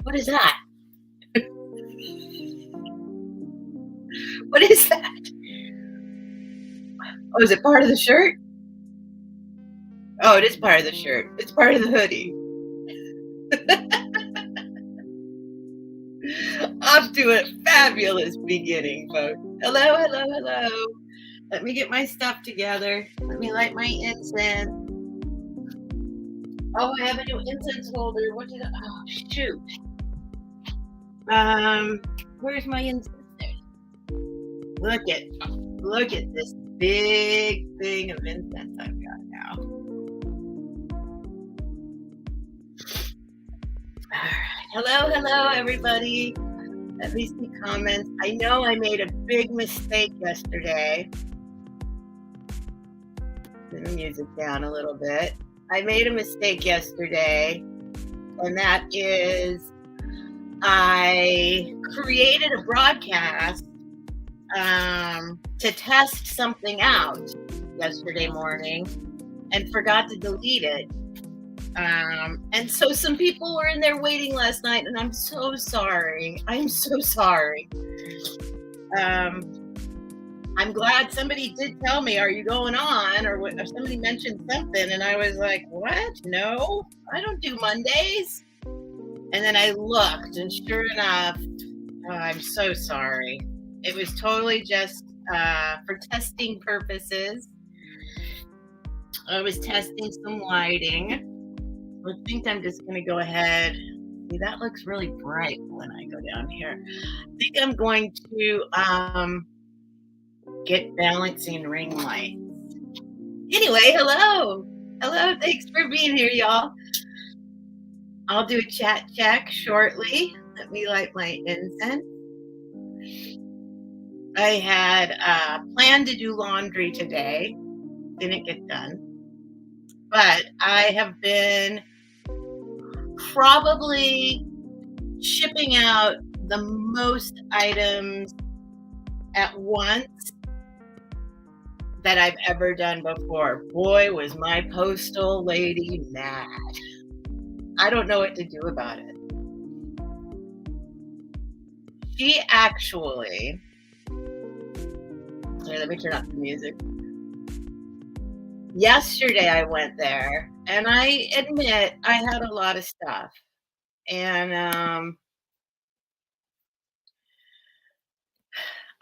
What is that? What is that? Oh, is it part of the shirt? Oh, it is part of the shirt. It's part of the hoodie. Off to a fabulous beginning, folks. Hello, hello, hello. Let me get my stuff together. Let me light my incense. Oh, I have a new incense holder. What did I? Oh, shoot. Where's my incense? There. Look at this big thing of incense I've got now. All right. Hello, hello, everybody. At least the comments. I know I made a big mistake yesterday. Turn the music down a little bit. I made a mistake yesterday, and that is I created a broadcast to test something out yesterday morning and forgot to delete it. And so some people were in there waiting last night, and I'm so sorry. I'm so sorry. I'm glad somebody did tell me, are you going on? Or somebody mentioned something, and I was like, what? No, I don't do Mondays. And then I looked, and sure enough, I'm so sorry. It was totally just for testing purposes. I was testing some lighting. I think I'm just going to go ahead. See, that looks really bright when I go down here. I think I'm going to get balancing ring lights. Anyway, hello. Hello. Thanks for being here, y'all. I'll do a chat check shortly. Let me light my incense. I had planned to do laundry today. Didn't get done. But I have been probably shipping out the most items at once that I've ever done before. Boy, was my postal lady mad. I don't know what to do about it. She actually, here, let me turn up the music. Yesterday I went there, and I admit I had a lot of stuff, and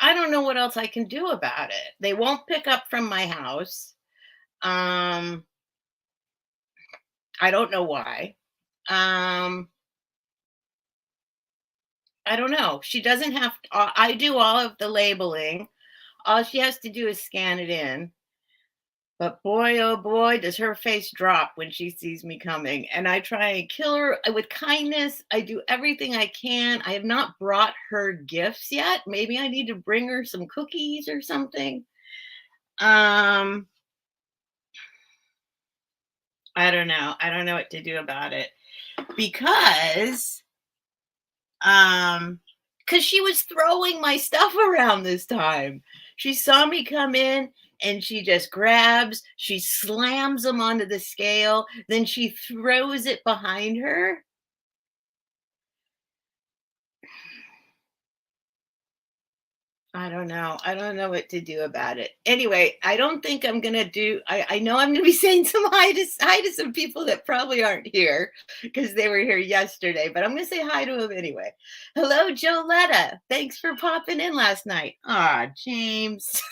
I don't know what else I can do about it. They won't pick up from my house. I don't know why. I don't know. She doesn't have to, I do all of the labeling. All she has to do is scan it in. But boy, oh boy, does her face drop when she sees me coming. And I try and kill her with kindness. I do everything I can. I have not brought her gifts yet. Maybe I need to bring her some cookies or something. I don't know. I don't know what to do about it. Because she was throwing my stuff around this time. She saw me come in, and she just grabs, she slams them onto the scale, then she throws it behind her. I don't know. I don't know what to do about it. Anyway, I don't think I'm going to do, I know I'm going to be saying some hi to some people that probably aren't here because they were here yesterday, but I'm going to say hi to them anyway. Hello, Joletta. Thanks for popping in last night. Ah, James.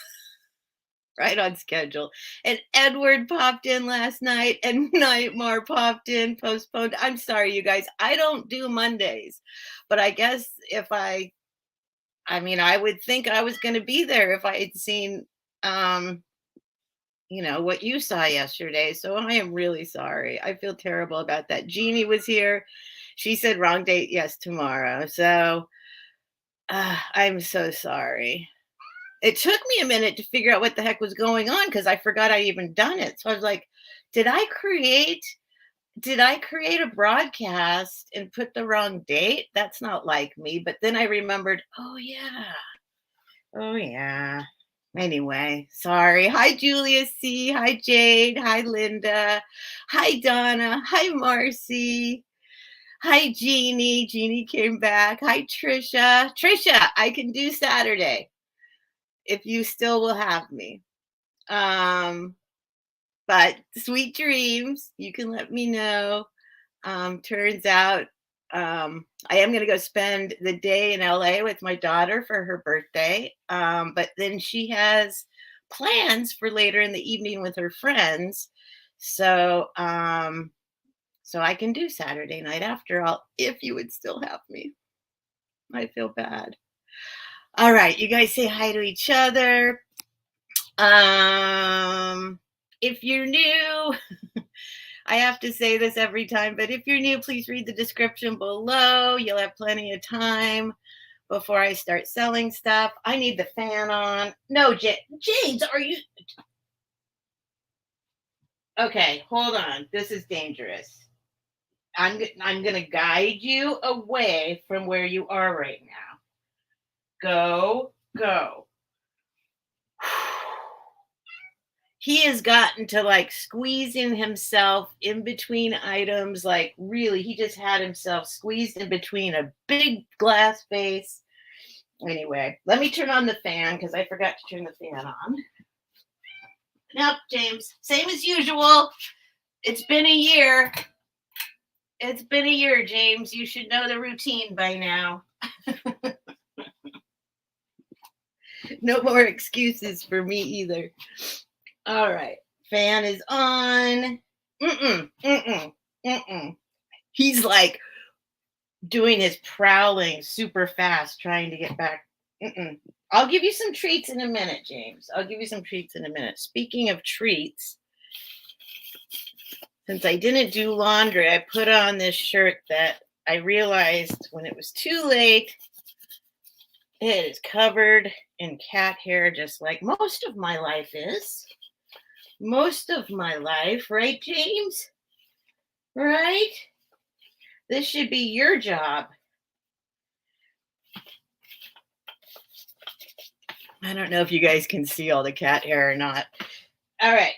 Right on schedule. And Edward popped in last night, and Nightmare popped in, postponed. I'm sorry, you guys. I don't do Mondays, but I guess if I would think I was going to be there if I had seen, what you saw yesterday. So I am really sorry. I feel terrible about that. Jeannie was here. She said wrong date. Yes, tomorrow. So I'm so sorry. It took me a minute to figure out what the heck was going on because I forgot I'd even done it. So I was like, did I create a broadcast and put the wrong date? That's not like me. But then I remembered, oh yeah. Anyway, sorry. Hi, Julia C. Hi, Jade. Hi, Linda. Hi, Donna. Hi, Marcy. Hi, Jeannie. Jeannie came back. Hi, Trisha. Trisha, I can do Saturday if you still will have me. But sweet dreams. You can let me know. Turns out I am going to go spend the day in LA with my daughter for her birthday. But then she has plans for later in the evening with her friends. So, so I can do Saturday night after all, if you would still have me. I feel bad. All right, you guys say hi to each other. If you're new, I have to say this every time, but if you're new, please read the description below. You'll have plenty of time before I start selling stuff. I need the fan on. No, James, are you? Okay, hold on. This is dangerous. I'm going to guide you away from where you are right now. Go. He has gotten to like squeezing himself in between items. Like really, he just had himself squeezed in between a big glass vase. Anyway, let me turn on the fan because I forgot to turn the fan on. Nope, James, same as usual. It's been a year. It's been a year, James. You should know the routine by now. No more excuses for me either. All right. Fan is on. He's like doing his prowling super fast, trying to get back. I'll give you some treats in a minute, James. I'll give you some treats in a minute. Speaking of treats, since I didn't do laundry, I put on this shirt that I realized when it was too late, it is covered in cat hair, just like most of my life is. Most of my life, right, James? Right? This should be your job. I don't know if you guys can see all the cat hair or not. All right.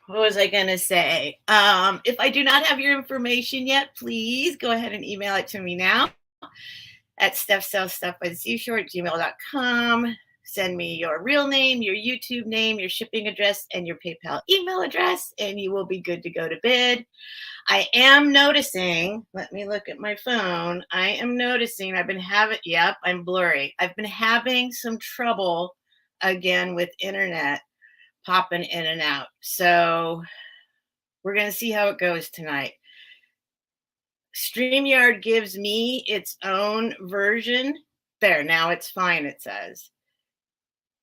What was I going to say? If I do not have your information yet, please go ahead and email it to me now at StephSellsStuffByTheSeashore at gmail.com. Send me your real name, your YouTube name, your shipping address, and your PayPal email address, and you will be good to go to bid. I am noticing, let me look at my phone. I am noticing I've been having, yep, I'm blurry. I've been having some trouble again with internet popping in and out. So we're going to see how it goes tonight. StreamYard gives me its own version. There, now it's fine, it says.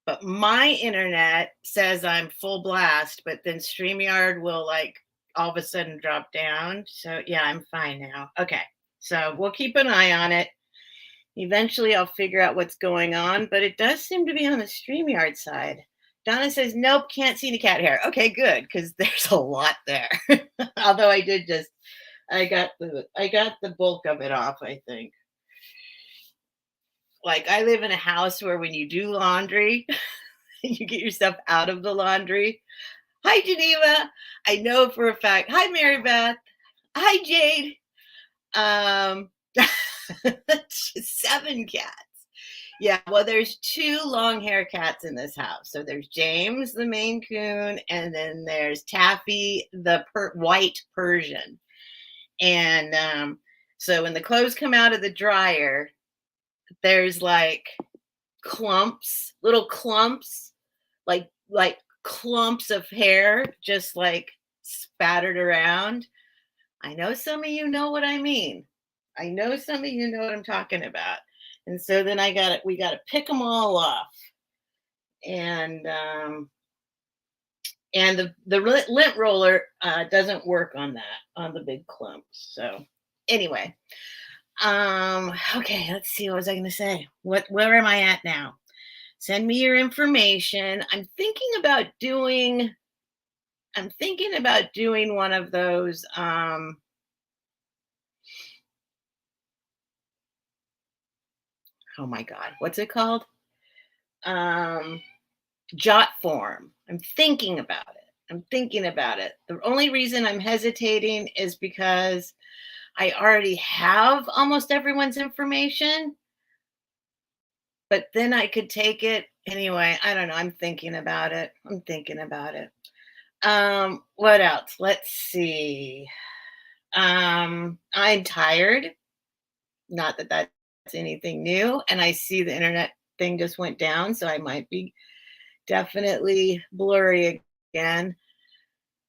But my internet says I'm full blast, but then StreamYard will like all of a sudden drop down. So yeah, I'm fine now. Okay. So we'll keep an eye on it. Eventually I'll figure out what's going on, but it does seem to be on the StreamYard side. Donna says, nope, can't see the cat hair. Okay, good, because there's a lot there. Although I got the bulk of it off, I think. Like I live in a house where when you do laundry, you get yourself out of the laundry. Hi, Geneva. I know for a fact. Hi, Mary Beth. Hi, Jade. 7 cats. Yeah, well, there's 2 long hair cats in this house. So there's James, the Maine Coon, and then there's Taffy, the white Persian. And so when the clothes come out of the dryer, there's like clumps, little clumps, like clumps of hair just like spattered around. I know some of you know what I mean. I know some of you know what I'm talking about. And so then we got to pick them all off. And the lint roller doesn't work on the big clumps. So anyway, okay, let's see. What was I going to say? Where am I at now? Send me your information. I'm thinking about doing one of those. Oh my God, what's it called? Jot form. I'm thinking about it. I'm thinking about it. The only reason I'm hesitating is because I already have almost everyone's information, but then I could take it anyway. I don't know. I'm thinking about it. I'm thinking about it. What else? Let's see. I'm tired. Not that that's anything new. And I see the internet thing just went down, so I might be definitely blurry again.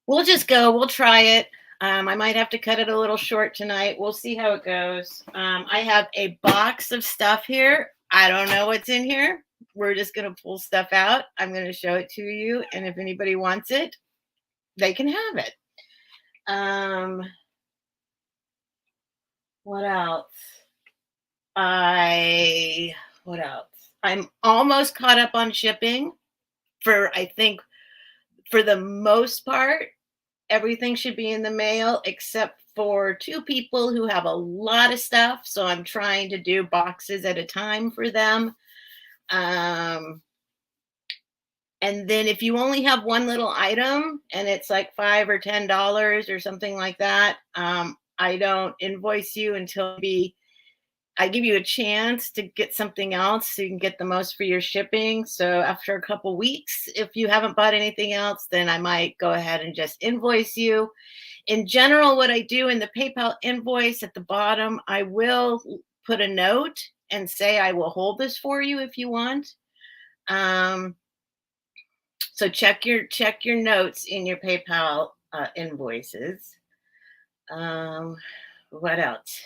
We'll just go. We'll try it. I might have to cut it a little short tonight. We'll see how it goes. I have a box of stuff here. I don't know what's in here. We're just going to pull stuff out. I'm going to show it to you. And if anybody wants it, they can have it. What else? What else? I'm almost caught up on shipping I think for the most part, everything should be in the mail except for 2 people who have a lot of stuff. So I'm trying to do boxes at a time for them. And then if you only have one little item and it's like $5 or $10 or something like that, I don't invoice you until I give you a chance to get something else so you can get the most for your shipping. So after a couple weeks, if you haven't bought anything else, then I might go ahead and just invoice you. In general, what I do in the PayPal invoice at the bottom, I will put a note and say I will hold this for you if you want. So check your notes in your PayPal invoices. What else?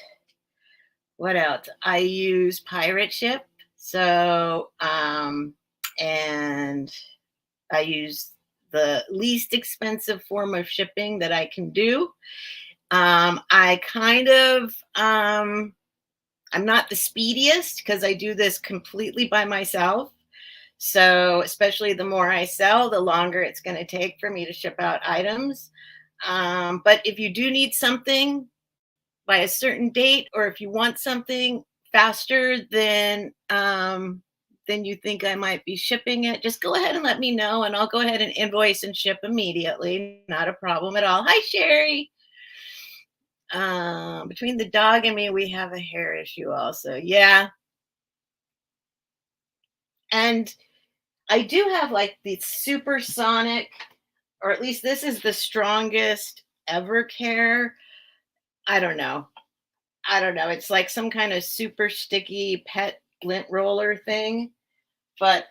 What else? I use pirate ship. So and I use the least expensive form of shipping that I can do. I kind of I'm not the speediest because I do this completely by myself. So especially the more I sell, the longer it's going to take for me to ship out items. But if you do need something by a certain date, or if you want something faster than you think I might be shipping it, just go ahead and let me know, and I'll go ahead and invoice and ship immediately. Not a problem at all. Hi, Sherry. Between the dog and me, we have a hair issue also. Yeah. And I do have like the supersonic, or at least this is the strongest ever care. I don't know. It's like some kind of super sticky pet lint roller thing. But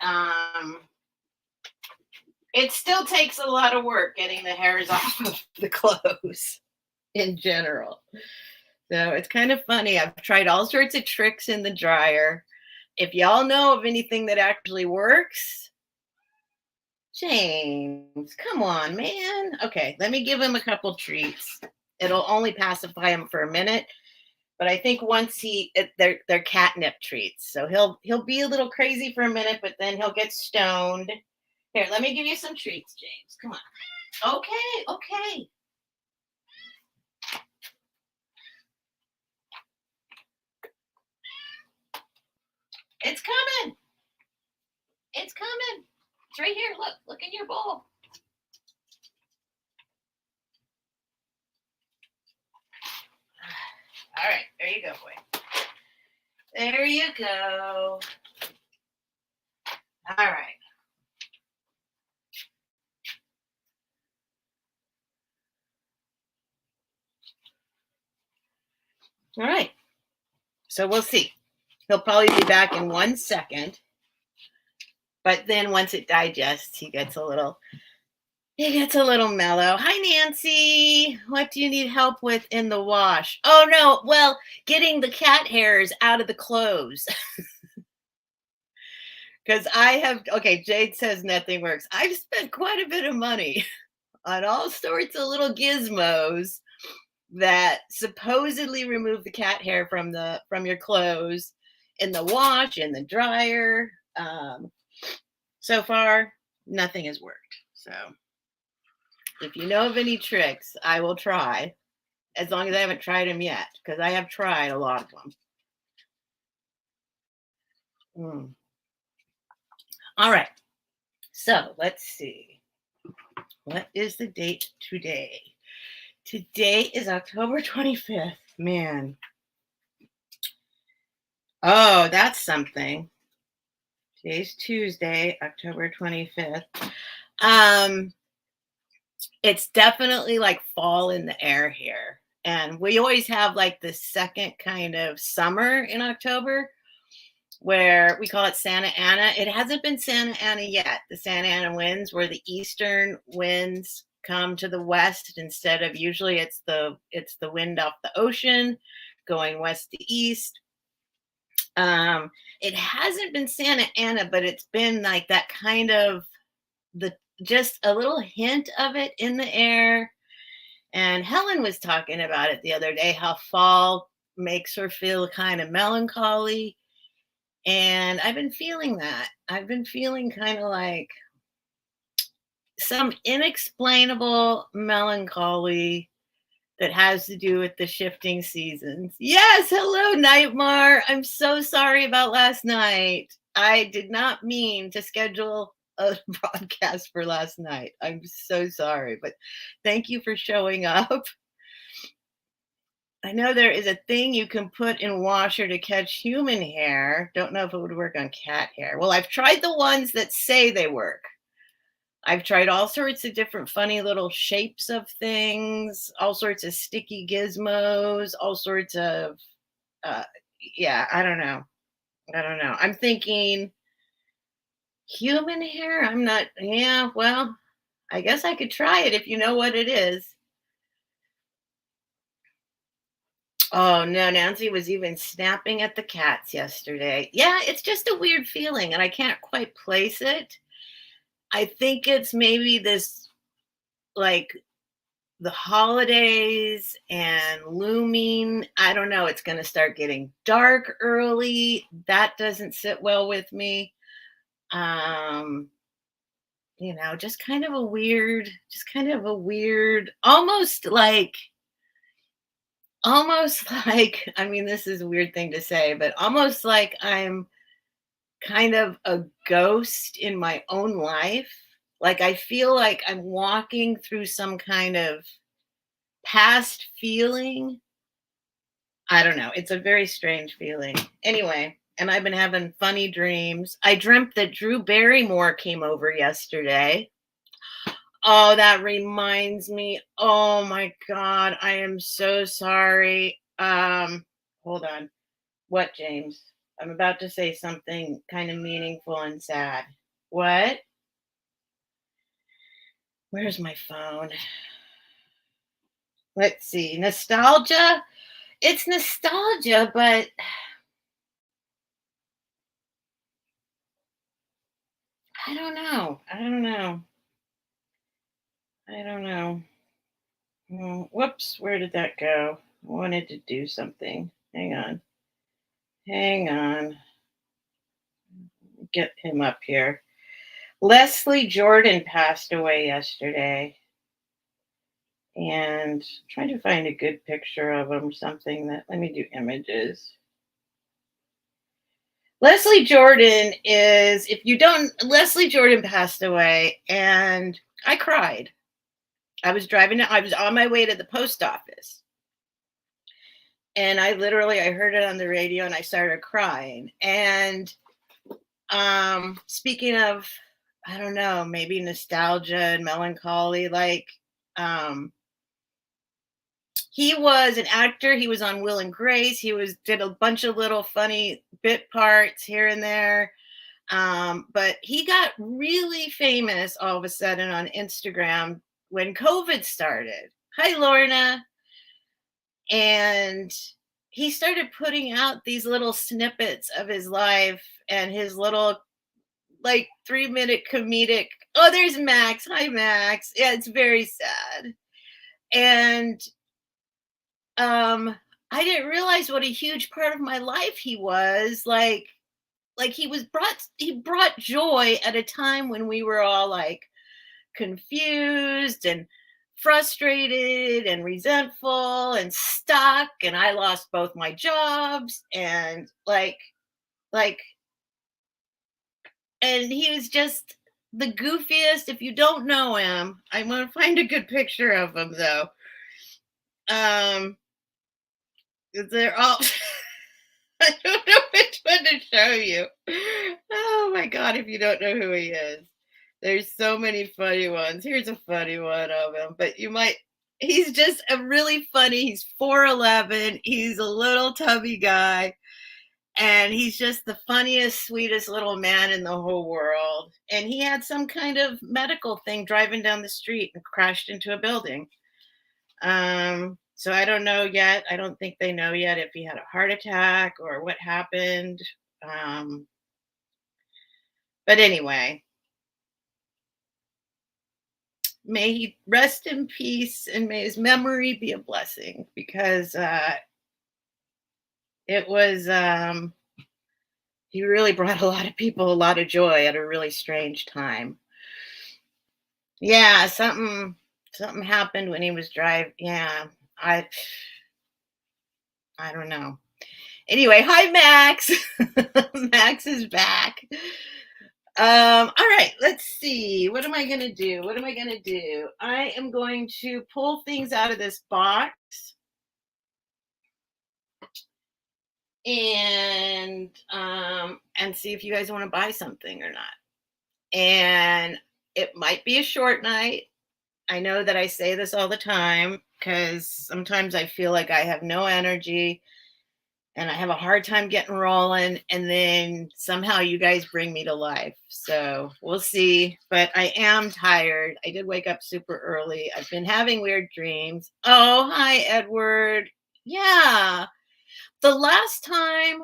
it still takes a lot of work getting the hairs off of the clothes in general. So it's kind of funny. I've tried all sorts of tricks in the dryer. If y'all know of anything that actually works, James, come on, man. Okay, let me give him a couple treats. It'll only pacify him for a minute, but I think once they're catnip treats, so he'll be a little crazy for a minute, but then he'll get stoned. Here, let me give you some treats, James. Come on. Okay. It's coming. It's coming. It's right here. Look in your bowl. All right, there you go, boy. There you go. All right. All right. So we'll see. He'll probably be back in 1 second. But then once it digests, he gets a little mellow. Hi, Nancy. What do you need help with in the wash? Oh, no. Well, getting the cat hairs out of the clothes. Because Jade says nothing works. I've spent quite a bit of money on all sorts of little gizmos that supposedly remove the cat hair from your clothes in the wash, in the dryer. So far, nothing has worked. So if you know of any tricks, I will try, as long as I haven't tried them yet, because I have tried a lot of them. All right. So let's see. What is the date today? Today is October 25th. Man. Oh, that's something. Today's Tuesday, October 25th. Um, it's definitely like fall in the air here. And we always have like the second kind of summer in October where we call it Santa Ana. It hasn't been Santa Ana yet. The Santa Ana winds, where the eastern winds come to the west instead of, usually it's the wind off the ocean going west to east. It hasn't been Santa Ana, but it's been like that kind of, the just a little hint of it in the air. And Helen was talking about it the other day, how fall makes her feel kind of melancholy. And I've been feeling that. I've been feeling kind of like some inexplainable melancholy that has to do with the shifting seasons. Yes, hello, Nightmare. I'm so sorry about last night. I did not mean to schedule a broadcast for last night. I'm so sorry, but thank you for showing up. I know there is a thing you can put in washer to catch human hair. Don't know if it would work on cat hair. Well, I've tried the ones that say they work. I've tried all sorts of different funny little shapes of things, all sorts of sticky gizmos, all sorts of, uh, yeah, I don't know. I don't know. I'm thinking human hair. I'm not, yeah, well, I guess I could try it if you know what it is. Oh no, Nancy was even snapping at the cats yesterday. Yeah, it's just a weird feeling and I can't quite place it. I think it's maybe this, like, the holidays and looming. I don't know. It's going to start getting dark early. That doesn't sit well with me. Um, just kind of a weird, almost like, I mean, this is a weird thing to say, but almost like I'm kind of a ghost in my own life. Like I feel like I'm walking through some kind of past feeling. I don't know. It's a very strange feeling. Anyway, and I've been having funny dreams. I dreamt that Drew Barrymore came over yesterday. Oh, that reminds me. Oh my God. I am so sorry. Hold on. What, James? I'm about to say something kind of meaningful and sad. What? Where's my phone? Let's see. Nostalgia? It's nostalgia, but I don't know. I don't know. I don't know. Whoops, where did that go? I wanted to do something. Hang on. Hang on. Get him up here. Leslie Jordan passed away yesterday. And I'm trying to find a good picture of him, something that, let me do images. Leslie Jordan is, if you don't, Leslie Jordan passed away and I cried. I was on my way to the post office. And I heard it on the radio and I started crying. And speaking of, I don't know, maybe nostalgia and melancholy, like, he was an actor. He was on Will and Grace. Did a bunch of little funny bit parts here and there. But he got really famous all of a sudden on Instagram when COVID started. Hi, Lorna. And he started putting out these little snippets of his life and his little, like, 3-minute comedic. Oh, there's Max. Hi, Max. Yeah, it's very sad. And I didn't realize what a huge part of my life he was. Like he brought joy at a time when we were all like confused and frustrated and resentful and stuck, and I lost both my jobs, and like and he was just the goofiest. If you don't know him, I want to find a good picture of him though. Um, they're all. I don't know which one to show you. Oh my god, if you don't know who he is. There's so many funny ones. Here's a funny one of him, but you might he's just a really funny. He's 4'11. He's a little tubby guy, and he's just the funniest, sweetest little man in the whole world. And he had some kind of medical thing driving down the street and crashed into a building. So I don't know yet. I don't think they know yet if he had a heart attack or what happened. Um, but anyway, may he rest in peace and may his memory be a blessing because it was, he really brought a lot of people a lot of joy at a really strange time. Yeah, something happened when he was driving. Yeah, I don't know. Anyway, hi Max. Max is back. All right, let's see. What am I gonna do? What am I gonna do? I am going to pull things out of this box and see if you guys want to buy something or not. And it might be a short night. I know that I say this all the time because sometimes I feel like I have no energy and I have a hard time getting rolling. And then somehow you guys bring me to life. So we'll see. But I am tired. I did wake up super early. I've been having weird dreams. Oh, hi, Edward. Yeah. The last time,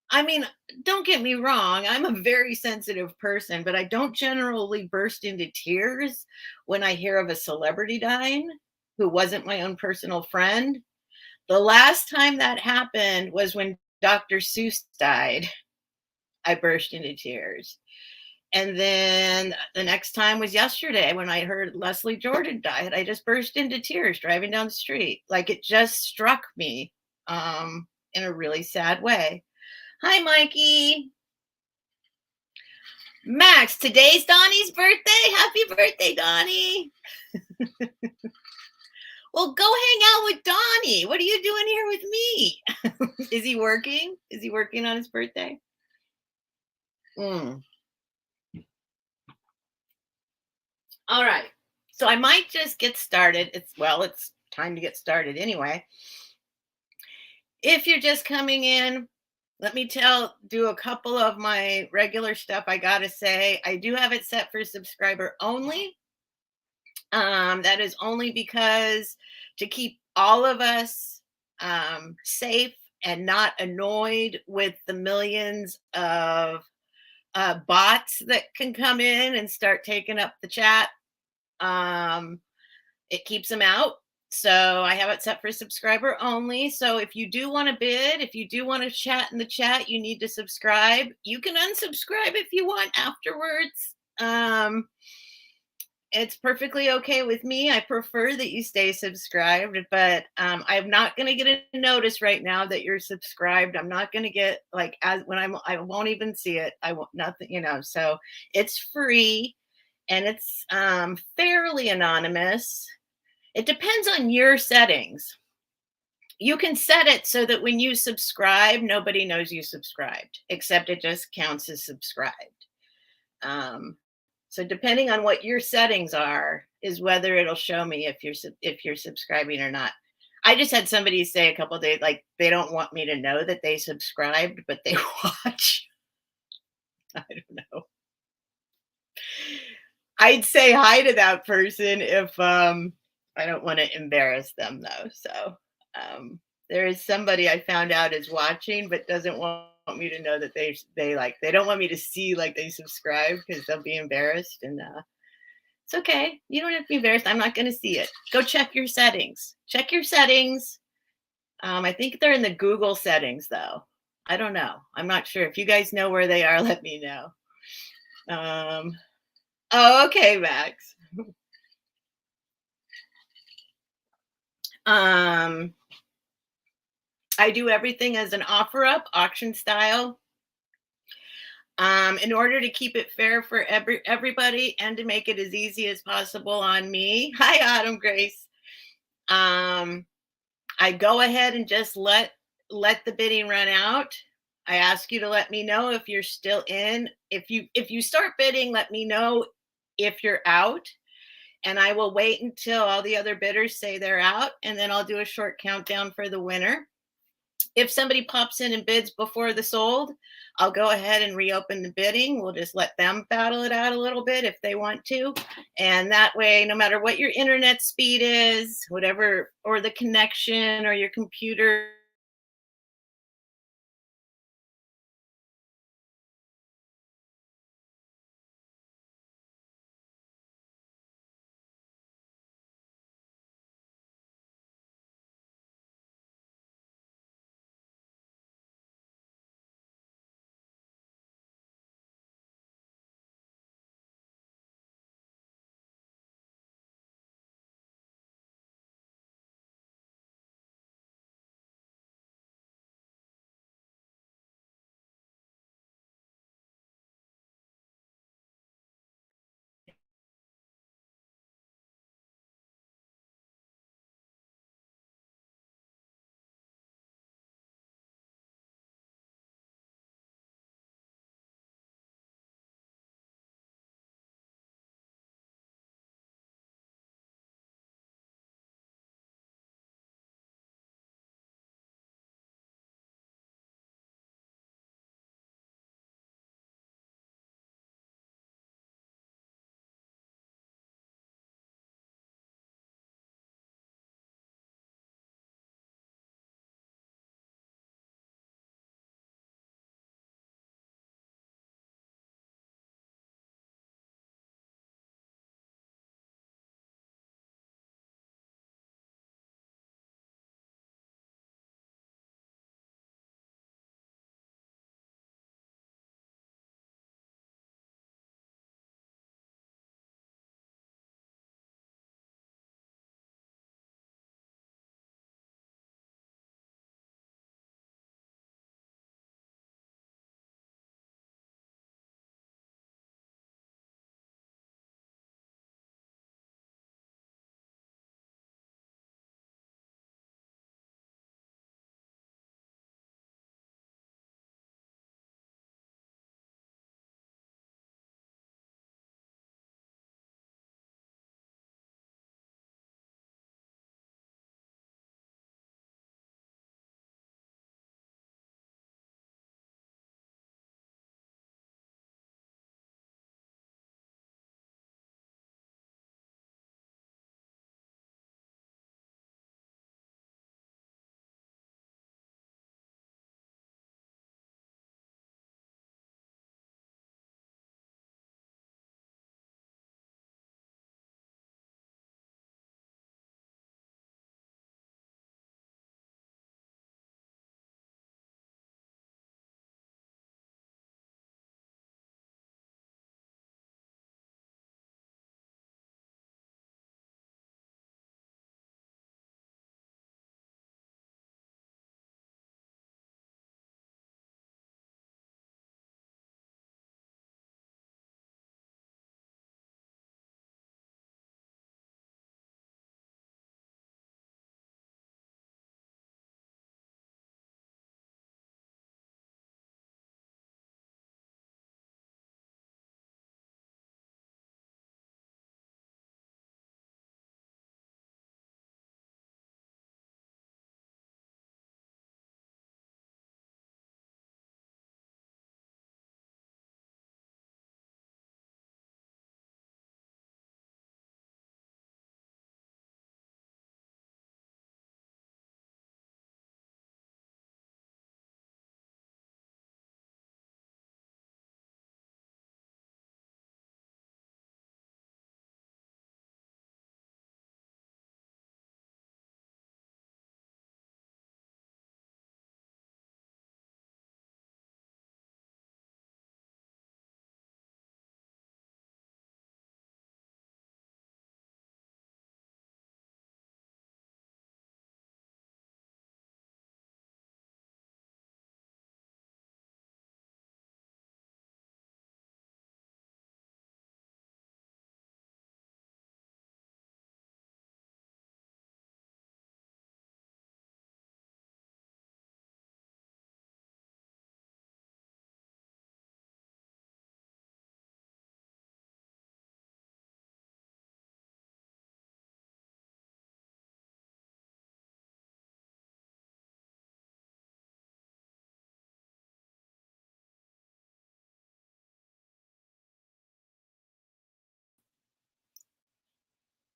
I mean, don't get me wrong. I'm a very sensitive person, but I don't generally burst into tears when I hear of a celebrity dying who wasn't my own personal friend. The last time that happened was when Dr. Seuss died. I burst into tears. And then the next time was yesterday when I heard Leslie Jordan died. I just burst into tears driving down the street. Like it just struck me in a really sad way. Hi, Mikey. Max, today's Donnie's birthday. Happy birthday, Donnie. Well, go hang out with Donnie. What are you doing here with me? Is he working? Is he working on his birthday? Mm. All right. So I might just get started. It's time to get started anyway. If you're just coming in, let me do a couple of my regular stuff. I gotta say, I do have it set for subscriber only. That is only because to keep all of us safe and not annoyed with the millions of bots that can come in and start taking up the chat. It keeps them out. So I have it set for subscriber only. So if you do want to bid, if you do want to chat in the chat, you need to subscribe. You can unsubscribe if you want afterwards. It's perfectly okay with me. I prefer that you stay subscribed, but I'm not going to get a notice right now that you're subscribed. I'm not going to get like I won't even see it. I won't nothing, so it's free and it's fairly anonymous. It depends on your settings. You can set it so that when you subscribe, nobody knows you subscribed, except it just counts as subscribed. So depending on what your settings are is whether it'll show me if you're subscribing or not. I just had somebody say a couple days like they don't want me to know that they subscribed, but they watch. I don't know. I'd say hi to that person if I don't want to embarrass them though. So there is somebody I found out is watching but doesn't want me to know that they don't want me to see like they subscribe because they'll be embarrassed and it's okay. You don't have to be embarrassed. I'm not going to see it. Go check your settings. Check your settings. I think they're in the Google settings though. I don't know. I'm not sure. If you guys know where they are, let me know. Oh, okay, Max. I do everything as an offer up, auction style. In order to keep it fair for everybody and to make it as easy as possible on me. Hi, Autumn Grace. Um, I go ahead and just let the bidding run out. I ask you to let me know if you're still in. If you start bidding, let me know if you're out, and I will wait until all the other bidders say they're out, and then I'll do a short countdown for the winner. If somebody pops in and bids before the sold, I'll go ahead and reopen the bidding. We'll just let them battle it out a little bit if they want to. And that way, no matter what your internet speed is, whatever, or the connection or your computer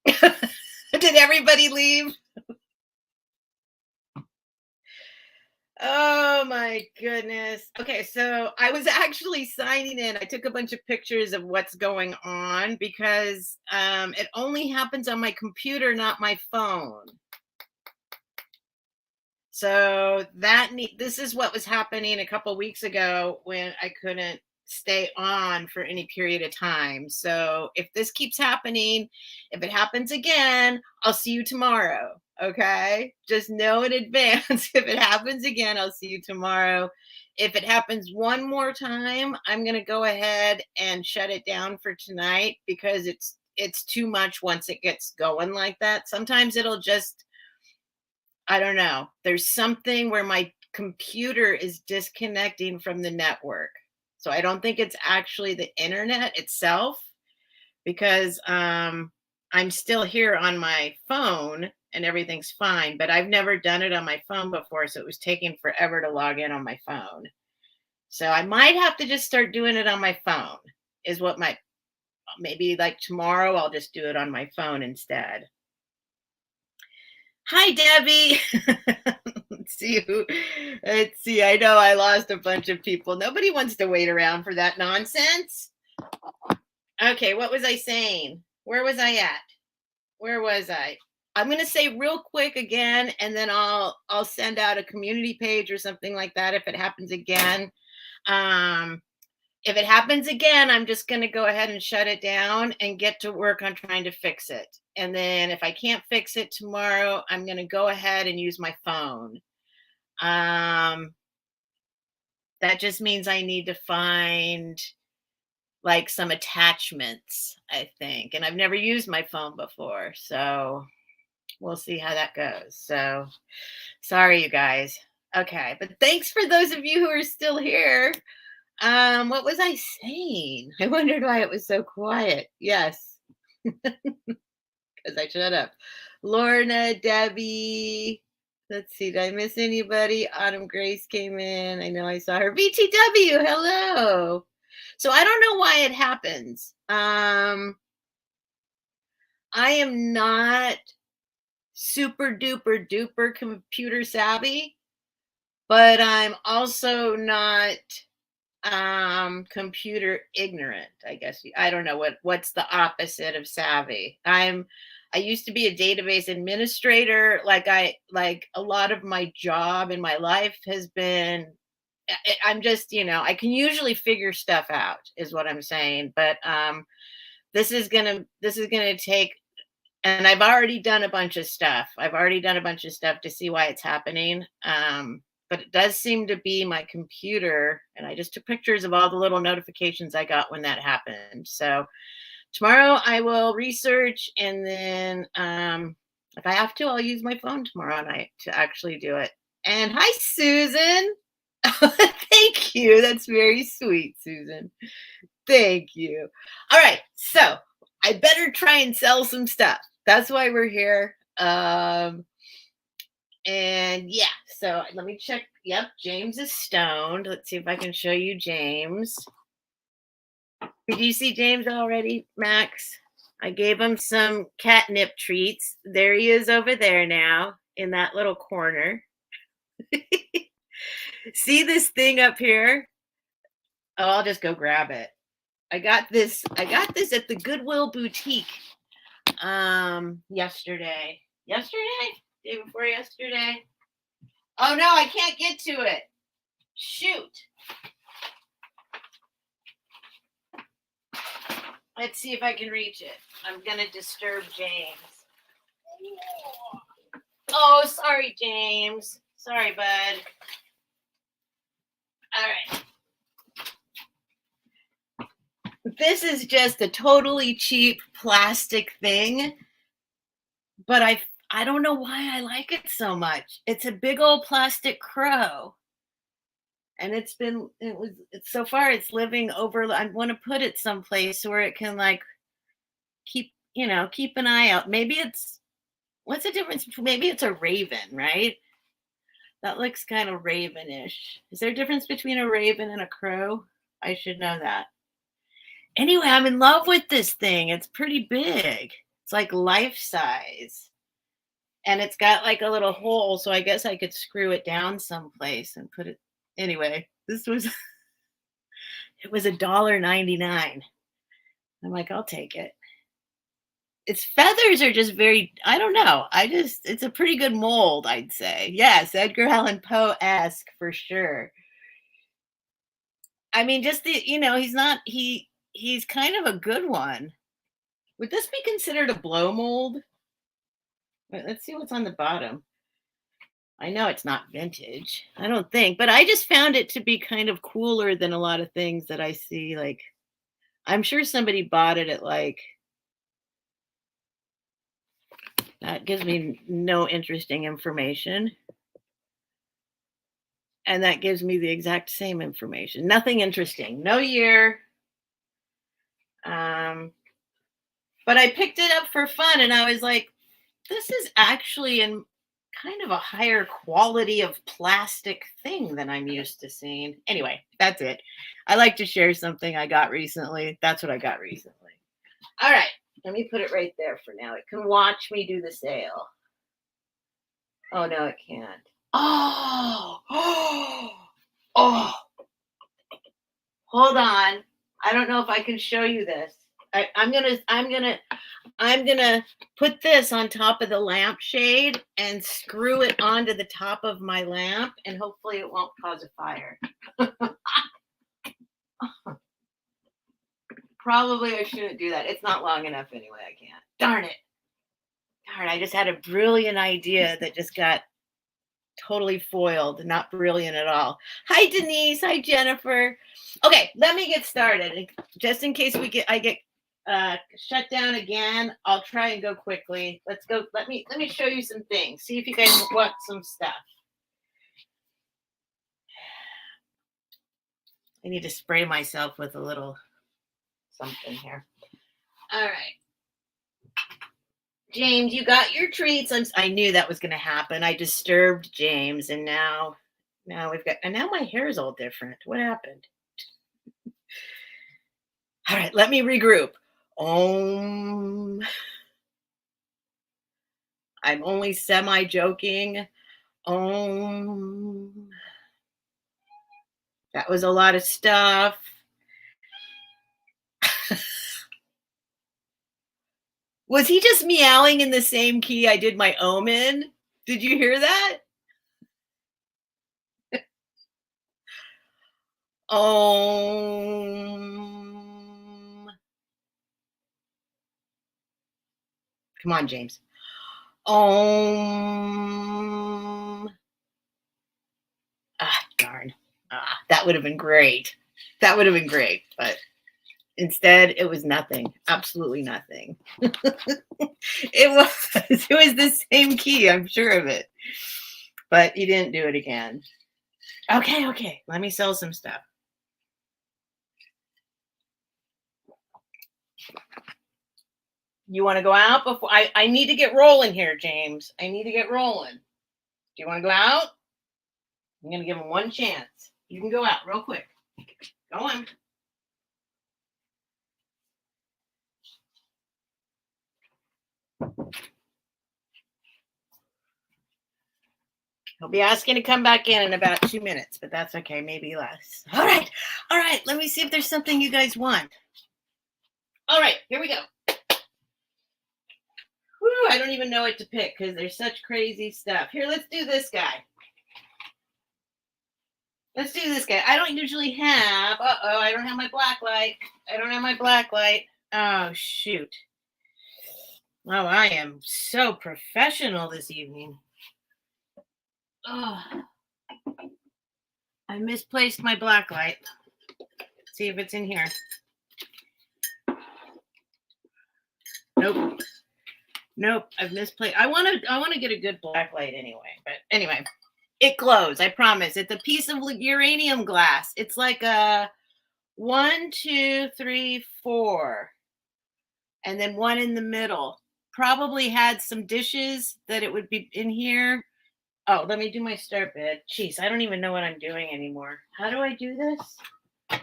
Did everybody leave? Oh my goodness. Okay, so I was actually signing in. I took a bunch of pictures of what's going on because it only happens on my computer, not my phone. So this is what was happening a couple weeks ago when I couldn't stay on for any period of time. So if this keeps happening, if it happens again, I'll see you tomorrow. Okay? Just know in advance if it happens again, I'll see you tomorrow. If it happens one more time, I'm going to go ahead and shut it down for tonight because it's too much once it gets going like that. Sometimes it'll just I don't know. There's something where my computer is disconnecting from the network. So I don't think it's actually the internet itself because I'm still here on my phone and everything's fine, but I've never done it on my phone before, so it was taking forever to log in on my phone. So I might have to just start doing it on my phone. Is what my maybe like tomorrow I'll just do it on my phone instead. Hi, Debbie. Let's see. I know I lost a bunch of people. Nobody wants to wait around for that nonsense. Okay, what was I saying? Where was I at? Where was I? I'm going to say real quick again, and then I'll send out a community page or something like that if it happens again. If it happens again, I'm just going to go ahead and shut it down and get to work on trying to fix it. And then if I can't fix it tomorrow, I'm going to go ahead and use my phone. That just means I need to find like some attachments, I think. And I've never used my phone before. So we'll see how that goes. So sorry, you guys. Okay. But thanks for those of you who are still here. What was I saying? I wondered why it was so quiet. Yes, because I shut up. Lorna, Debbie. Let's see, did I miss anybody? Autumn Grace came in. I know I saw her. BTW, hello. So I don't know why it happens. I am not super duper duper computer savvy, but I'm also not computer ignorant, I guess. I don't know what's the opposite of savvy. I used to be a database administrator. Like a lot of my job in my life has been I'm just, I can usually figure stuff out is what I'm saying, but this is going to take and I've already done a bunch of stuff. I've already done a bunch of stuff to see why it's happening. But it does seem to be my computer. And I just took pictures of all the little notifications I got when that happened. So tomorrow I will research and then if I have to, I'll use my phone tomorrow night to actually do it. And hi, Susan. Thank you. That's very sweet, Susan. Thank you. All right. So I better try and sell some stuff. That's why we're here. And yeah, so let me check. Yep, James is stoned. Let's see if I can show you James. Did you see James already, Max? I gave him some catnip treats. There he is over there now in that little corner. See this thing up here? Oh, I'll just go grab it. I got this at the Goodwill boutique yesterday. Day before yesterday. Oh no, I can't get to it. Shoot. Let's see if I can reach it. I'm gonna disturb James. Oh, sorry, James. Sorry, bud. All right. This is just a totally cheap plastic thing, but I don't know why I like it so much. It's a big old plastic crow. And so far it's living over. I want to put it someplace where it can like keep an eye out. Maybe what's the difference? Maybe it's a raven, right? That looks kind of ravenish. Is there a difference between a raven and a crow? I should know that. Anyway, I'm in love with this thing. It's pretty big. It's like life size. And it's got like a little hole, so I guess I could screw it down someplace and put it. Anyway, this was it was $1.99. I'm like, I'll take it. Its feathers are just very, I don't know. It's a pretty good mold, I'd say. Yes, Edgar Allan Poe-esque for sure. I mean, just he's kind of a good one. Would this be considered a blow mold? Let's see what's on the bottom. I know it's not vintage. I don't think, but I just found it to be kind of cooler than a lot of things that I see. Like, I'm sure somebody bought it at like, that gives me no interesting information. And that gives me the exact same information. Nothing interesting. No year. But I picked it up for fun and I was like, this is actually in kind of a higher quality of plastic thing than I'm used to seeing. Anyway, that's it. I like to share something I got recently. That's what I got recently. All right. Let me put it right there for now. It can watch me do the sale. Oh, no, it can't. Oh, oh. Hold on. I don't know if I can show you this. I'm gonna put this on top of the lampshade and screw it onto the top of my lamp, and hopefully it won't cause a fire. Probably I shouldn't do that. It's not long enough anyway. I can't. Darn it. Darn, I just had a brilliant idea that just got totally foiled. Not brilliant at all. Hi, Denise. Hi, Jennifer. Okay, let me get started. Just in case I get shut down again, I'll try and go quickly. Let's go. Let me show you some things. See if you guys want some stuff. I need to spray myself with a little something here. All right. James, you got your treats. I knew that was going to happen. I disturbed James, and now we've got, and now my hair is all different. What happened? All right, let me regroup. I'm only semi-joking. That was a lot of stuff. Was he just meowing in the same key I did my ohm in? Did you hear that? Come on, James. Darn. That would have been great. That would have been great, but instead it was nothing. Absolutely nothing. It was the same key, I'm sure of it. But he didn't do it again. Okay. Let me sell some stuff. You want to go out before I need to get rolling here, James. I need to get rolling. Do you want to go out? I'm going to give him one chance. You can go out real quick. Go on. He'll be asking to come back in about 2 minutes, but that's okay. Maybe less. All right. Let me see if there's something you guys want. All right. Here we go. Whew, I don't even know what to pick because there's such crazy stuff. Here, let's do this guy. I don't usually have. I don't have my black light. Oh, shoot. Oh, I am so professional this evening. Oh, I misplaced my black light. Let's see if it's in here. Nope. I've misplaced. I want to get a good black light anyway. But anyway, it glows. I promise. It's a piece of uranium glass. It's like a 1, 2, 3, 4, and then one in the middle. Probably had some dishes that it would be in here. Oh, let me do my start bid. Jeez, I don't even know what I'm doing anymore. How do I do this?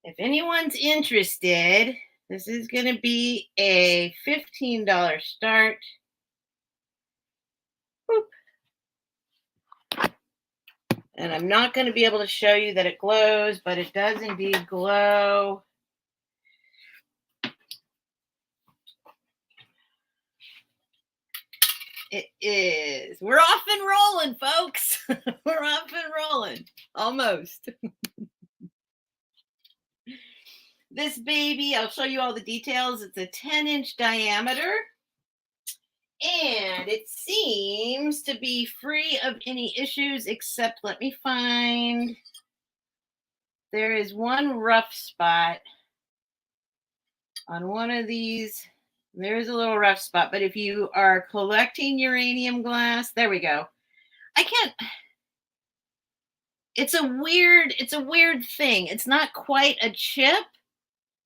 If anyone's interested, This is going to be a $15 start. Boop. And I'm not going to be able to show you that it glows, but it does indeed glow. It is. We're off and rolling, folks. We're off and rolling. Almost. This baby, I'll show you all the details. It's a 10-inch diameter. And it seems to be free of any issues, except let me find. There is one rough spot on one of these. There's a little rough spot, but if you are collecting uranium glass, there we go. I can't. It's a weird thing. It's not quite a chip.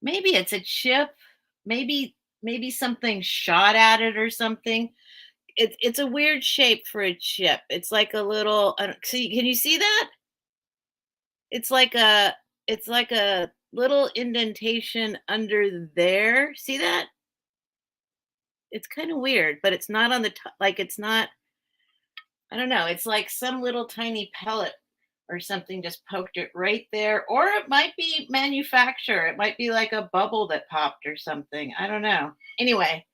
Maybe it's a chip. Maybe something shot at it or something. It's a weird shape for a chip. It's like a little. See, can you see that? It's like a little indentation under there. See that? It's kind of weird, but it's not on the top. Like it's not. I don't know. It's like some little tiny pellet or something just poked it right there. Or it might be manufacture. It might be like a bubble that popped or something. I don't know. Anyway,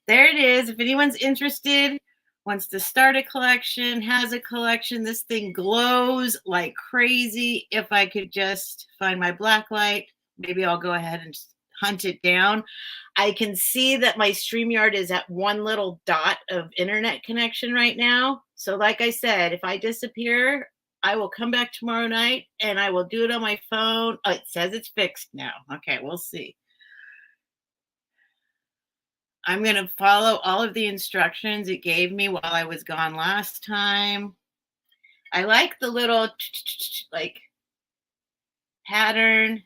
there it is. If anyone's interested, wants to start a collection, has a collection, this thing glows like crazy. If I could just find my black light, maybe I'll go ahead and hunt it down. I can see that my StreamYard is at one little dot of internet connection right now. So like I said, if I disappear, I will come back tomorrow night and I will do it on my phone. Oh, it says it's fixed now. Okay, we'll see. I'm going to follow all of the instructions it gave me while I was gone last time. I like the little like pattern.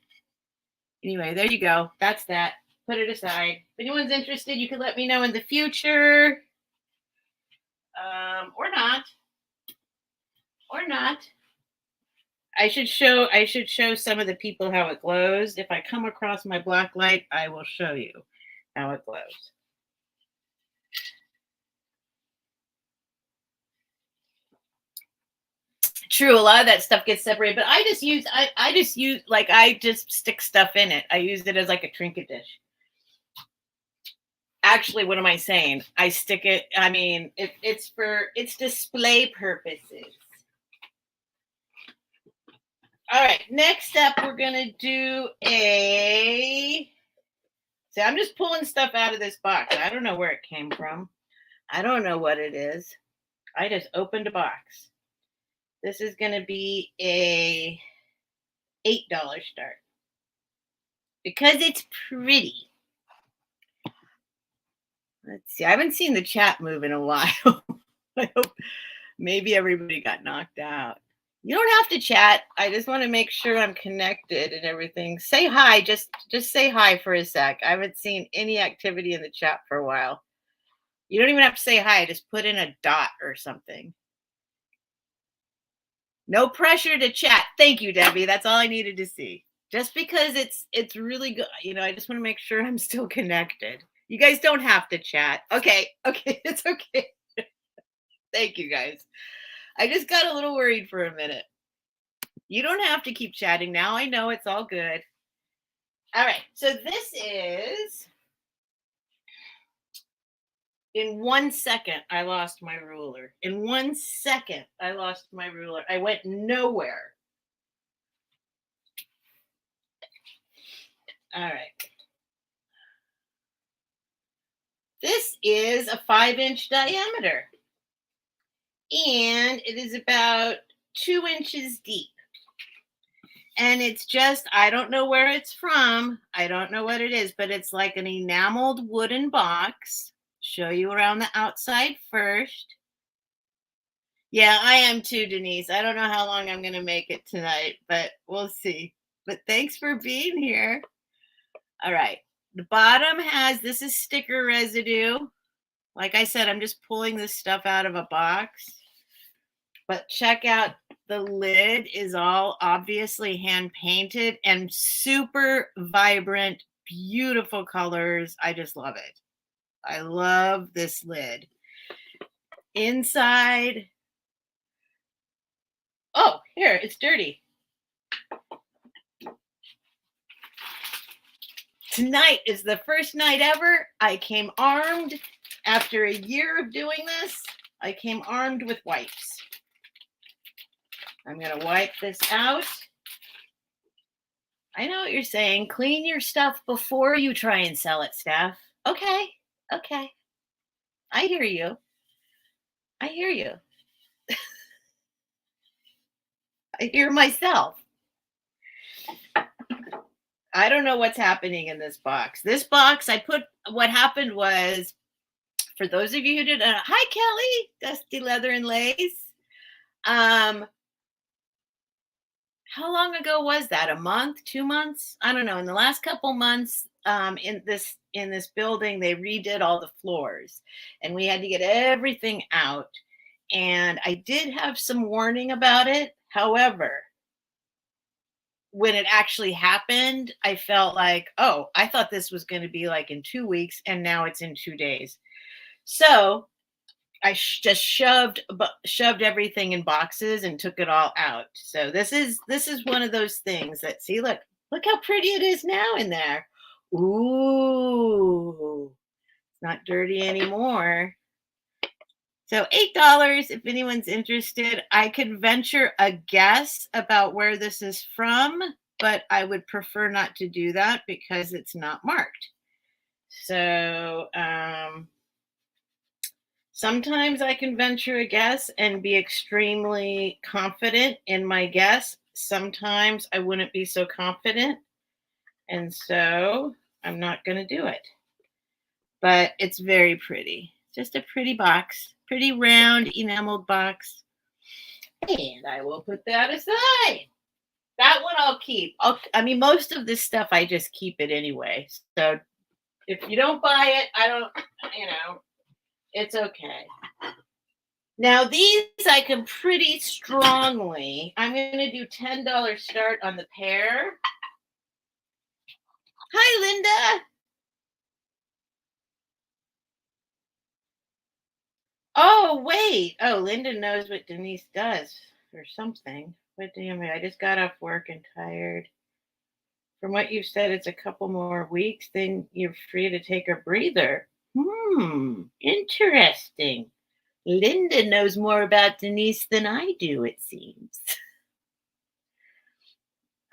Anyway, there you go. That's that. Put it aside. If anyone's interested, you can let me know in the future. Or not. Or not. I should show some of the people how it glows. If I come across my black light, I will show you how it glows. True, a lot of that stuff gets separated, but I just stick stuff in it. I use it as like a trinket dish. Actually, what am I saying? I stick it. I mean, it's display purposes. All right, next up, we're gonna do See, I'm just pulling stuff out of this box. I don't know where it came from. I don't know what it is. I just opened a box. This is gonna be a $8 start because it's pretty. Let's see. I haven't seen the chat move in a while. I hope maybe everybody got knocked out. You don't have to chat. I just want to make sure I'm connected and everything. Say hi. Just say hi for a sec. I haven't seen any activity in the chat for a while. You don't even have to say hi. Just put in a dot or something. No pressure to chat. Thank you, Debbie. That's all I needed to see. Just because it's really good. You know, I just want to make sure I'm still connected. You guys don't have to chat. Okay. It's okay. Thank you, guys. I just got a little worried for a minute. You don't have to keep chatting now. I know it's all good. All right. So this is, in 1 second, I lost my ruler. In 1 second, I lost my ruler. I went nowhere. All right. This is a 5-inch diameter. And it is about 2 inches deep. And it's just, I don't know where it's from. I don't know what it is, but it's like an enameled wooden box. Show you around the outside first. Yeah, I am too, Denise. I don't know how long I'm going to make it tonight, but we'll see. But thanks for being here. All right. The bottom this is sticker residue. Like I said, I'm just pulling this stuff out of a box. But check out, the lid is all obviously hand painted and super vibrant beautiful colors. I just love it. I love this lid. Inside, oh, here, it's dirty. Tonight is the first night ever I came armed. After a year of doing this, I came armed with wipes. I'm going to wipe this out. I know what you're saying. Clean your stuff before you try and sell it, Steph. Okay. Okay. I hear you. I hear you. I hear myself. I don't know what's happening in this box. This box, what happened was, for those of you who didn't know, hi, Kelly, Dusty Leather and Lace. How long ago was that? A month, 2 months? I don't know. In the last couple months, in this building, they redid all the floors, and we had to get everything out. And I did have some warning about it. However, when it actually happened, I felt like, oh, I thought this was going to be like in 2 weeks, and now it's in 2 days. So I just shoved everything in boxes and took it all out. So this is one of those things that, see, look how pretty it is now in there. Ooh, it's not dirty anymore. So $8 if anyone's interested. I could venture a guess about where this is from, but I would prefer not to do that because it's not marked. So sometimes I can venture a guess and be extremely confident in my guess. Sometimes I wouldn't be so confident. And so I'm not going to do it. But it's very pretty. Just a pretty box. Pretty round enameled box. And I will put that aside. That one I'll keep. I mean, most of this stuff, I just keep it anyway. So if you don't buy it, I don't, it's okay. Now these I can pretty strongly. I'm going to do $10 start on the pair. Hi, Linda. Oh, wait. Oh, Linda knows what Denise does or something. What do you mean? I just got off work and tired. From what you've said, it's a couple more weeks, then you're free to take a breather. Interesting. Linda knows more about Denise than I do, it seems.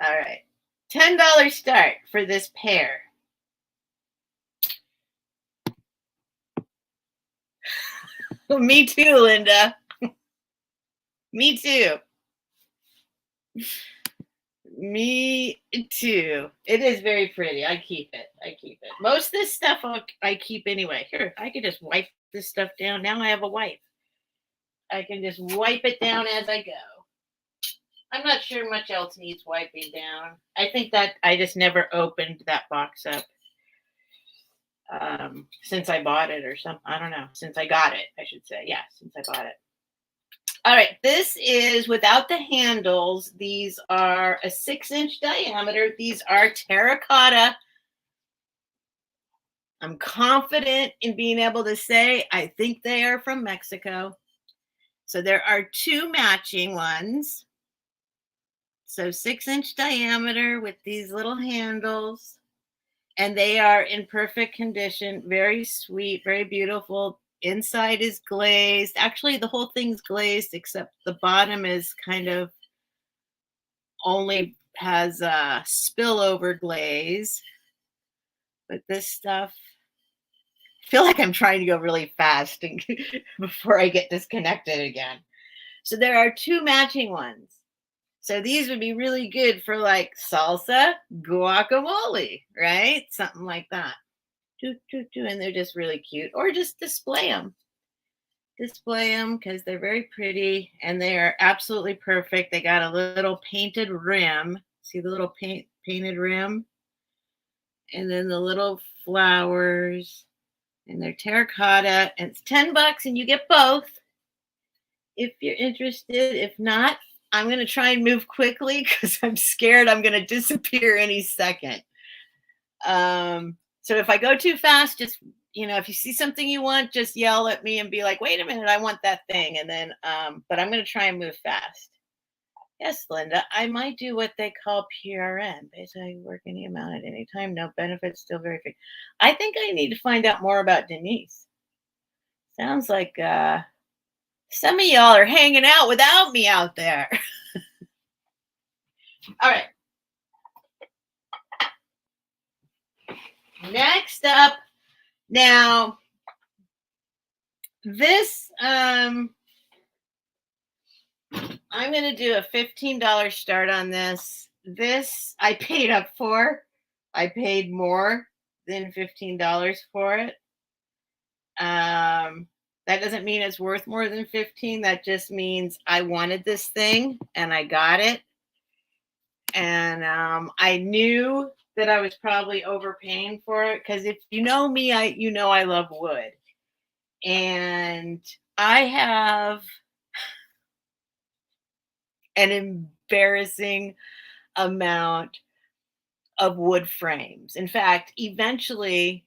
All right. $10 start for this pair. Me too, Linda. Me too. Me too. It is very pretty. I keep it. Most of this stuff I keep anyway. Here, I could just wipe this stuff down. Now I have a wipe. I can just wipe it down as I go. I'm not sure much else needs wiping down. I think that I just never opened that box up since I bought it or something. I don't know. Since I got it, I should say. Yeah, since I bought it. All right, this is without the handles. These are a 6-inch diameter. These are terracotta. I'm confident in being able to say I think they are from Mexico. So there are 2 matching ones. So 6-inch diameter with these little handles. And they are in perfect condition. Very sweet, very beautiful. Inside is glazed. Actually, the whole thing's glazed except the bottom is kind of only has a spillover glaze. But this stuff, I feel like I'm trying to go really fast before I get disconnected again. So there are 2 matching ones. So these would be really good for like salsa, guacamole, right? Something like that. And they're just really cute. Or just display them. Display them because they're very pretty and they are absolutely perfect. They got a little painted rim. See the little painted rim? And then the little flowers. And they're terracotta. And it's $10 and you get both if you're interested. If not, I'm going to try and move quickly because I'm scared I'm going to disappear any second. So if I go too fast, just, if you see something you want, just yell at me and be like, wait a minute, I want that thing. And then, but I'm going to try and move fast. Yes, Linda, I might do what they call PRN. Basically, work any amount at any time, no benefits, still very free. I think I need to find out more about Denise. Sounds like some of y'all are hanging out without me out there. All right. Next up, now this I'm going to do a $15 start on this. This I paid up for. I paid more than $15 for it. That doesn't mean it's worth more than 15. That just means I wanted this thing and I got it. And I knew that I was probably overpaying for it because if you know me, I love wood. And I have an embarrassing amount of wood frames. In fact, eventually,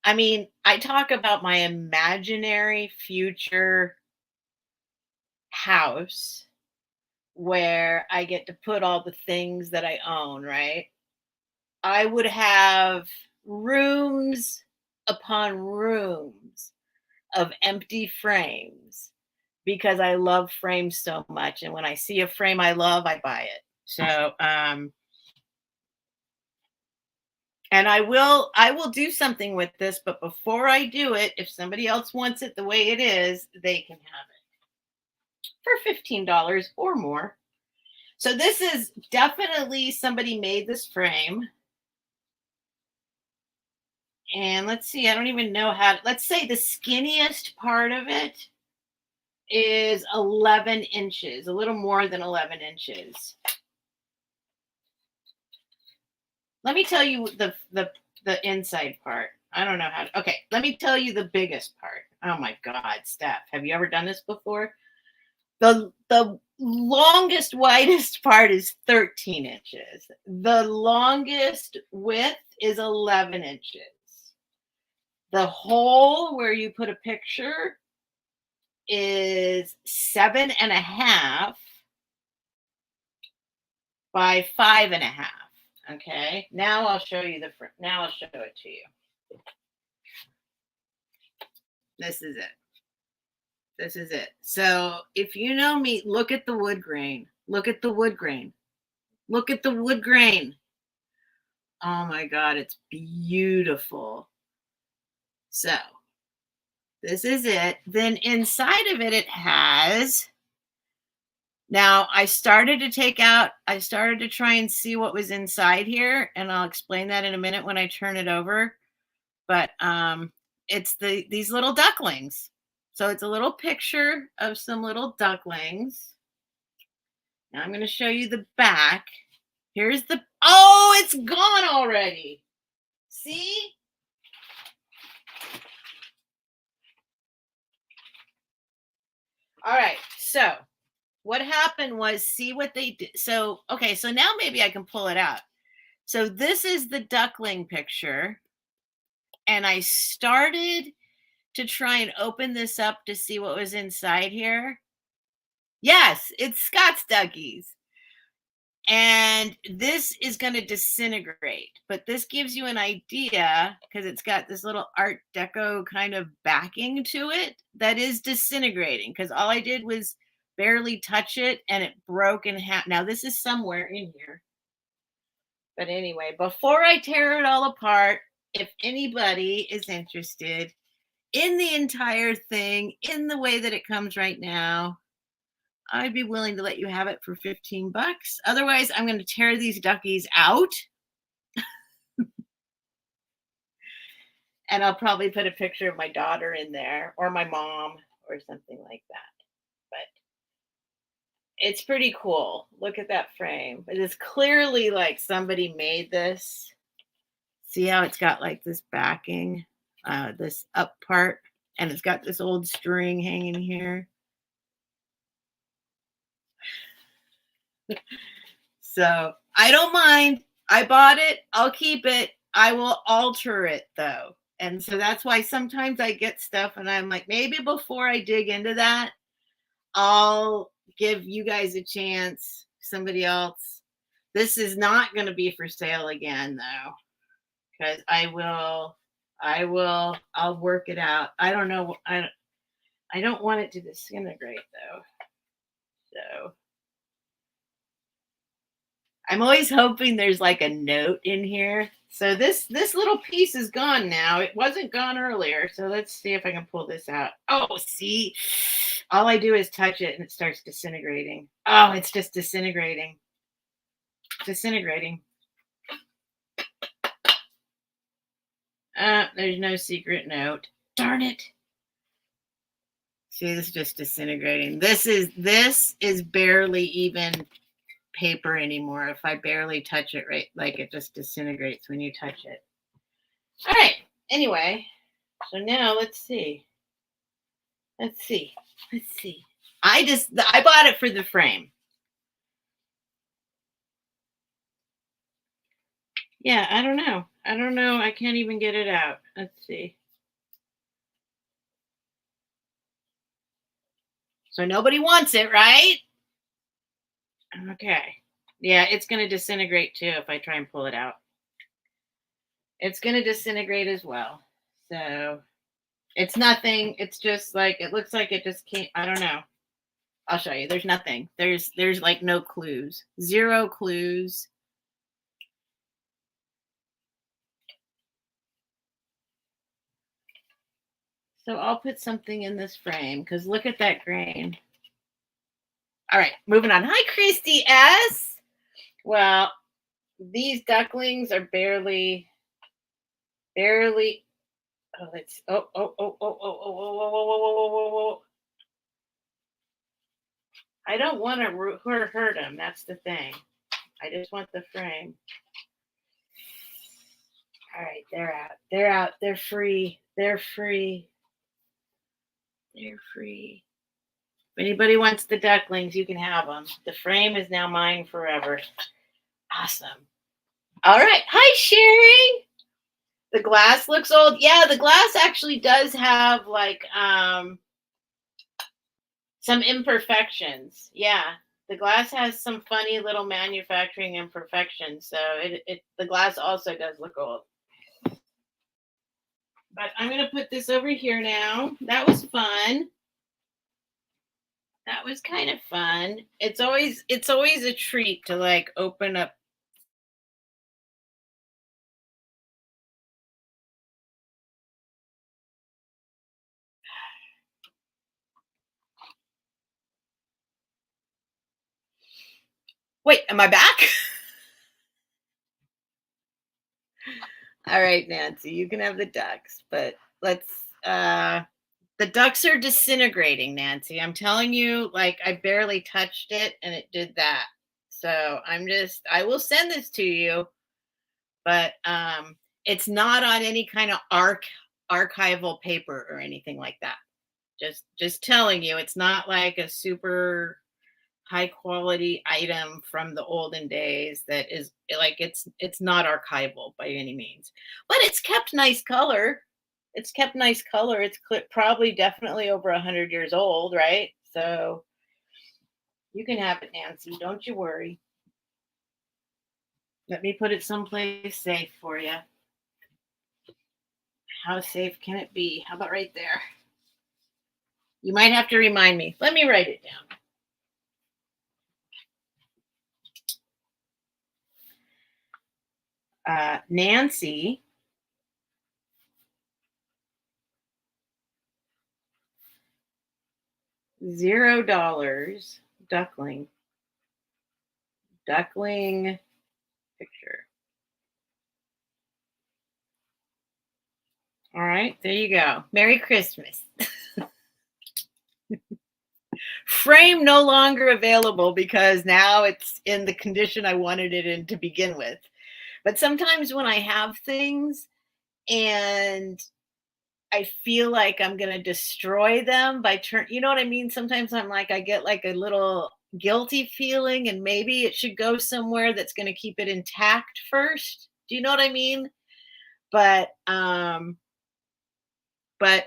I talk about my imaginary future house where I get to put all the things that I own, right? I would have rooms upon rooms of empty frames because I love frames so much. And when I see a frame I love, I buy it. So, and I will do something with this, but before I do it, if somebody else wants it the way it is, they can have it for $15 or more. So this is definitely somebody made this frame. And let's see, I don't even know let's say the skinniest part of it is 11 inches, a little more than 11 inches. Let me tell you the inside part. I don't know okay, let me tell you the biggest part. Oh my God, Steph, have you ever done this before? The longest, widest part is 13 inches. The longest width is 11 inches. The hole where you put a picture is 7.5 by 5.5. Okay. Now I'll show you now I'll show it to you. This is it. This is it. So if you know me, look at the wood grain. Look at the wood grain. Look at the wood grain. Oh my God, it's beautiful. So this is it. Then inside of it, it has, now I started to try and see what was inside here, and I'll explain that in a minute when I turn it over. But it's these little ducklings. So it's a little picture of some little ducklings. Now I'm going to show you the back. Here's oh, it's gone already. See? All right. So what happened was, see what they did. So, okay. So now maybe I can pull it out. So this is the duckling picture. And I started to try and open this up to see what was inside here. Yes, it's Scott's duckies. And this is going to disintegrate, but this gives you an idea because it's got this little Art Deco kind of backing to it that is disintegrating because all I did was barely touch it and it broke in half. Now this is somewhere in here. But anyway, before I tear it all apart, if anybody is interested in the entire thing, in the way that it comes right now, I'd be willing to let you have it for $15. Otherwise, I'm going to tear these duckies out. And I'll probably put a picture of my daughter in there or my mom or something like that. But it's pretty cool. Look at that frame. It is clearly like somebody made this. See how it's got like this backing, this up part, and it's got this old string hanging here. So I don't mind. I bought it. I'll keep it. I will alter it though. And so that's why sometimes I get stuff and I'm like, maybe before I dig into that, I'll give you guys a chance, somebody else. This is not going to be for sale again though, because I'll work it out. I don't know. I don't want it to disintegrate though. So I'm always hoping there's like a note in here. So this little piece is gone now. It wasn't gone earlier. So let's see if I can pull this out. Oh, see, all I do is touch it and it starts disintegrating. Oh, it's just disintegrating. Disintegrating. There's no secret note. Darn it. See, this is just disintegrating. This is barely even paper anymore. If I barely touch it, right, like it just disintegrates when you touch it. All right. Anyway, so now let's see. I bought it for the frame. Yeah, I don't know. I can't even get it out. Let's see. So nobody wants it, right? Okay. Yeah, it's going to disintegrate too if I try and pull it out. It's going to disintegrate as well. So it's nothing. It's just like, it looks like it just can't, I don't know. I'll show you. There's nothing. There's like no clues. Zero clues. So I'll put something in this frame because look at that grain. All right, moving on. Hi, Christy S. Well, these ducklings are barely. Oh, let's. Oh. I don't want to hurt them. That's the thing. I just want the frame. All right, they're out. They're out. They're free. They're free. They're free. If anybody wants the ducklings, you can have them. The frame is now mine forever. Awesome. All right. Hi, Sherry. The glass looks old. Yeah, the glass actually does have like some imperfections. Yeah, the glass has some funny little manufacturing imperfections. So the glass also does look old. But I'm going to put this over here now. That was fun. That was kind of fun. It's always a treat to like open up. Wait, am I back? All right, Nancy, you can have the ducks, but let's the ducks are disintegrating, Nancy. I'm telling you, like I barely touched it and it did that. So I will send this to you, but it's not on any kind of archival paper or anything like that. Just telling you, it's not like a super high quality item from the olden days that is like it's not archival by any means, but it's kept nice color. It's kept nice color. It's probably definitely over 100 years old, right? So you can have it, Nancy. Don't you worry. Let me put it someplace safe for you. How safe can it be? How about right there? You might have to remind me. Let me write it down. Nancy $0 duckling picture. All right, there you go. Merry Christmas. Frame no longer available because now it's in the condition I wanted it in to begin with. But sometimes when I have things and I feel like I'm going to destroy them by you know what I mean? Sometimes I'm like, I get like a little guilty feeling and maybe it should go somewhere that's going to keep it intact first. Do you know what I mean? But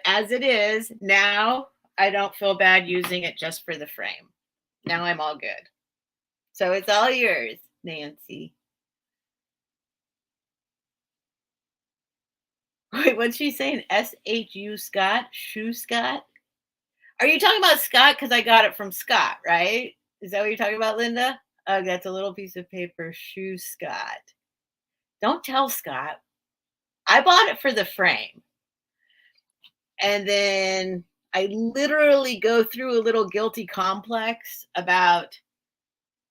as it is now, I don't feel bad using it just for the frame. Now I'm all good. So it's all yours, Nancy. Wait, what's she saying? SHU Scott? Shoe Scott? Are you talking about Scott? Because I got it from Scott, right? Is that what you're talking about, Linda? Oh, that's a little piece of paper. Shoe Scott. Don't tell Scott. I bought it for the frame. And then I literally go through a little guilty complex about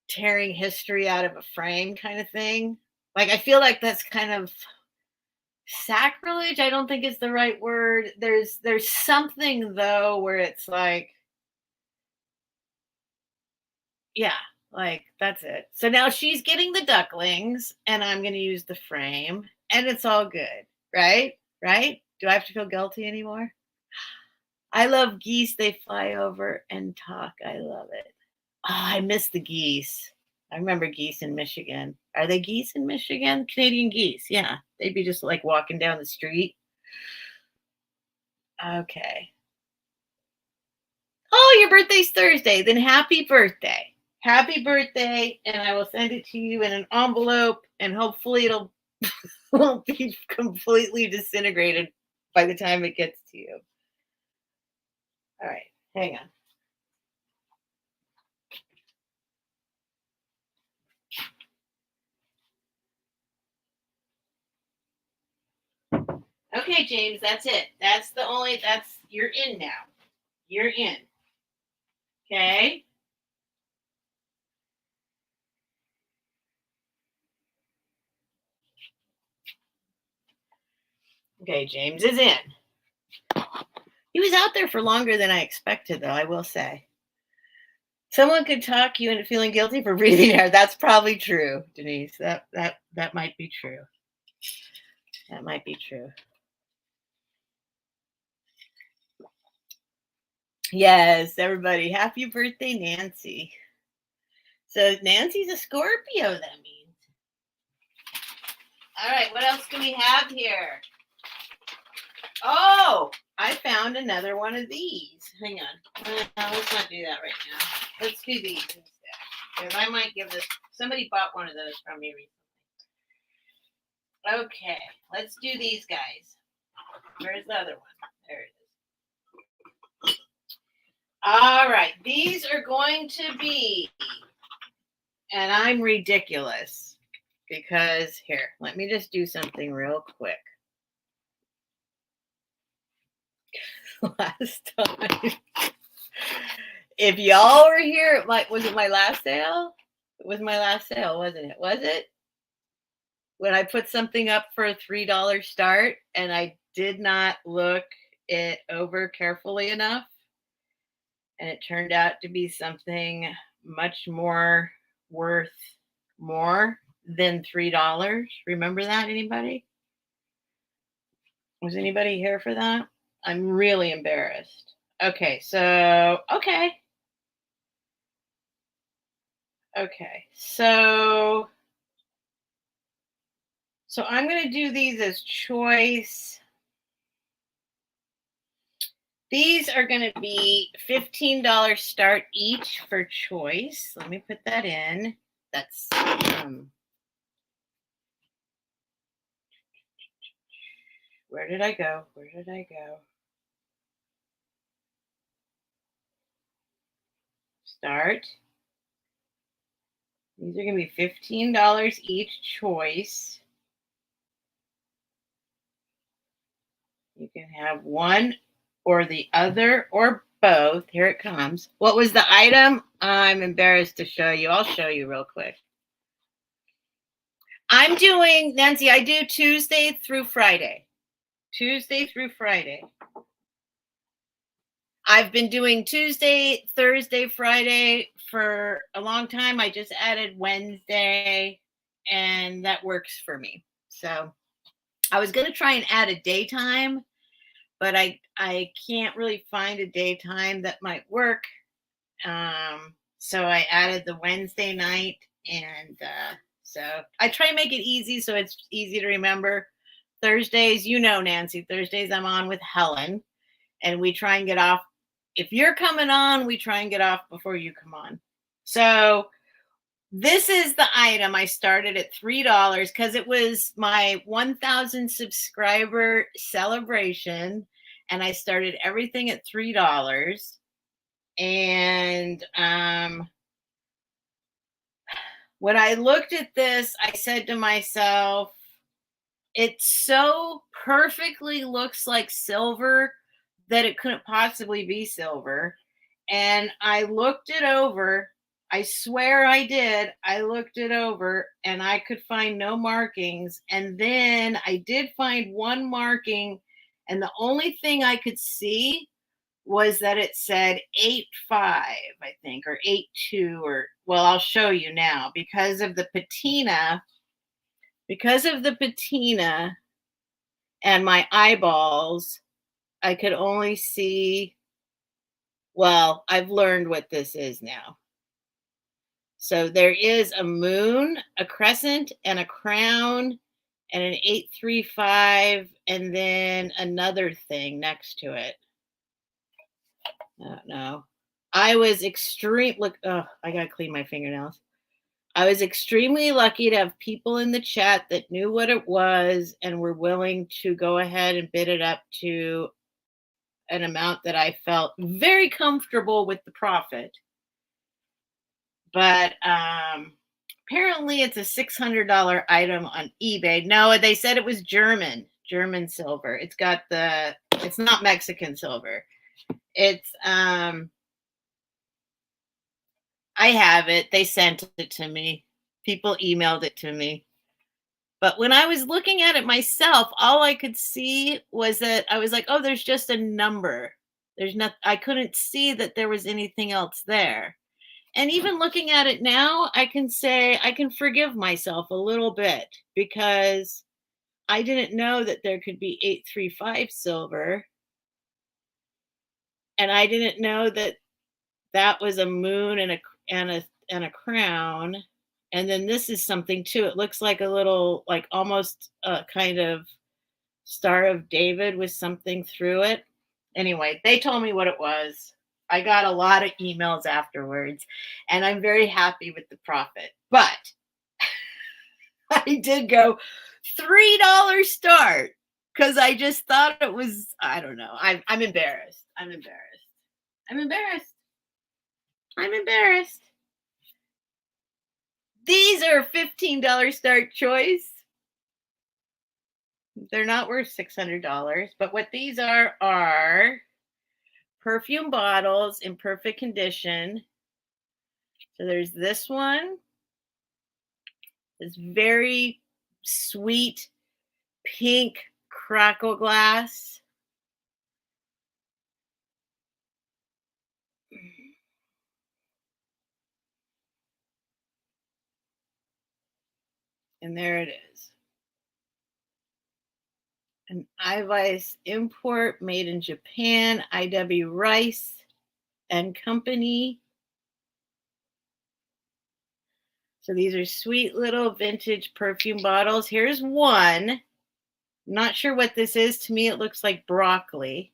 tearing history out of a frame kind of thing. Like, I feel like that's kind of sacrilege. I don't think it's the right word. There's something though where it's like, yeah, like that's it. So now she's getting the ducklings and I'm going to use the frame and it's all good, right? Right? Do I have to feel guilty anymore? I love geese. They fly over and talk. I love it. Oh, I miss the geese. I remember geese in Michigan. Are they geese in Michigan? Canadian geese. Yeah. They'd be just like walking down the street. Okay. Oh, your birthday's Thursday. Then happy birthday. Happy birthday. And I will send it to you in an envelope and hopefully it'll won't be completely disintegrated by the time it gets to you. All right. Hang on. Okay, James, that's it. That's you're in now. You're in. Okay. Okay, James is in. He was out there for longer than I expected, though, I will say. Someone could talk you into feeling guilty for breathing air. That's probably true, Denise. That might be true. That might be true. Yes, everybody. Happy birthday, Nancy. So Nancy's a Scorpio, that means. All right, what else do we have here? Oh, I found another one of these. Hang on. Let's not do that right now. Let's do these instead. Because I might give this, somebody bought one of those from me recently. Okay, let's do these guys. Where's the other one? There it is. All right, these are going to be, and I'm ridiculous because here, let me just do something real quick. Last time, if y'all were here, like, was it my last sale? It was my last sale, wasn't it? Was it? When I put something up for a $3 start and I did not look it over carefully enough, and it turned out to be something much more worth more than $3. Remember that, anybody? Was anybody here for that? I'm really embarrassed. Okay, so okay, so I'm going to do these as choice. These are going to be $15 start each for choice. Let me put that in. That's where did I go? Where did I go? Start. These are going to be $15 each choice. You can have one or the other or both. Here it comes. What was the item? I'm embarrassed to show you. I'll show you real quick. I'm doing, Nancy, I do Tuesday through Friday. Tuesday through Friday. I've been doing Tuesday, Thursday, Friday for a long time. I just added Wednesday, and that works for me. So I was going to try and add a daytime, but I can't really find a daytime that might work. So I added the Wednesday night, and so I try and make it easy so it's easy to remember. Thursdays, you know, Nancy, Thursdays I'm on with Helen, and we try and get off. If you're coming on, we try and get off before you come on. So this is the item. I started at $3 because it was my 1,000 subscriber celebration, and I started everything at $3. And when I looked at this, I said to myself, it so perfectly looks like silver that it couldn't possibly be silver. And I looked it over. I swear I did. I looked it over and I could find no markings. And then I did find one marking. And the only thing I could see was that it said 8.5, I think, or 8.2, or, well, I'll show you now because of the patina. Because of the patina and my eyeballs, I could only see, well, I've learned what this is now. So there is a moon, a crescent, and a crown, and an 835, and then another thing next to it. I don't know. I was look, oh, I gotta clean my fingernails. I was extremely lucky to have people in the chat that knew what it was and were willing to go ahead and bid it up to an amount that I felt very comfortable with the profit. But apparently it's a $600 item on eBay. No, they said it was German silver. It's not Mexican silver. It's I have it. They sent it to me. People emailed it to me. But when I was looking at it myself, all I could see was that I was like, oh, there's just a number. I couldn't see that there was anything else there. And even looking at it now, I can say I can forgive myself a little bit because I didn't know that there could be 835 silver. And I didn't know that that was a moon and a crown. And then this is something too. It looks like a little, like almost a kind of Star of David with something through it. Anyway, they told me what it was. I got a lot of emails afterwards, and I'm very happy with the profit. But I did go $3 start because I just thought it was, I don't know. I'm embarrassed. I'm embarrassed. These are $15 start choice. They're not worth $600, but what these are perfume bottles in perfect condition. So there's this one. This very sweet pink crackle glass. And there it is. An iVice import made in Japan, IW Rice and Company. So these are sweet little vintage perfume bottles. Here's one. I'm not sure what this is. To me, it looks like broccoli.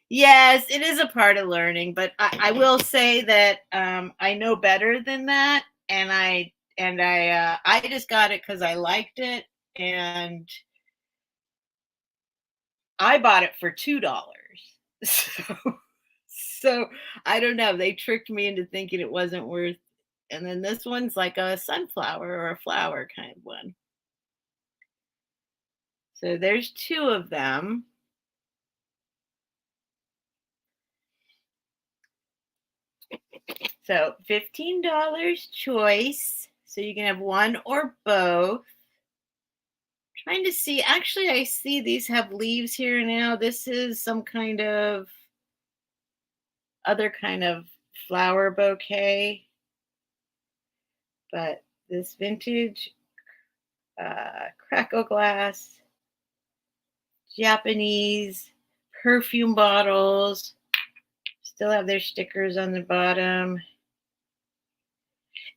Yes, it is a part of learning, but I will say that I know better than that, and I just got it because I liked it, and I bought it for $2. So I don't know. They tricked me into thinking it wasn't worth. And then this one's like a sunflower or a flower kind of one. So there's two of them. So $15 choice. So you can have one or both. Trying to see. Actually, I see these have leaves here now. This is some kind of other kind of flower bouquet. But this vintage crackle glass, Japanese perfume bottles, still have their stickers on the bottom.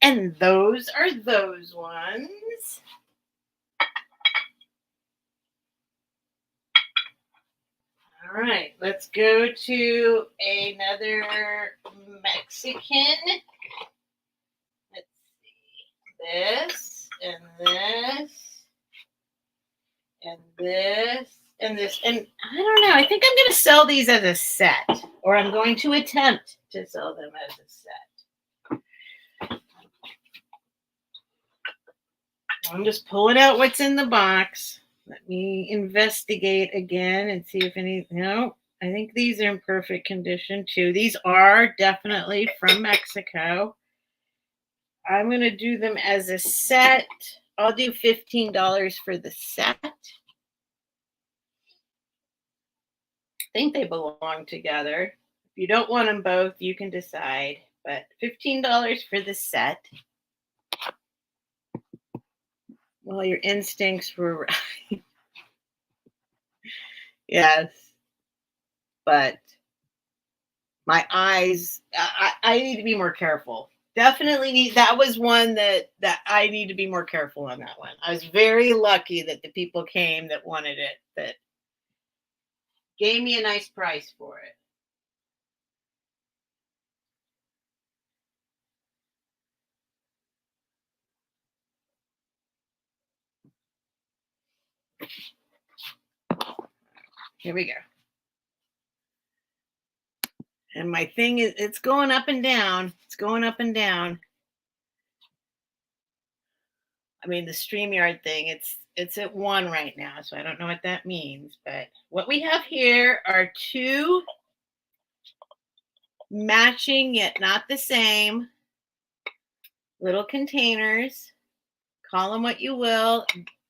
And those are those ones. All right, let's go to another Mexican. Let's see. This and this and this and this. And I don't know. I think I'm going to sell these as a set, or I'm going to attempt to sell them as a set. I'm just pulling out what's in the box. Let me investigate again and see if any. No, I think these are in perfect condition too. These are definitely from Mexico. I'm going to do them as a set. I'll do $15 for the set. I think they belong together. If you don't want them both, you can decide. But $15 for the set. Well, your instincts were right. Yes. But my eyes, I need to be more careful. Definitely need, that was one that I need to be more careful on that one. I was very lucky that the people came that wanted it, that gave me a nice price for it. Here we go. And my thing is, it's going up and down. It's going up and down. I mean, the StreamYard thing, it's at 1 right now, so I don't know what that means. But what we have here are 2 matching yet not the same little containers. Call them what you will.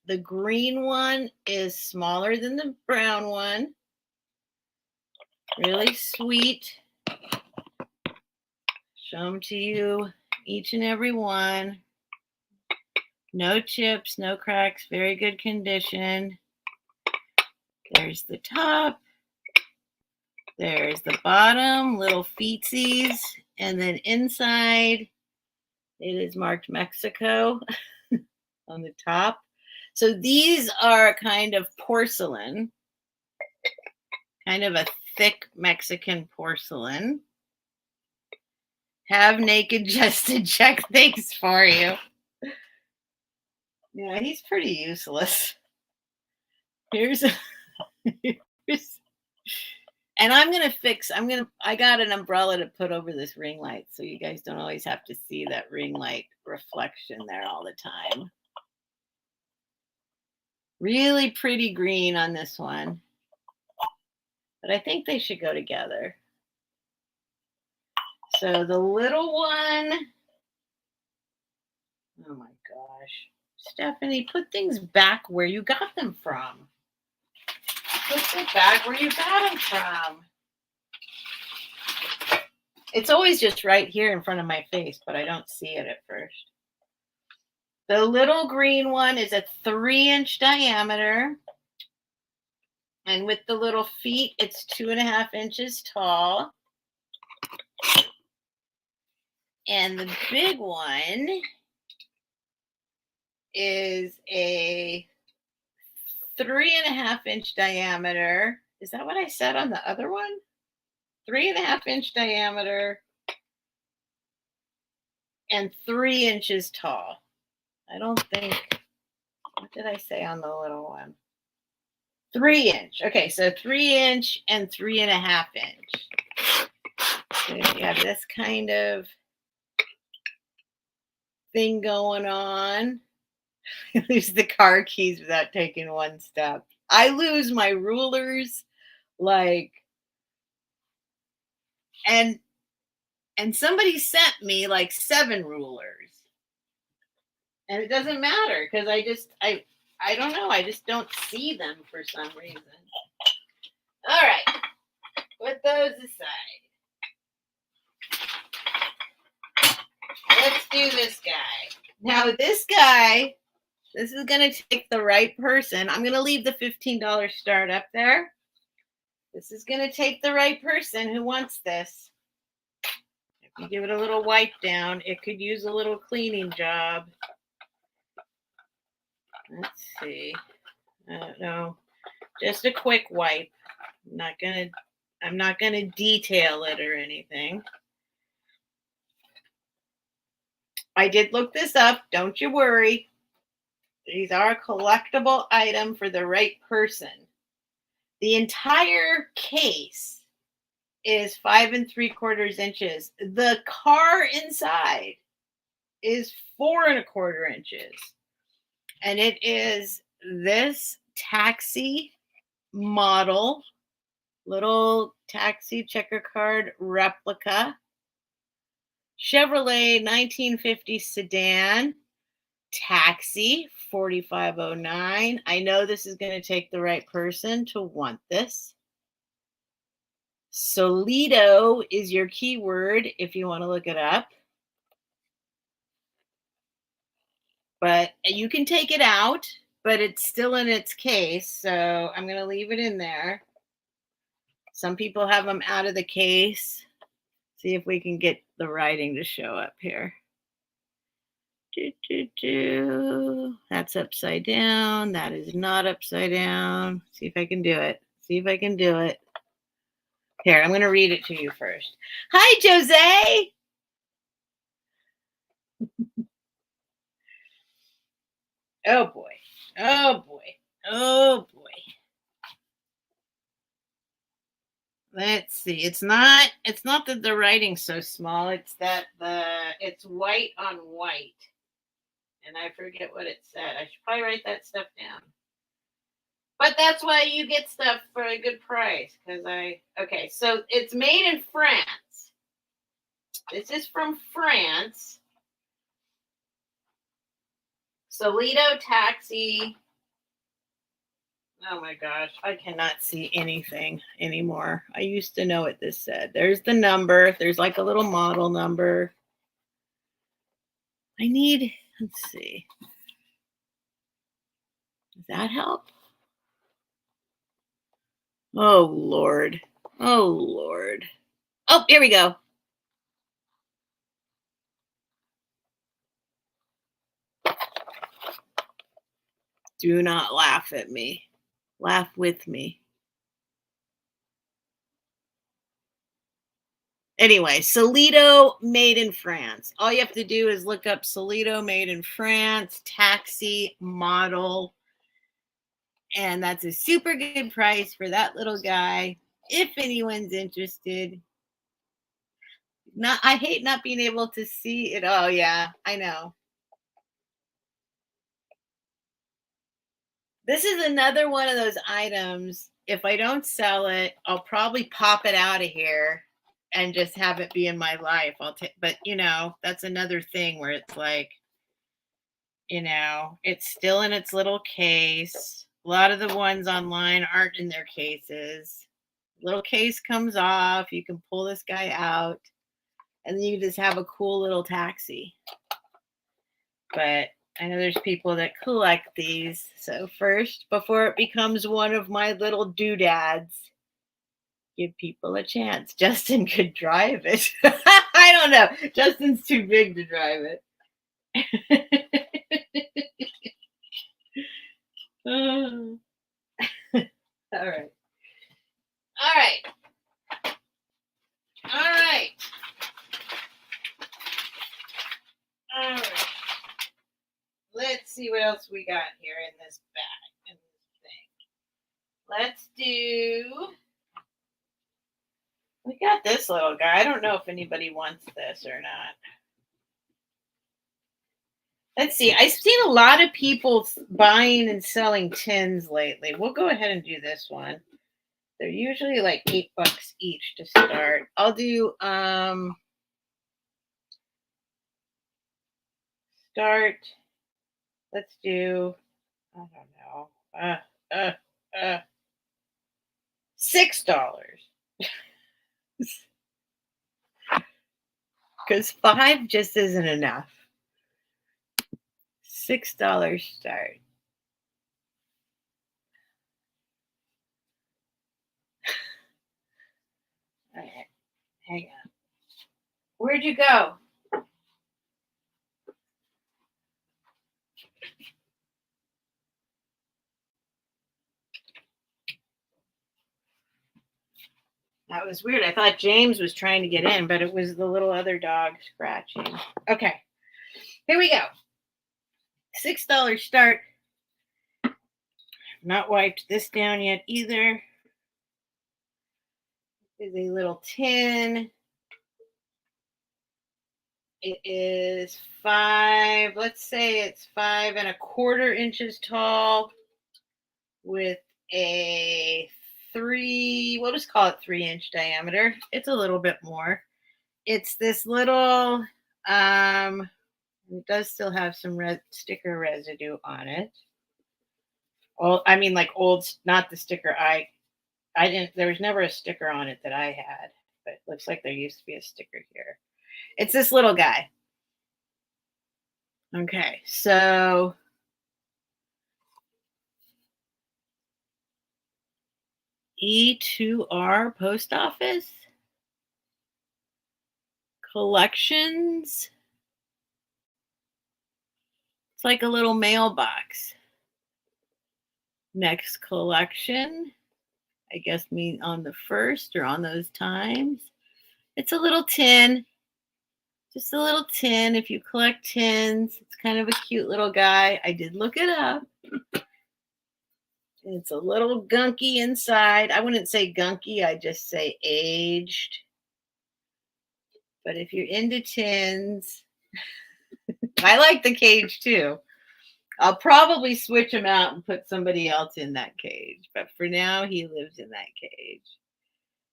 The green one is smaller than the brown one. Really sweet. Show them to you, each and every one. No chips, no cracks, very good condition. There's the top. There's the bottom, little feetsies. And then inside, it is marked Mexico on the top. So these are kind of porcelain, kind of a thick Mexican porcelain. Have naked just to check things for you. Yeah, he's pretty useless. Here's and I'm gonna I got an umbrella to put over this ring light so you guys don't always have to see that ring light reflection there all the time. Really pretty green on this one. But I think they should go together. So the little one, oh my gosh. Stephanie, put things back where you got them from. Put them back where you got them from. It's always just right here in front of my face, but I don't see it at first. The little green one is a 3-inch diameter. And with the little feet, it's 2.5 inches tall. And the big one is a 3.5-inch diameter. Is that what I said on the other one? 3.5-inch diameter and 3 inches tall. I don't think, what did I say on the little one? 3-inch. Okay, so 3-inch and 3.5 inch. So you have this kind of thing going on. I lose the car keys without taking one step. I lose my rulers, like, and somebody sent me like 7 rulers. And it doesn't matter because I don't know. I just don't see them for some reason. All right. Put those aside. Let's do this guy. Now, this guy, this is going to take the right person. I'm going to leave the $15 start up there. This is going to take the right person who wants this. If you give it a little wipe down, it could use a little cleaning job. Let's see. I don't know. Just a quick wipe. I'm not gonna detail it or anything. I did look this up. Don't you worry. These are a collectible item for the right person. The entire case is 5 3/4 inches. The car inside is 4 1/4 inches. And it is this taxi model, little taxi checker card replica, Chevrolet 1950 sedan, taxi 4509. I know this is going to take the right person to want this. Solido is your keyword if you want to look it up. But you can take it out, but it's still in its case. So I'm going to leave it in there. Some people have them out of the case. See if we can get the writing to show up here. That's upside down. That is not upside down. See if I can do it. See if I can do it. Here, I'm going to read it to you first. Hi, Jose. Oh, boy. Oh, boy. Oh, boy. Let's see. It's not that the writing's so small. It's that it's white on white. And I forget what it said. I should probably write that stuff down. But that's why you get stuff for a good price. Okay, so it's made in France. This is from France. Solido taxi. Oh my gosh, I cannot see anything anymore. I used to know what this said. There's the number. There's like a little model number. Let's see. Does that help? Oh, Lord. Oh, Lord. Oh, here we go. Do not laugh at me. Laugh with me. Anyway, Solido made in France. All you have to do is look up Solido made in France, taxi model. And that's a super good price for that little guy. If anyone's interested. I hate not being able to see it. Oh, yeah, I know. This is another one of those items. If I don't sell it, I'll probably pop it out of here and just have it be in my life. But that's another thing where it's like, it's still in its little case. A lot of the ones online aren't in their cases. Little case comes off. You can pull this guy out, and then you just have a cool little taxi. But I know there's people that collect these. So first, before it becomes one of my little doodads, give people a chance. Justin could drive it. I don't know. Justin's too big to drive it. All right. All right. All right. All right. Let's see what else we got here in this bag, in this thing. We got this little guy. I don't know if anybody wants this or not. Let's see. I've seen a lot of people buying and selling tins lately. We'll go ahead and do this one. They're usually like $8 each to start. I'll do start. Let's do, I don't know, $6. Because 5 just isn't enough. $6 start. All right, hang on. Where'd you go? That was weird. I thought James was trying to get in, but it was the little other dog scratching. Okay. Here we go. $6 start. Not wiped this down yet either. Is a little tin. It is 5, let's say it's 5¼ inches tall with a 3, we'll just call it 3-inch diameter. It's a little bit more. It's this little, it does still have some sticker residue on it. Oh, I mean, like old, not the sticker. I didn't, there was never a sticker on it that I had, but it looks like there used to be a sticker here. It's this little guy. Okay, so E2R post office. Collections. It's like a little mailbox. Next collection. I guess mean on the first or on those times. It's a little tin. Just a little tin. If you collect tins, it's kind of a cute little guy. I did look it up. It's a little gunky inside. I wouldn't say gunky, I'd just say aged. But if you're into tins, I like the cage too. I'll probably switch him out and put somebody else in that cage. But for now, he lives in that cage.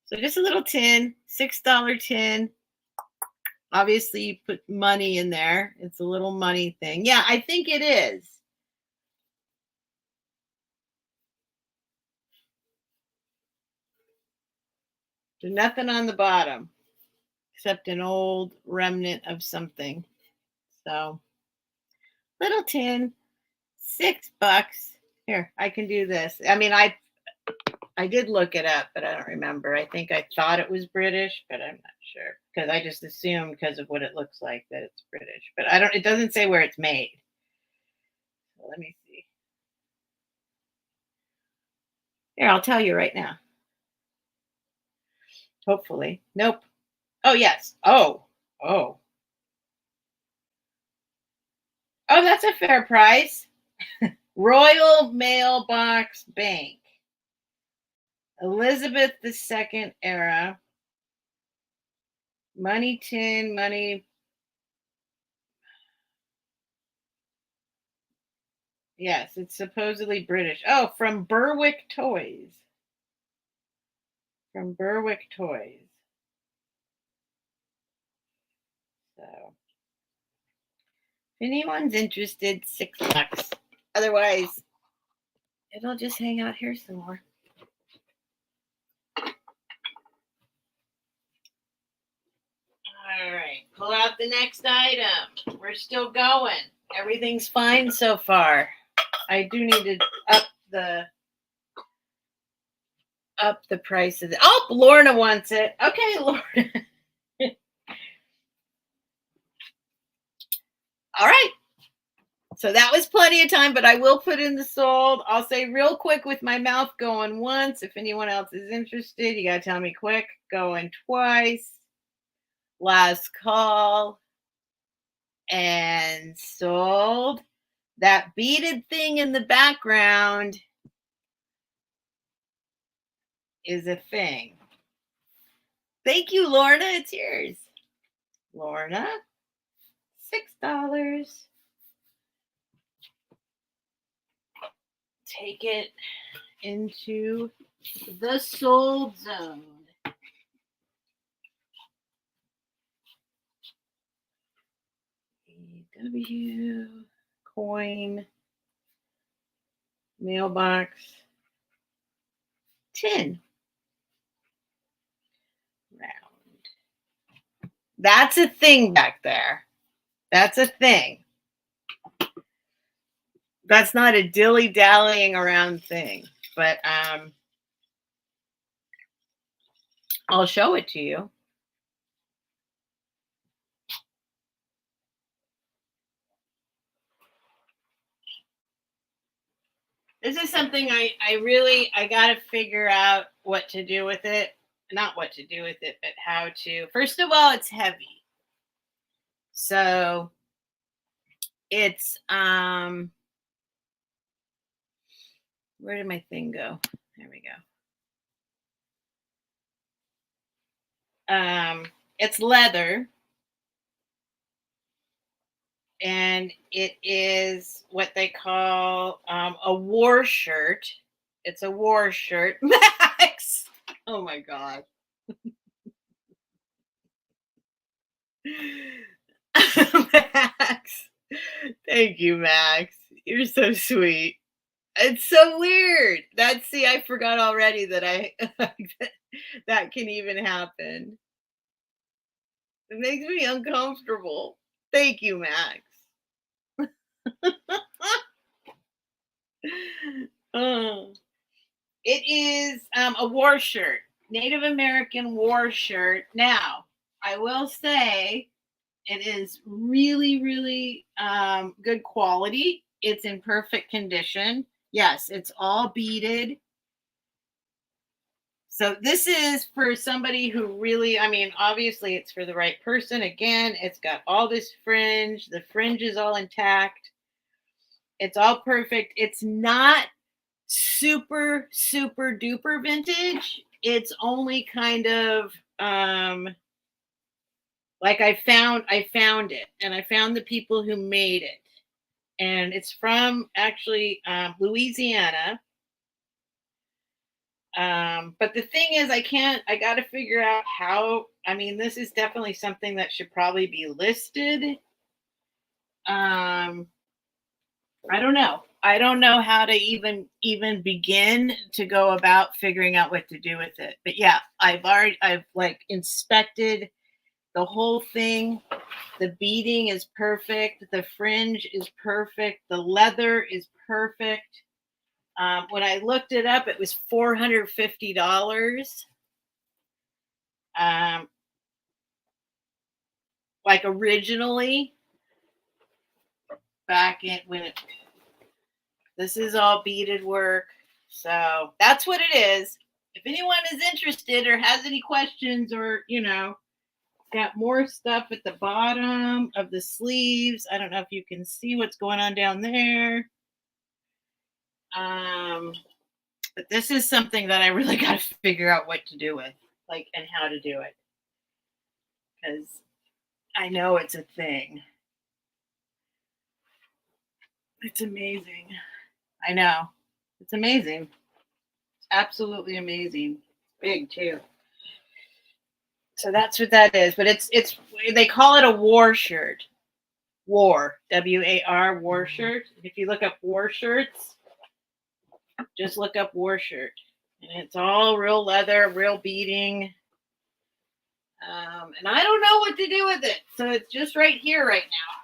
So just a little tin, $6 tin. Obviously, you put money in there. It's a little money thing. Yeah, I think it is. There's nothing on the bottom except an old remnant of something. So, little tin, $6. Here, I can do this. I mean, I did look it up, but I don't remember. I think I thought it was British, but I'm not sure because I just assumed because of what it looks like that it's British. But I don't. It doesn't say where it's made. So let me see. Here, I'll tell you right now. Hopefully, nope. Oh yes. Oh. Oh, that's a fair price. Royal Mailbox Bank. Elizabeth II era. Money tin, money. Yes, it's supposedly British. Oh, from Berwick Toys. From Berwick Toys. So, if anyone's interested, $6. Otherwise, it'll just hang out here some more. All right, pull out the next item. We're still going. Everything's fine so far. I do need to up the price of it. Oh, Lorna wants it. Okay, Lorna. All right. So that was plenty of time, but I will put in the sold. I'll say real quick with my mouth going once. If anyone else is interested, you got to tell me quick. Going twice. Last call. And sold. That beaded thing in the background is a thing. Thank you, Lorna. It's yours. Lorna, $6. Take it into the sold zone. W coin mailbox tin round. That's a thing back there. That's a thing. That's not a dilly-dallying around thing, but I'll show it to you. This is something I got to figure out what to do with it. not what to do with it, but how to. First of all, it's heavy. So it's where did my thing go? There we go. It's leather. And it is what they call a war shirt. It's a war shirt. Max! Oh my God. Max. Thank you, Max. You're so sweet. It's so weird. See, I forgot already that that can even happen. It makes me uncomfortable. Thank you, Max. It is a war shirt, Native American war shirt. Now, I will say it is really, really good quality. It's in perfect condition. Yes, it's all beaded. So this is for somebody who really, I mean, obviously it's for the right person. Again, it's got all this fringe. The fringe is all intact. It's all perfect. It's not super, super duper vintage. It's only kind of like I found it, and I found the people who made it. And it's from actually Louisiana. But the thing is, I got to figure out how. I mean, this is definitely something that should probably be listed. I don't know. I don't know how to even begin to go about figuring out what to do with it. But yeah, I've like inspected the whole thing. The beading is perfect. The fringe is perfect. The leather is perfect. When I looked it up, it was $450. Like originally, back in when it. This is all beaded work. So that's what it is. If anyone is interested or has any questions or, got more stuff at the bottom of the sleeves. I don't know if you can see what's going on down there. But this is something that I really got to figure out what to do with, like, and how to do it. Because I know it's a thing. It's amazing. I know. It's amazing. It's absolutely amazing. Big too. So that's what that is. But it's they call it a war shirt. War. WAR war shirt. If you look up war shirts, just look up war shirt. And it's all real leather, real beading. And I don't know what to do with it. So it's just right here right now.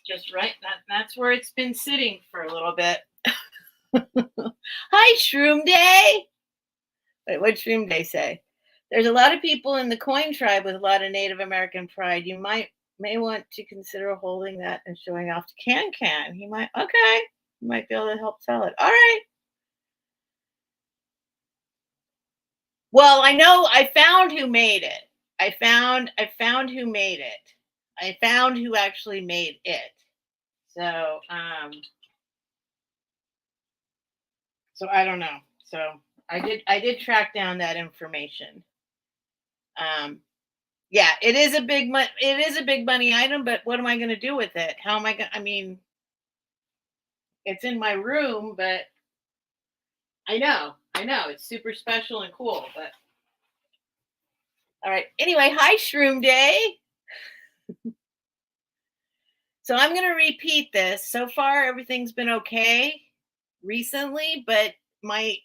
Just right. That's where it's been sitting for a little bit. Hi, Shroom Day. Wait, what Shroom Day say? There's a lot of people in the coin tribe with a lot of Native American pride. You may want to consider holding that and showing off to Can. He might. Okay. You might be able to help sell it. All right. Well, I know I found who made it. I found who made it. I found who actually made it. So, so I don't know. So I did track down that information. Yeah, it is a big money item, but what am I going to do with it? How am I going? I mean, it's in my room, but I know it's super special and cool. But all right. Anyway, hi Shroom Day. So I'm going to repeat this. So far, everything's been okay recently, but my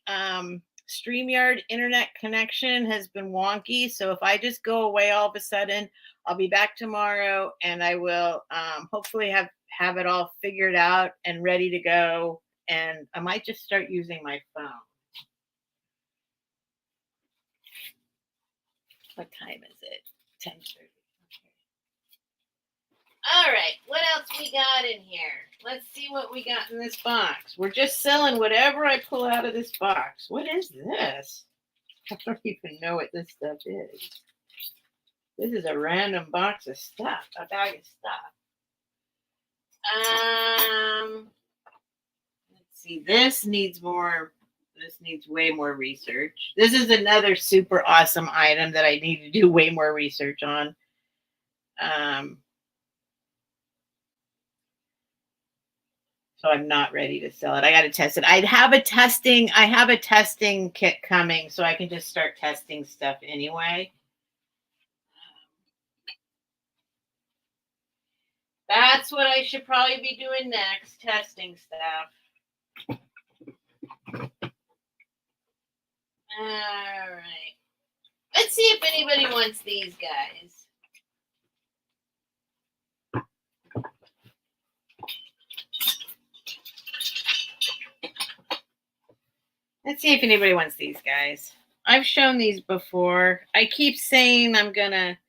StreamYard internet connection has been wonky. So if I just go away all of a sudden, I'll be back tomorrow and I will hopefully have it all figured out and ready to go. And I might just start using my phone. What time is it? 10:30. All right, what else we got in here? Let's see what we got in this box. We're just selling whatever I pull out of this box. What is this? I don't even know what this stuff is. This is a random box of stuff, a bag of stuff. Let's see. This needs way more research. This is another super awesome item that I need to do way more research on. So I'm not ready to sell it. I got to test it. I have a testing kit coming, so I can just start testing stuff anyway. That's what I should probably be doing next, testing stuff. All right. Let's see if anybody wants these guys. Let's see if anybody wants these guys. I've shown these before. I keep saying I'm gonna.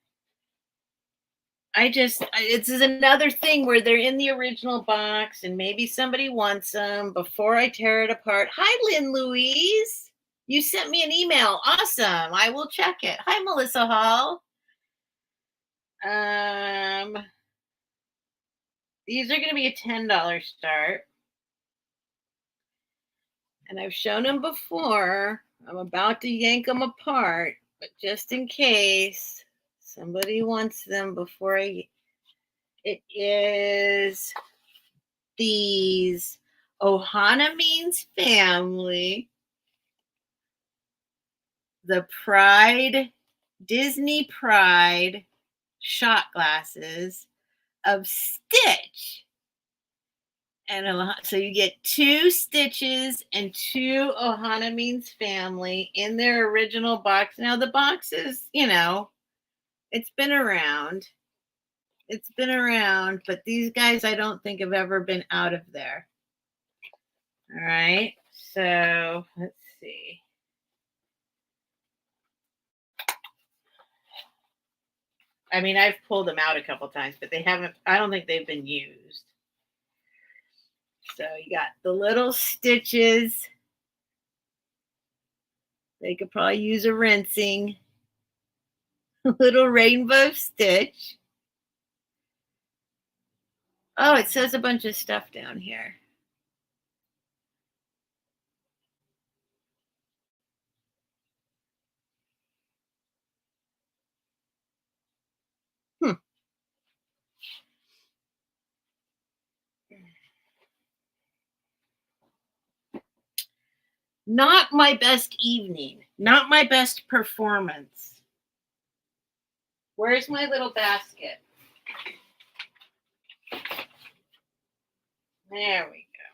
It's another thing where they're in the original box and maybe somebody wants them before I tear it apart. Hi, Lynn Louise. You sent me an email. Awesome. I will check it. Hi, Melissa Hall. These are going to be a $10 start. And I've shown them before. I'm about to yank them apart, but just in case somebody wants them before it is these Ohana means family. The Disney Pride shot glasses of Stitch. And so you get 2 Stitches and 2 Ohana means family in their original box. Now the box is, it's been around. It's been around, but these guys I don't think have ever been out of there. All right, so let's see. I mean, I've pulled them out a couple times, but I don't think they've been used. So you got the little Stitches. They could probably use a rinsing. Little rainbow Stitch. Oh, it says a bunch of stuff down here. Not my best evening. Not my best performance. Where's my little basket? There we go.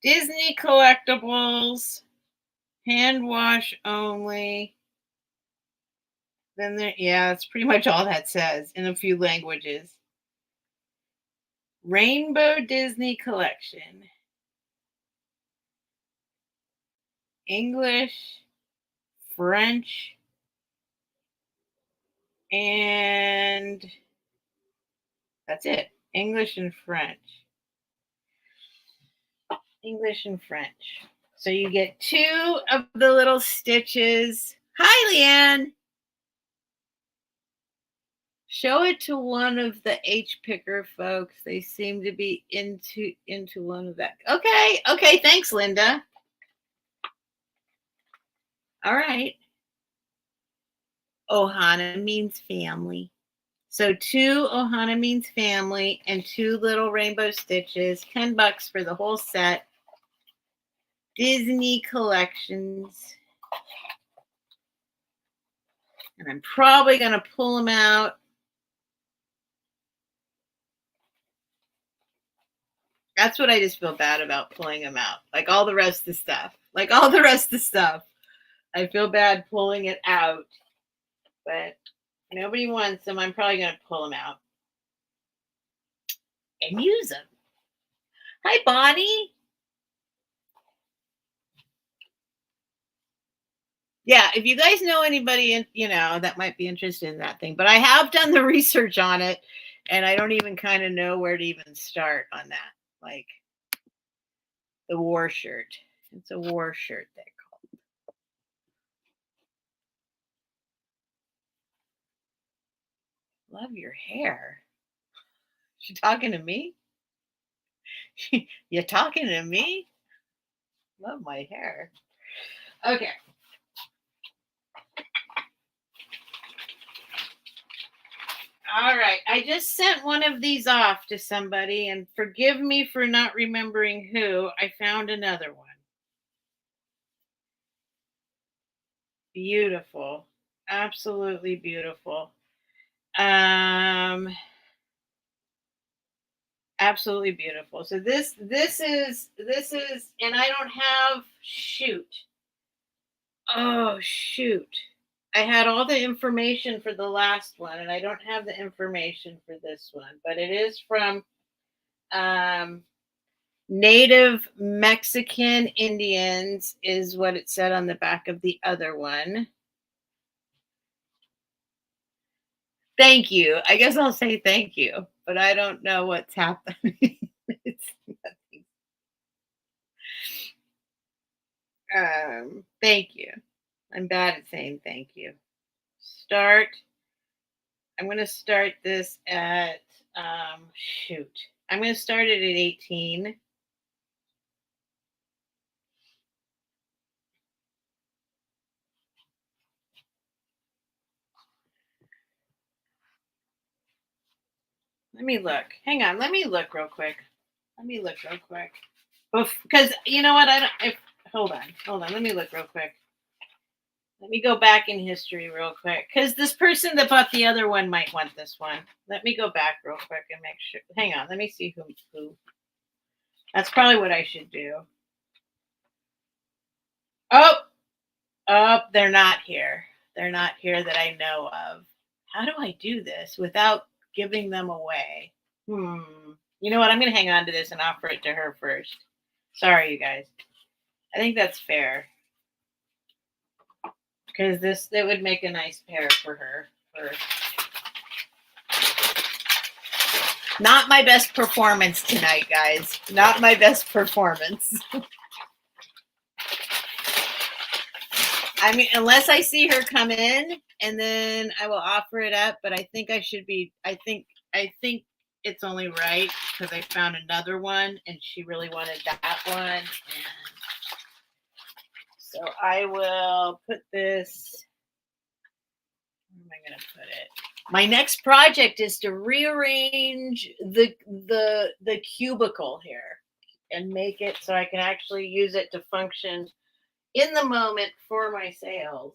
Disney collectibles. Hand wash only. Then that's pretty much all that says in a few languages. Rainbow Disney collection. English, French, and that's it. English and French. English and French. So you get 2 of the little Stitches. Hi, Leanne. Show it to one of the H picker folks. They seem to be into one of that. Okay. Thanks, Linda. All right. Ohana means family. So 2 Ohana means family and 2 little rainbow Stitches. $10 for the whole set. Disney collections. And I'm probably going to pull them out. That's what I just feel bad about, pulling them out. Like all the rest of the stuff. I feel bad pulling it out. But nobody wants them. I'm probably going to pull them out and use them. Hi, Bonnie. Yeah, if you guys know anybody, that might be interested in that thing. But I have done the research on it, and I don't even kind of know where to even start on that. Like the war shirt. It's a war shirt they call it. Love your hair. She talking to me? You talking to me? Love my hair. Okay. All right. I just sent one of these off to somebody, and forgive me for not remembering who. I found another one. Beautiful. Absolutely beautiful. Um absolutely beautiful. So this is and I don't have shoot. Oh shoot. I had all the information for the last one and I don't have the information for this one, but it is from um Native Mexican Indians is what it said on the back of the other one. Thank you. I guess I'll say thank you, but I don't know what's happening. It's nothing. Thank you. I'm bad at saying thank you. Start. I'm going to start this at, shoot. I'm going to start it at 18. Let me look. Hang on. Let me look real quick. Because you know what? I don't. Hold on. Let me look real quick. Let me go back in history real quick because this person that bought the other one might want this one. Let me go back real quick and make sure. Hang on. Let me see who. That's probably what I should do. Oh, they're not here. They're not here that I know of. How do I do this without giving them away? You know what? I'm going to hang on to this and offer it to her first. Sorry, you guys. I think that's fair because that would make a nice pair for her. Not my best performance tonight, guys. Not my best performance. I mean, unless I see her come in, and then I will offer it up. But I think I should be. I think it's only right because I found another one, and she really wanted that one. And so I will put this. Where am I going to put it? My next project is to rearrange the cubicle here and make it so I can actually use it to function in the moment for my sales.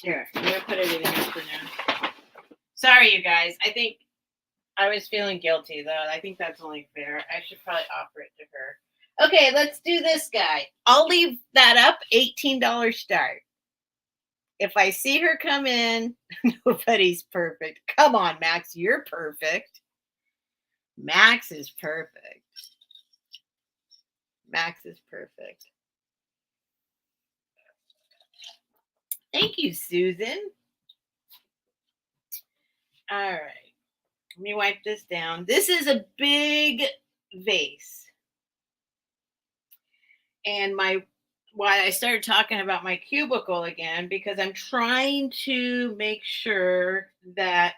Here, I'm going to put it in here for now. Sorry, you guys. I think I was feeling guilty, though. I think that's only fair. I should probably offer it to her. Okay, let's do this guy. I'll leave that up, $18 start. If I see her come in, nobody's perfect. Come on, Max, you're perfect. Max is perfect. Max is perfect. Thank you, Susan. All right. Let me wipe this down. This is a big vase. And why I started talking about my cubicle again, because I'm trying to make sure that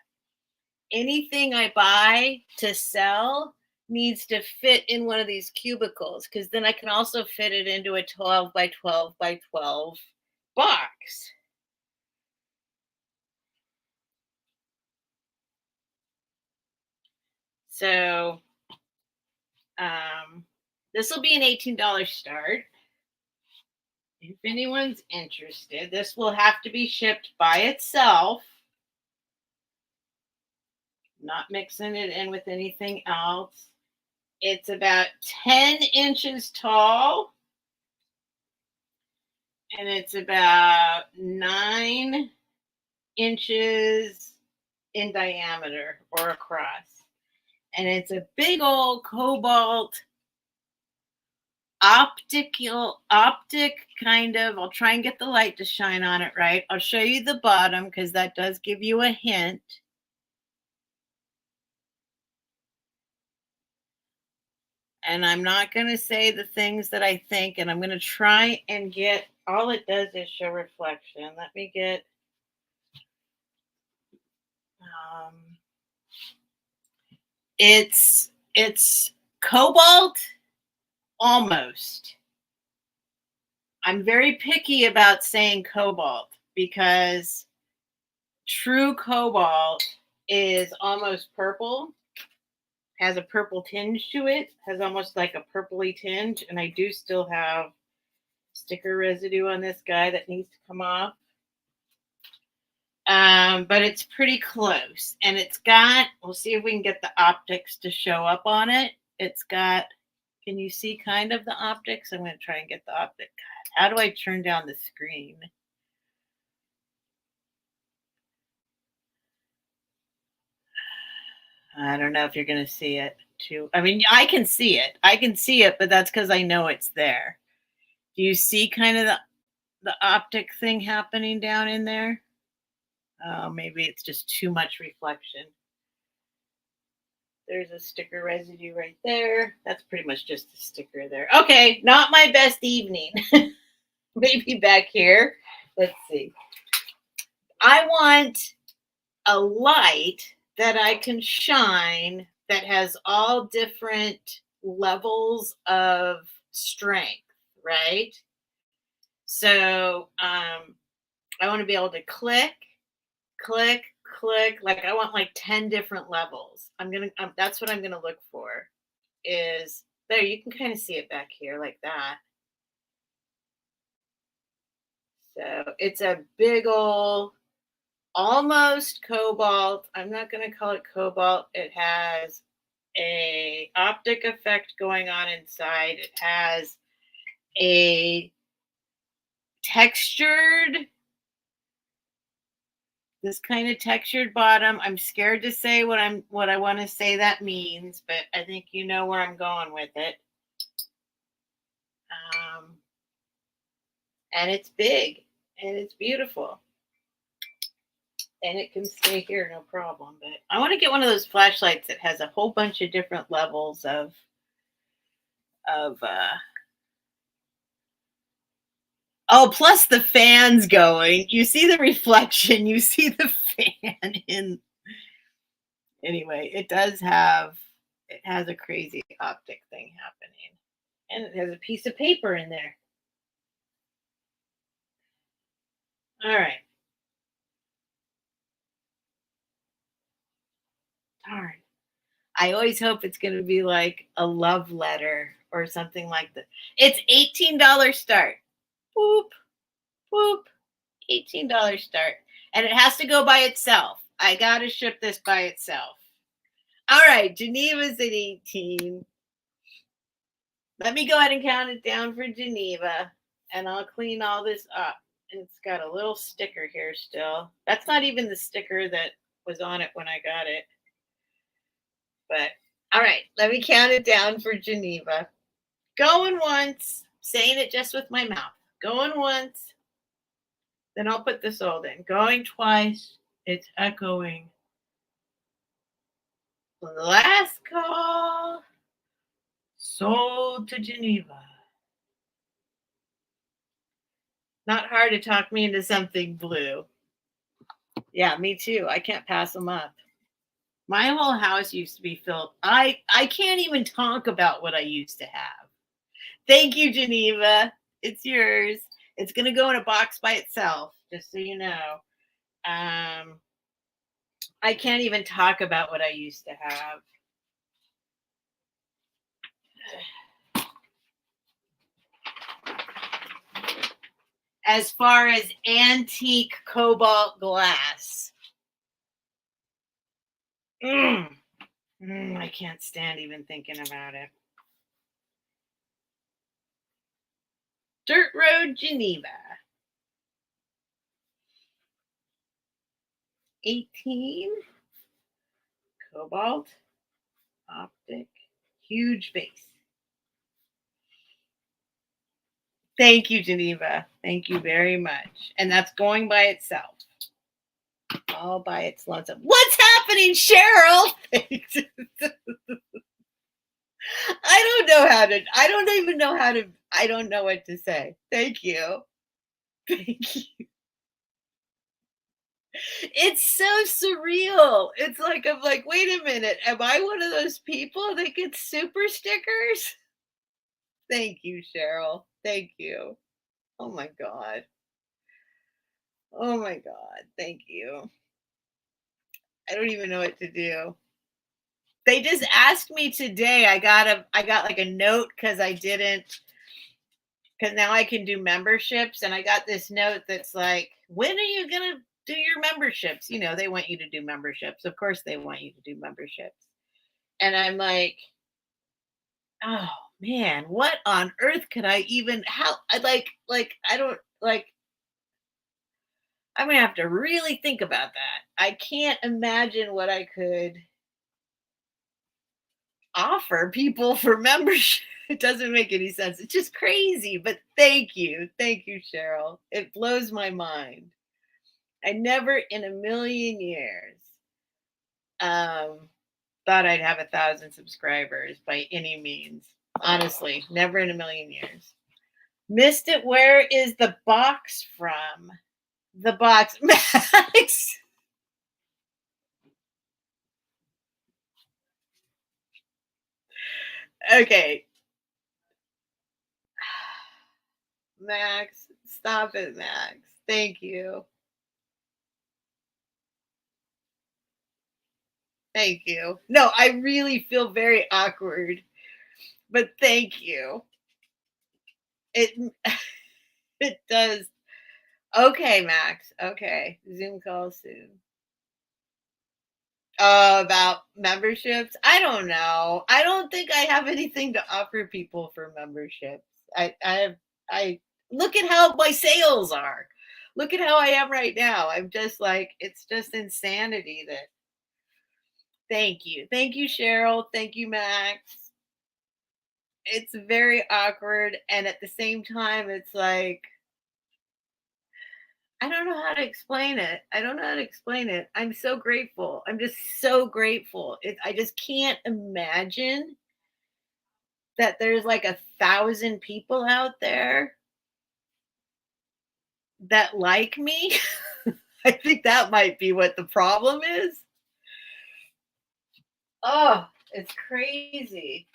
anything I buy to sell needs to fit in one of these cubicles, because then I can also fit it into a 12 by 12 by 12 box. So this will be an $18 start. If anyone's interested, this will have to be shipped by itself. Not mixing it in with anything else. It's about 10 inches tall. And it's about 9 inches in diameter or across. And it's a big old cobalt optic kind of. I'll try and get the light to shine on it right. I'll show you the bottom because that does give you a hint. And I'm not going to say the things that I think, and I'm going to try and get, all it does is show reflection. Let me get, it's Cobalt, almost. I'm very picky about saying Cobalt because true Cobalt is almost purple, has a purple tinge to it, has almost like a purpley tinge, and I do still have sticker residue on this guy that needs to come off. But it's pretty close, and it's got, we'll see if we can get the optics to show up on it. It's got, can you see kind of the optics? I'm going to try and get the optic. God, how do I turn down the screen? I don't know if you're going to see it too. I mean, I can see it. I can see it, but that's because I know it's there. Do you see kind of the optic thing happening down in there? Oh, maybe it's just too much reflection. There's a sticker residue right there. That's pretty much just a sticker there. Okay, not my best evening. Maybe back here. Let's see. I want a light that I can shine that has all different levels of strength, right? So I want to be able to click, click, click. Like I want like 10 different levels. That's what I'm gonna look for. Is there? You can kind of see it back here like that. So it's a big old, almost cobalt. I'm not going to call it cobalt. It has a optic effect going on inside. It has a textured, this kind of textured bottom. I'm scared to say what I want to say that means, but I think you know where I'm going with it. And it's big and it's beautiful. And it can stay here, no problem. But I want to get one of those flashlights that has a whole bunch of different levels of oh, plus the fan's going. You see the reflection. You see the fan in. Anyway, it has a crazy optic thing happening. And it has a piece of paper in there. All right. Darn. I always hope it's going to be like a love letter or something like that. It's $18 start. Boop, boop. $18 start. And it has to go by itself. I got to ship this by itself. All right. Geneva's at 18. Let me go ahead and count it down for Geneva. And I'll clean all this up. It's got a little sticker here still. That's not even the sticker that was on it when I got it. But all right, let me count it down for Geneva. Going once, saying it just with my mouth. Going once, then I'll put this old in. Going twice, it's echoing. Last call, sold to Geneva. Not hard to talk me into something blue. Yeah, me too. I can't pass them up. My whole house used to be filled. I can't even talk about what I used to have. Thank you, Geneva. It's yours. It's going to go in a box by itself, just so you know. I can't even talk about what I used to have. As far as antique cobalt glass. I can't stand even thinking about it. Dirt Road, Geneva. 18. Cobalt. Optic. Huge vase. Thank you, Geneva. Thank you very much. And that's going by itself. All by its lonesome. What's happening, Cheryl? I don't even know how to, I don't know what to say. Thank you. Thank you. It's so surreal. It's like, I'm like, wait a minute. Am I one of those people that gets super stickers? Thank you, Cheryl. Thank you. Oh my God. Oh my God. Thank you. I don't even know what to do. They just asked me today. I got like a note because I didn't, because now I can do memberships, and I got this note that's like, when are you gonna do your memberships? You know, they want you to do memberships. Of course they want you to do memberships. And I'm like, oh man, what on earth could I even, how I like I don't like, I'm gonna have to really think about that. I can't imagine what I could offer people for membership. It doesn't make any sense. It's just crazy. But thank you. Thank you, Cheryl. It blows my mind. I never in a million years um, thought I'd have 1,000 subscribers by any means. Honestly, never in a million years. Missed it. Where is the box from? The box, Max. Okay, Max, stop it, Max. Thank you. Thank you. No, I really feel very awkward, but thank you. It it does. Okay, Max. Okay. Zoom call soon. About memberships? I don't know. I don't think I have anything to offer people for memberships. I look at how my sales are. Look at how I am right now. I'm just like, it's just insanity that, thank you. Thank you, Cheryl. Thank you, Max. It's very awkward, and at the same time it's like, I don't know how to explain it. I don't know how to explain it. I'm so grateful. I'm just so grateful. I just can't imagine that there's like 1,000 people out there that like me. I think that might be what the problem is. Oh, it's crazy.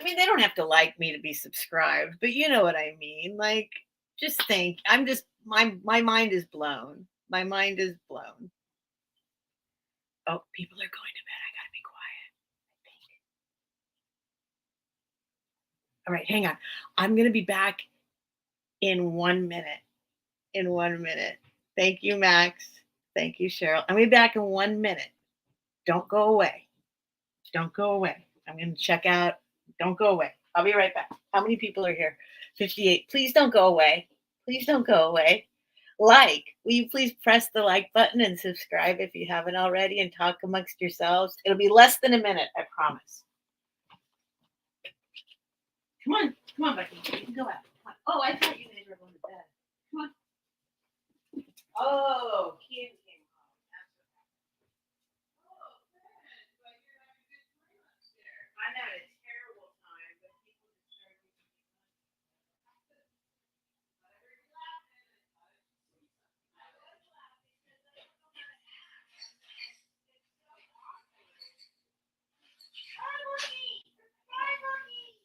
I mean, they don't have to like me to be subscribed, but you know what I mean. Like, just think. I'm just, my mind is blown. My mind is blown. Oh, people are going to bed. I gotta be quiet. All right, hang on. I'm gonna be back in 1 minute. In 1 minute. Thank you, Max. Thank you, Cheryl. I'll be back in 1 minute. Don't go away. Don't go away. I'm gonna check out. Don't go away. I'll be right back. How many people are here? 58. Please don't go away. Please don't go away. Like, will you please press the like button and subscribe if you haven't already, and talk amongst yourselves? It'll be less than a minute, I promise. Come on, Becky. You can go out. Come on. Oh, I thought you guys were going to bed. Come on. Oh, Kim came home. Oh, good. But you're having a good time upstairs. I'm having a terrible time, but people just started whatever you're laughing. I was laughing because I don't know how to act. It's so awkward. Hi, Lucky. Hi, Lucky.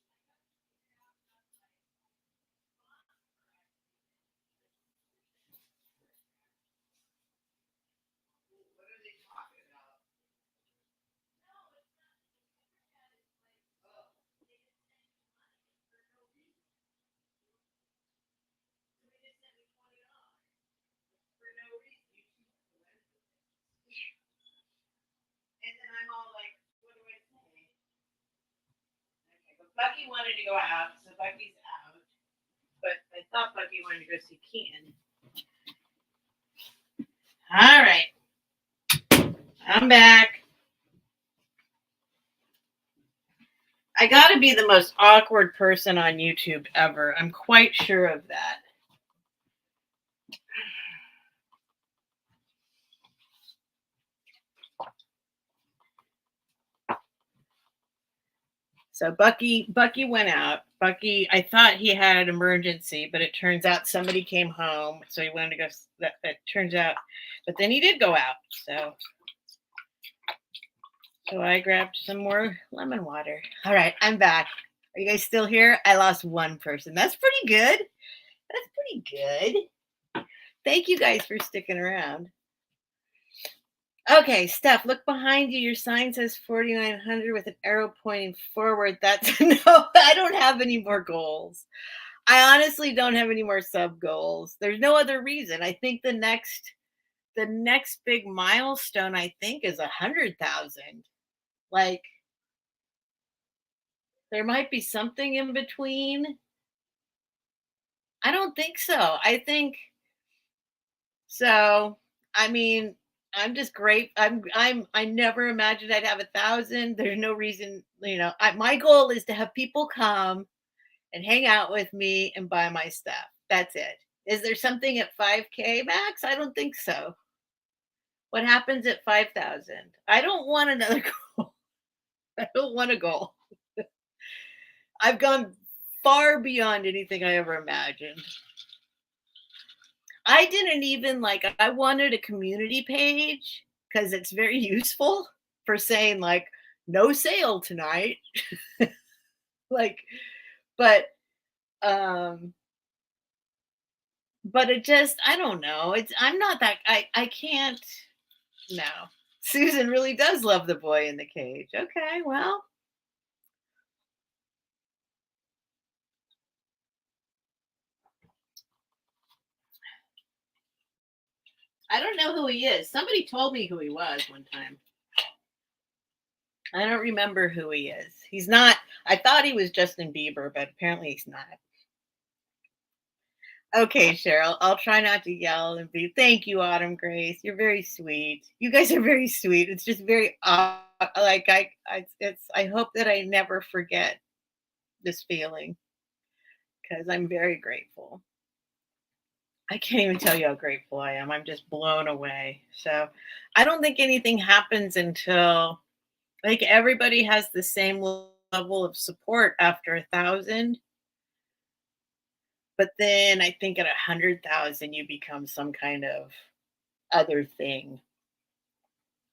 What are they talking about? No, it's not. Oh, they just sent me money for no reason. So they just sent me $20 for no reason. And then I'm all like, what do I say? Okay, but Bucky wanted to go out, so Bucky's out. But I thought Bucky wanted to go see Keaton. All right, I'm back. I got to be the most awkward person on YouTube ever. I'm quite sure of that. So Bucky went out. Bucky, I thought he had an emergency, but it turns out somebody came home, so he wanted to go. That turns out, but then he did go out. So I grabbed some more lemon water. All right, I'm back. Are you guys still here? I lost one person. That's pretty good. That's pretty good. Thank you guys for sticking around. Okay, Steph, look behind you. Your sign says 4,900 with an arrow pointing forward. That's no, I don't have any more goals. I honestly don't have any more sub goals. There's no other reason. I think the next big milestone, I think, is 100,000. Like, there might be something in between. I don't think so. I think so. I mean, I'm just great. I never imagined I'd have 1,000. There's no reason, my goal is to have people come and hang out with me and buy my stuff. That's it. Is there something at 5K max? I don't think so. What happens at 5,000? I don't want another goal. I don't want a goal. I've gone far beyond anything I ever imagined. I didn't even I wanted a community page because it's very useful for saying no sale tonight. But it just, I don't know. I'm not that, I can't, no. Susan really does love the boy in the cage. Okay, well. I don't know who he is. Somebody told me who he was one time. I don't remember who he is. He's not, I thought he was Justin Bieber, but apparently he's not. Okay, Cheryl, I'll try not to yell and be, thank you, Autumn Grace. You're very sweet. You guys are very sweet. It's just very, I hope that I never forget this feeling because I'm very grateful. I can't even tell you how grateful I am. I'm just blown away. So I don't think anything happens until everybody has the same level of support after 1,000. But then I think at 100,000, you become some kind of other thing.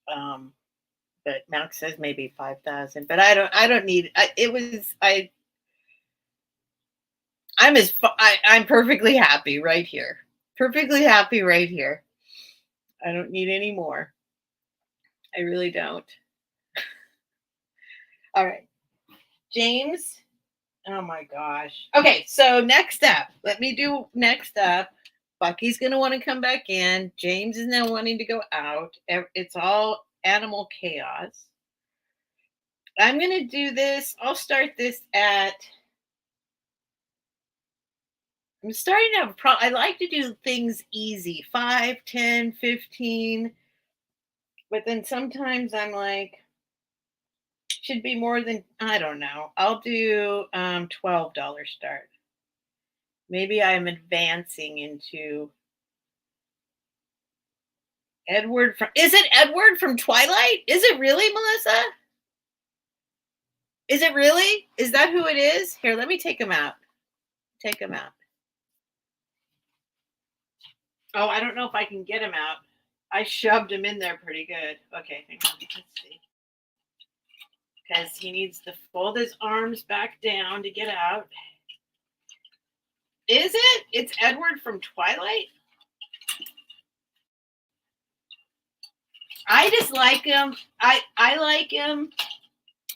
But Max says maybe 5,000, but I don't need, I'm perfectly happy right here. Perfectly happy right here. I don't need any more. I really don't. All right. James. Oh my gosh. Okay, so next up. Bucky's going to want to come back in. James is now wanting to go out. It's all animal chaos. I'm going to do this. I'll start this I'm starting to have a problem. I like to do things easy, 5, 10, 15. But then sometimes I'm like, should be more than, I don't know. I'll do $12 start. Maybe I'm advancing into Edward from, is it Edward from Twilight? Is it really, Melissa? Is it really? Is that who it is? Here, let me take him out. Take him out. Oh, I don't know if I can get him out. I shoved him in there pretty good. Okay, hang on. Let's see. Because he needs to fold his arms back down to get out. Is it? It's Edward from Twilight? I just like him. I like him.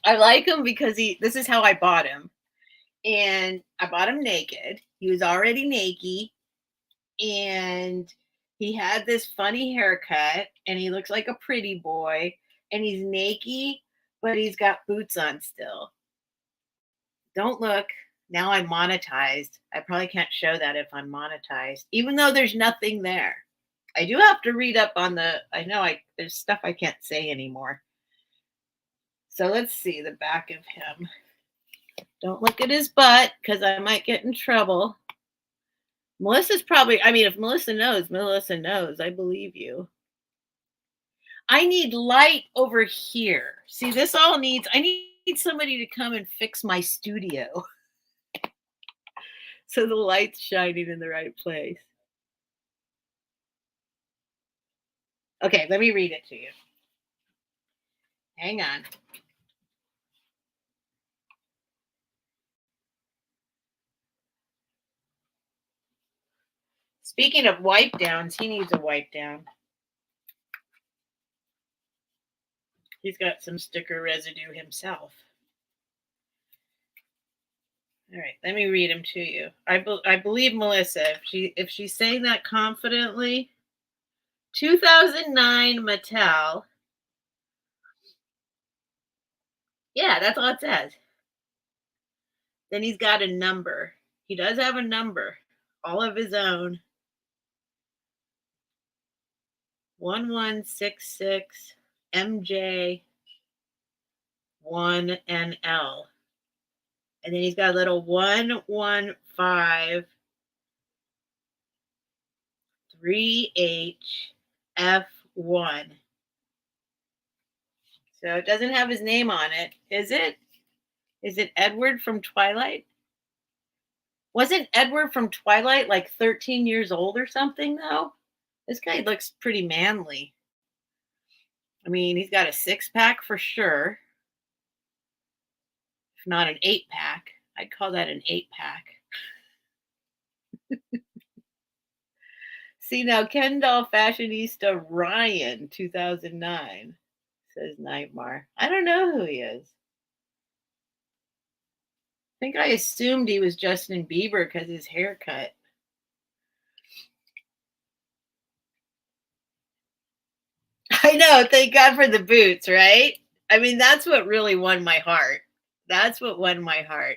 I like him because this is how I bought him. And I bought him naked. He was already naked. And he had this funny haircut. And he looks like a pretty boy. And he's naked, but he's got boots on still. Don't look. Now I'm monetized. I probably can't show that if I'm monetized, even though there's nothing there. I do have to read up on there's stuff I can't say anymore. So let's see the back of him. Don't look at his butt because I might get in trouble. Melissa's probably, if Melissa knows, I believe you. I need light over here. See, I need somebody to come and fix my studio so the light's shining in the right place. Okay, let me read it to you. Hang on. Speaking of wipe downs, he needs a wipe down. He's got some sticker residue himself. All right, let me read them to you. I believe Melissa, if she's saying that confidently, 2009 Mattel. Yeah, that's all it says. Then he's got a number. He does have a number, all of his own. 1166 MJ 1NL. And then he's got a little 115 3HF1. So it doesn't have his name on it, is it? Is it Edward from Twilight? Wasn't Edward from Twilight like 13 years old or something, though? This guy looks pretty manly. I mean, he's got a 6-pack for sure. If not an 8-pack. I'd call that an 8-pack. See, now, Ken doll fashionista Ryan, 2009, says Nightmare. I don't know who he is. I think I assumed he was Justin Bieber because his haircut. I know. Thank God for the boots, right? I mean, that's what really won my heart. That's what won my heart.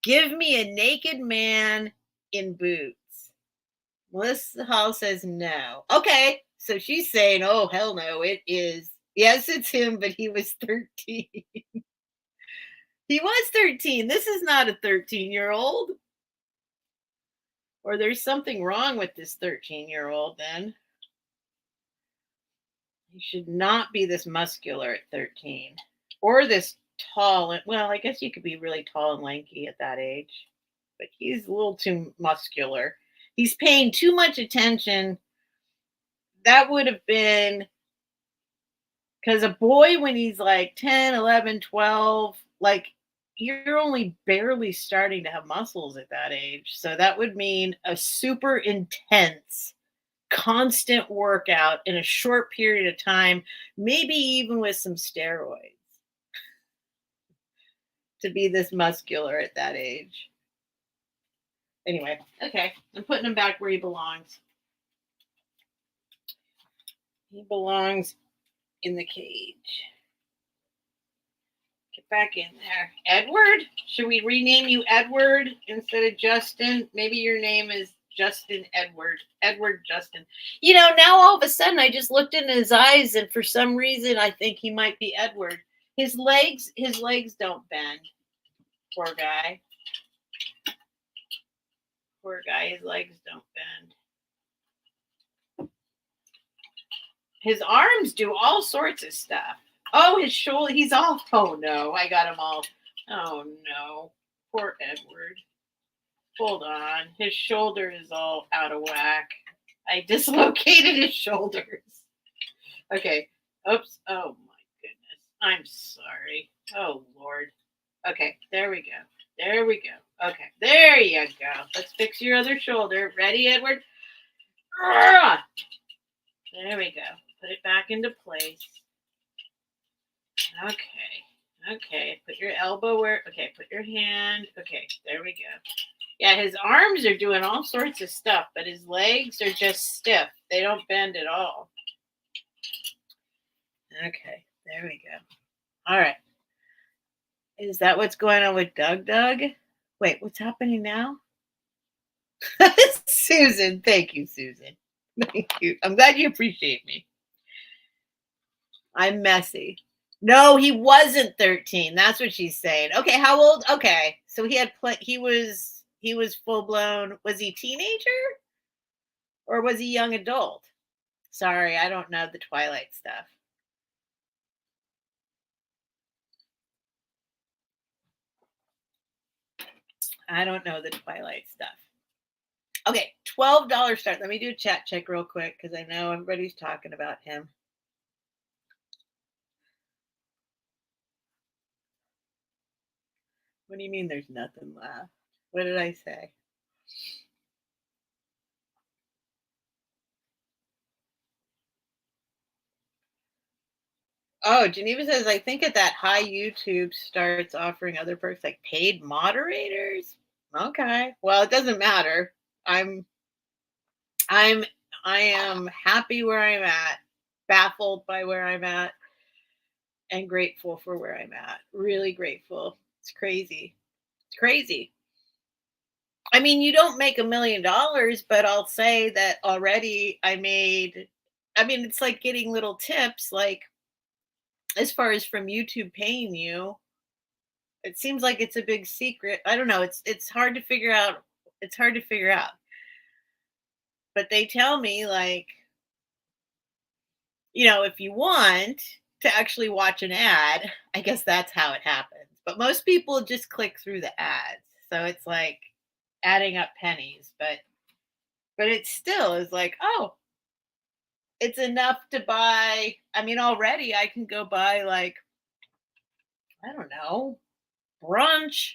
Give me a naked man in boots. Melissa Hall says no. Okay, so she's saying, oh, hell no, it is. Yes, it's him, but he was 13. He was 13. This is not a 13-year-old. Or there's something wrong with this 13-year-old then. He should not be this muscular at 13. Or this tall. Well, I guess you could be really tall and lanky at that age. But he's a little too muscular. He's paying too much attention. That would have been because a boy, when he's like 10, 11, 12, like you're only barely starting to have muscles at that age. So that would mean a super intense, constant workout in a short period of time, maybe even with some steroids to be this muscular at that age. Anyway, okay, I'm putting him back where he belongs. He belongs in the cage. Get back in there. Edward? Should we rename you Edward instead of Justin? Maybe your name is Justin Edward. Edward Justin. You know, now all of a sudden I just looked into his eyes and for some reason I think he might be Edward. His legs don't bend. Poor guy. Poor guy, his legs don't bend. His arms do all sorts of stuff. Oh, his shoulder, he's all, oh no, I got him all, oh no, poor Edward. Hold on, his shoulder is all out of whack. I dislocated his shoulders. Okay, oops, oh my goodness, I'm sorry. Oh Lord. Okay, there we go. There we go. Okay, there you go. Let's fix your other shoulder. Ready, Edward? There we go. Put it back into place. Okay. Okay. Put your elbow where. Okay. Put your hand. Okay. There we go. Yeah, his arms are doing all sorts of stuff, but his legs are just stiff. They don't bend at all. Okay. There we go. All right. Is that what's going on with Doug? Wait, what's happening now? Susan. Thank you, Susan. Thank you. I'm glad you appreciate me. I'm messy. No, he wasn't 13. That's what she's saying. Okay, how old? Okay, so he was full blown. Was he teenager or was he young adult? Sorry, I don't know the Twilight stuff. I don't know the Twilight stuff. Okay, $12 start. Let me do a chat check real quick because I know everybody's talking about him. What do you mean there's nothing left? What did I say? Oh, Geneva says, I think at that high YouTube starts offering other perks like paid moderators. Okay. Well, it doesn't matter. I'm I'm I am happy where I'm at, baffled by where I'm at, and grateful for where I'm at. Really grateful. It's crazy. It's crazy. I mean, you don't make $1 million, but I'll say that already I mean, it's like getting little tips, like as far as from YouTube paying you, it seems like it's a big secret. I don't know. It's hard to figure out. It's hard to figure out. But they tell me like, if you want to actually watch an ad, I guess that's how it happens. But most people just click through the ads. So it's like adding up pennies, but it still is like, oh, it's enough to buy. I mean, already I can go buy like, I don't know, brunch.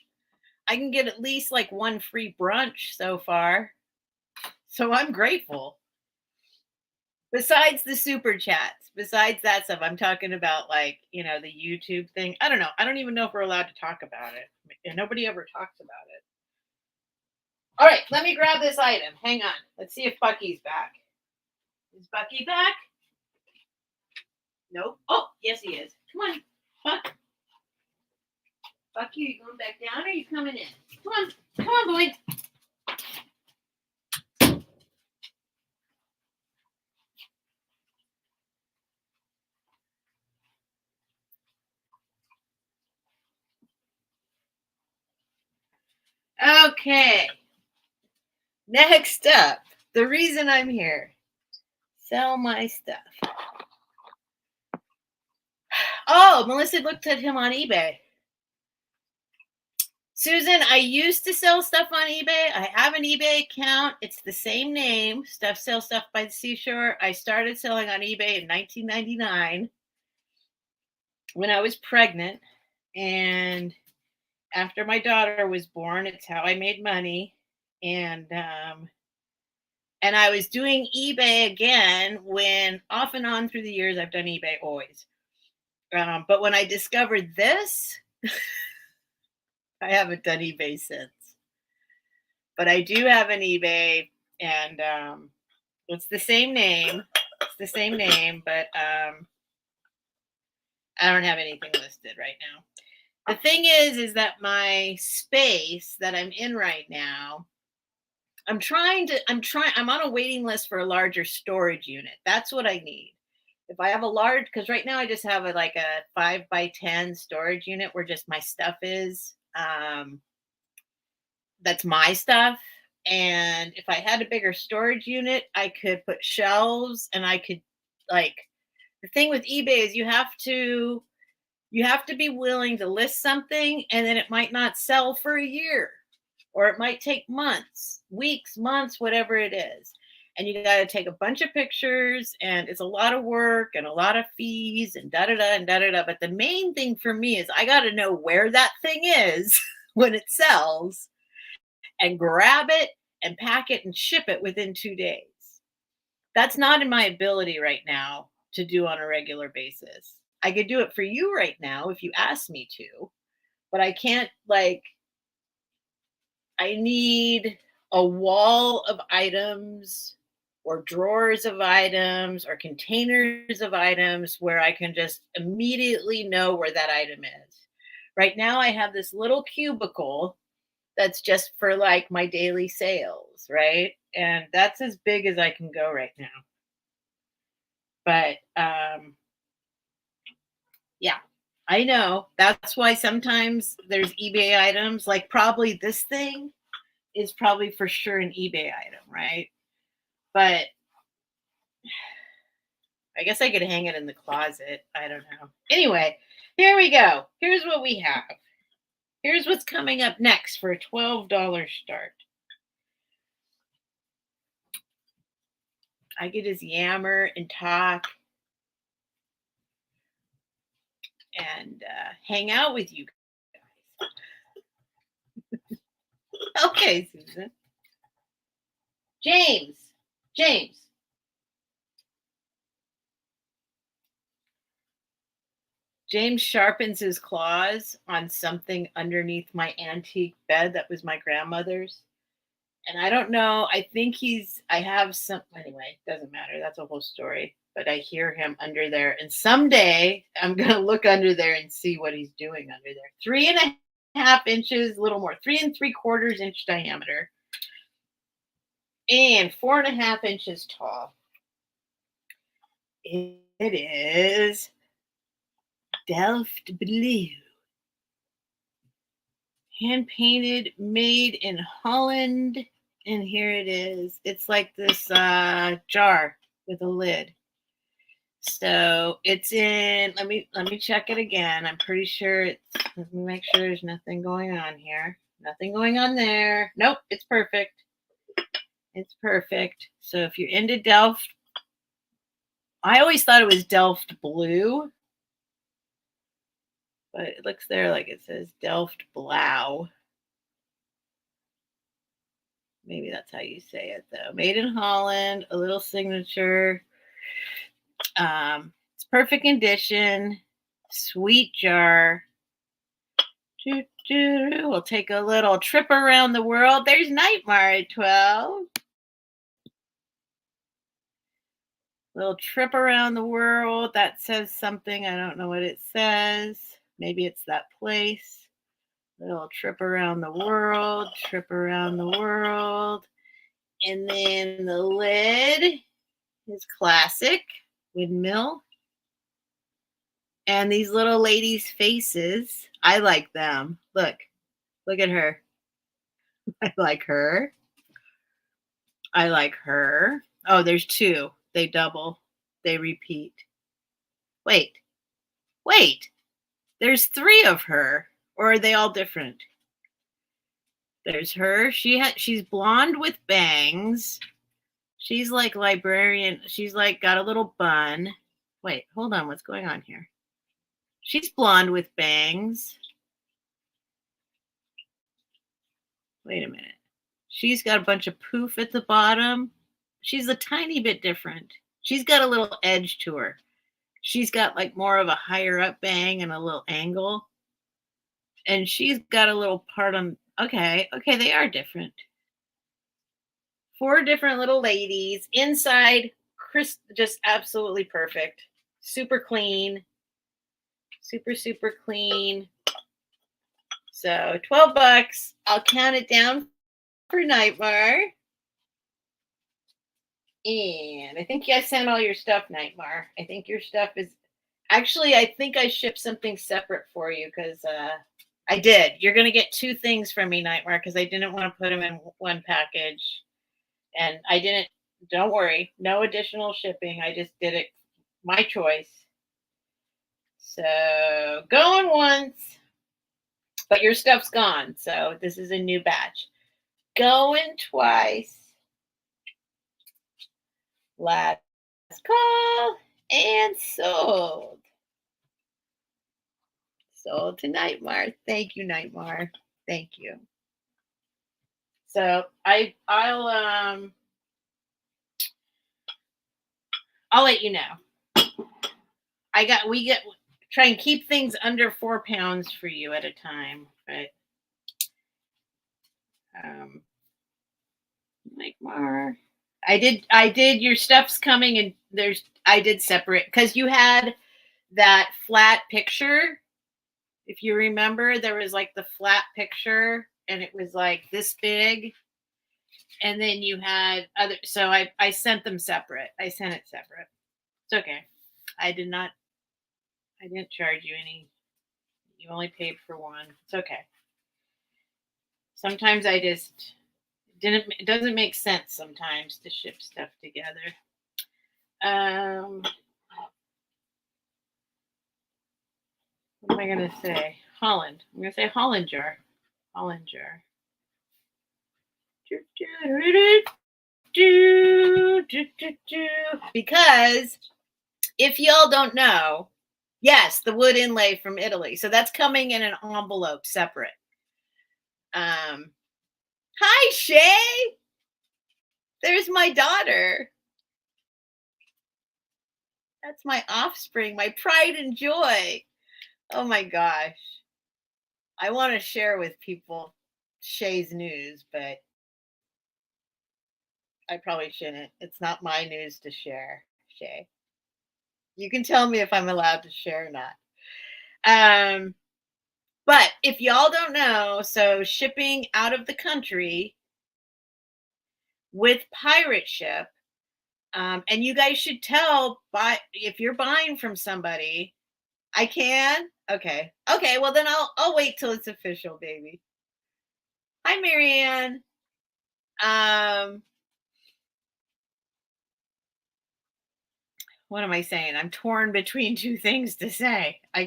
I can get at least like one free brunch so far. So I'm grateful. Besides the super chats, besides that stuff, I'm talking about like, the YouTube thing. I don't know. I don't even know if we're allowed to talk about it. And nobody ever talks about it. All right, let me grab this item. Hang on. Let's see if Bucky's back. Is Bucky back? Nope. Oh, yes, he is. Come on, Buck. Bucky, are you going back down or are you coming in? Come on. Come on, boy. Okay. Next up, the reason I'm here. Sell my stuff. Oh, Melissa looked at him on eBay. Susan, I used to sell stuff on eBay. I have an eBay account. It's the same name, Steph Sells Stuff by the Seashore. I started selling on eBay in 1999 when I was pregnant. And after my daughter was born, it's how I made money. And I was doing eBay again when off and on through the years, I've done eBay always. But when I discovered this, I haven't done eBay since. But I do have an eBay, and it's the same name. It's the same name, but I don't have anything listed right now. The thing is that my space that I'm in right now, I'm on a waiting list for a larger storage unit. That's what I need. If I have a large, because right now I just have like a 5x10 storage unit where just my stuff is. That's my stuff. And if I had a bigger storage unit, I could put shelves and I could the thing with eBay is you have to be willing to list something and then it might not sell for a year or it might take months, weeks, months, whatever it is. And you got to take a bunch of pictures and it's a lot of work and a lot of fees and da-da-da and da-da-da. But the main thing for me is I got to know where that thing is when it sells and grab it and pack it and ship it within 2 days. That's not in my ability right now to do on a regular basis. I could do it for you right now if you ask me to, but I can't I need a wall of items or drawers of items or containers of items where I can just immediately know where that item is. Right now I have this little cubicle that's just for my daily sales, right? And that's as big as I can go right now. But yeah, I know. That's why sometimes there's eBay items, like probably this thing is probably for sure an eBay item, right? But I guess I could hang it in the closet. I don't know. Anyway, here we go. Here's what we have. Here's what's coming up next for a $12 start. I could just yammer and talk and hang out with you guys. Okay, Susan. James. James. James sharpens his claws on something underneath my antique bed that was my grandmother's. And I don't know. I have some, anyway, doesn't matter. That's a whole story. But I hear him under there. And someday I'm going to look under there and see what he's doing under there. 3.5 inches, a little more, 3 3/4 inch diameter, and 4.5 inches tall. It is Delft blue. Hand painted, made in Holland. And here it is. It's like this jar with a lid. So it's in, let me check it again. I'm pretty sure let me make sure there's nothing going on here. Nothing going on there. Nope, it's perfect. It's perfect. So if you're into Delft, I always thought it was Delft blue, but it looks there like it says Delft blau. Maybe that's how you say it though. Made in Holland, a little signature. It's perfect condition, sweet jar. We'll take a little trip around the world. There's Nightmare at 12. Little trip around the world. That says something. I don't know what it says. Maybe it's that place. Little trip around the world. Trip around the world. And then the lid is classic windmill. And these little ladies' faces, I like them. Look at her. I like her. I like her. Oh, there's two. They double. They repeat. Wait. There's 3 of her. Or are they all different? There's her. She's blonde with bangs. She's like librarian. She's like got a little bun. Wait, hold on. What's going on here? She's blonde with bangs. Wait a minute. She's got a bunch of poof at the bottom. She's a tiny bit different. She's got a little edge to her. She's got like more of a higher up bang and a little angle. And she's got a little part on. Okay, they are different. 4 different little ladies. Inside, just absolutely perfect. Super clean. Super clean. So $12. I'll count it down for Nightmare. And I think you guys sent all your stuff, Nightmare. I think your stuff is actually, I think I shipped something separate for you because I did. You're going to get 2 things from me, Nightmare, because I didn't want to put them in one package. And I didn't, don't worry, no additional shipping. I just did it, my choice. So going once, but your stuff's gone. So this is a new batch. Going twice. Last call and sold. Sold to Nightmare. Thank you, Nightmare. Thank you. So I'll let you know. We try and keep things under 4 pounds for you at a time, but Nightmare. I did your stuff's coming, and I did separate because you had that flat picture. If you remember, there was like the flat picture and it was like this big. And then you had other, so I sent them separate. I sent it separate. It's okay. I didn't charge you any. You only paid for one. It's okay. Sometimes it doesn't make sense sometimes to ship stuff together. What am I going to say? Holland. I'm going to say Hollinger. Hollinger. Because if y'all don't know, yes, the wood inlay from Italy. So that's coming in an envelope separate. Hi, Shay. There's my daughter. That's my offspring, my pride and joy. Oh my gosh. I want to share with people Shay's news, but I probably shouldn't. It's not my news to share, Shay. You can tell me if I'm allowed to share or not. But if y'all don't know, so shipping out of the country with pirate ship, and you guys should tell if you're buying from somebody. I can? Okay. Okay, well then I'll wait till it's official, baby. Hi, Marianne. What am I saying? I'm torn between two things to say. I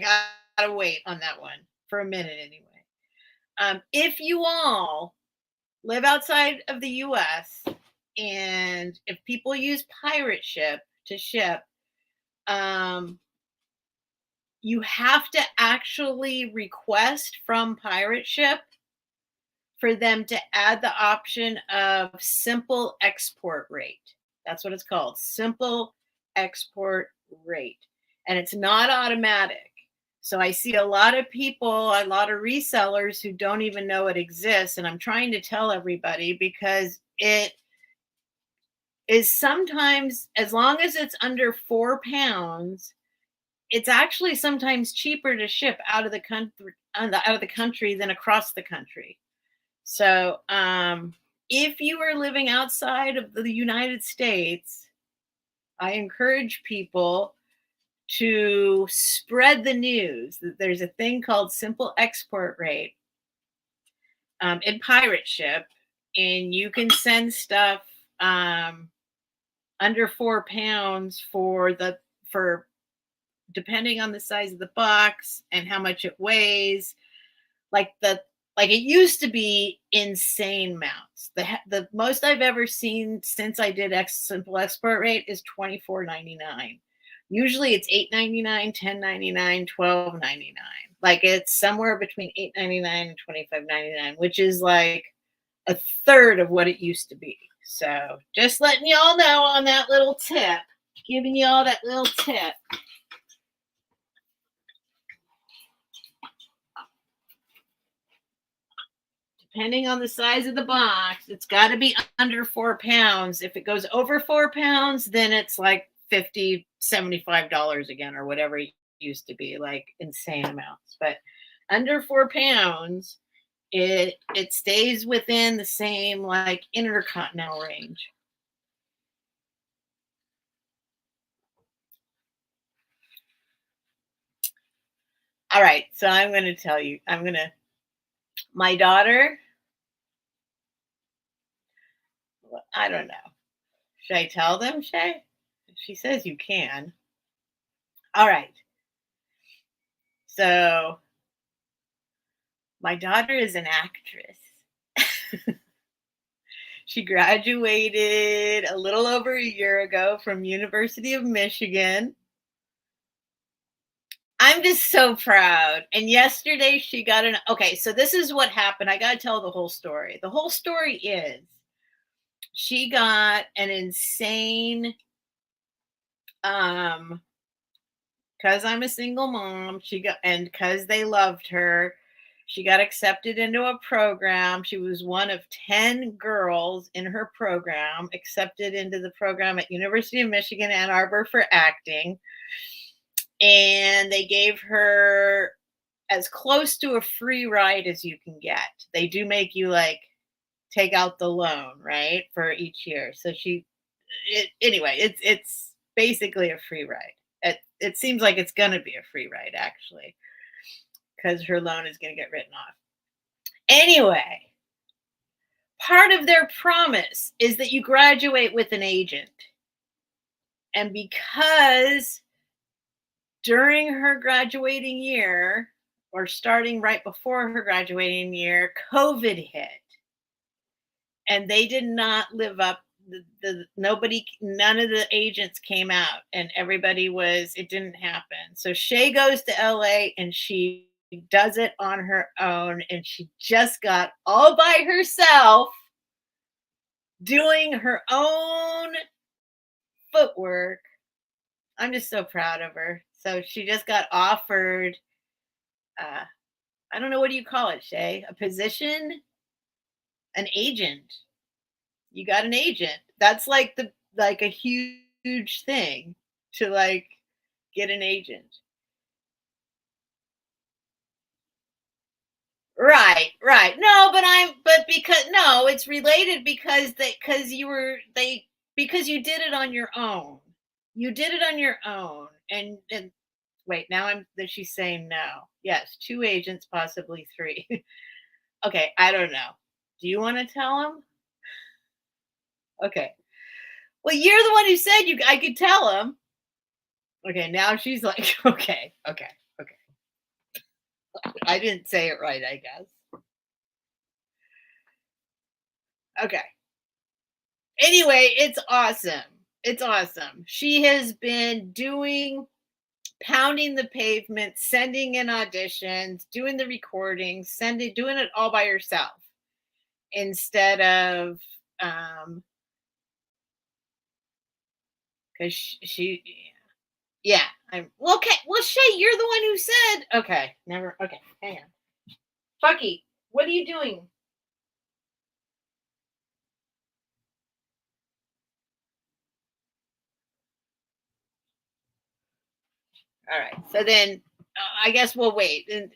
gotta wait on that one for a minute anyway. If you all live outside of the US and if people use pirate ship to ship, you have to actually request from pirate ship for them to add the option of simple export rate. That's what it's called, simple export rate. And it's not automatic. So I see a lot of people, a lot of resellers who don't even know it exists. And I'm trying to tell everybody because it is sometimes, as long as it's under 4 pounds, it's actually sometimes cheaper to ship out of the country than across the country. So if you are living outside of the United States, I encourage people to spread the news that there's a thing called simple export rate in pirate ship, and you can send stuff under 4 pounds for depending on the size of the box and how much it weighs. Like it used to be insane amounts. The most I've ever seen since I did simple export rate is $24.99. Usually it's $8.99, $10.99, $12.99. Like it's somewhere between $8.99 and $25.99, which is like a third of what it used to be. So just letting y'all know on that little tip, giving y'all that little tip. Depending on the size of the box, it's got to be under 4 pounds. If it goes over 4 pounds, then it's like $50, $75 again, or whatever it used to be, like insane amounts. But under 4 pounds, it stays within the same like intercontinental range. All right, so I'm going to tell you, my daughter, I don't know. Should I tell them, Shay? She says you can. All right. So my daughter is an actress. She graduated a little over a year ago from University of Michigan. I'm just so proud. And yesterday she got okay, so this is what happened. I got to tell the whole story. The whole story is she got an insane, because I'm a single mom, and because they loved her, she got accepted into a program. She was one of 10 girls in her program, accepted into the program at University of Michigan, Ann Arbor for acting. And they gave her as close to a free ride as you can get. They do make you like take out the loan, right, for each year. So anyway, it's basically a free ride. It seems like it's going to be a free ride, actually, because her loan is going to get written off. Anyway, part of their promise is that you graduate with an agent. And because during her graduating year, or starting right before her graduating year, COVID hit. And they did not live up. None of the agents came out, and everybody was, it didn't happen. So Shay goes to LA and she does it on her own, and she just got all by herself doing her own footwork. I'm just so proud of her. So she just got offered, I don't know, what do you call it, Shay? A position? An agent. You got an agent. That's like a huge thing to like get an agent. Right. No, but because, no, it's related because because you did it on your own. You did it on your own. And wait, now that she's saying no. Yes, 2 agents, possibly 3. Okay, I don't know. Do you want to tell him? Okay. Well, you're the one who said I could tell him. Okay, now she's like, okay. I didn't say it right, I guess. Okay. Anyway, it's awesome. It's awesome. She has been pounding the pavement, sending in auditions, doing the recordings, doing it all by herself instead of, because she, yeah. I'm okay. Well, Shay, you're the one who said, okay, never. Okay, hang on. Fucky, what are you doing? All right. So then I guess we'll wait. And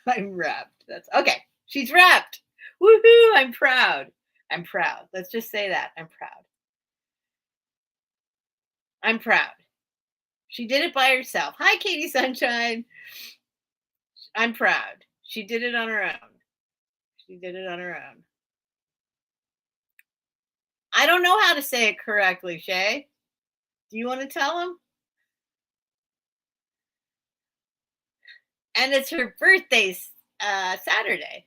I'm wrapped. That's okay. She's wrapped. Woohoo! I'm proud. I'm proud. Let's just say that. I'm proud. I'm proud. She did it by herself. Hi, Katie Sunshine. I'm proud. She did it on her own. She did it on her own. I don't know how to say it correctly, Shay. Do you want to tell him? And it's her birthday Saturday.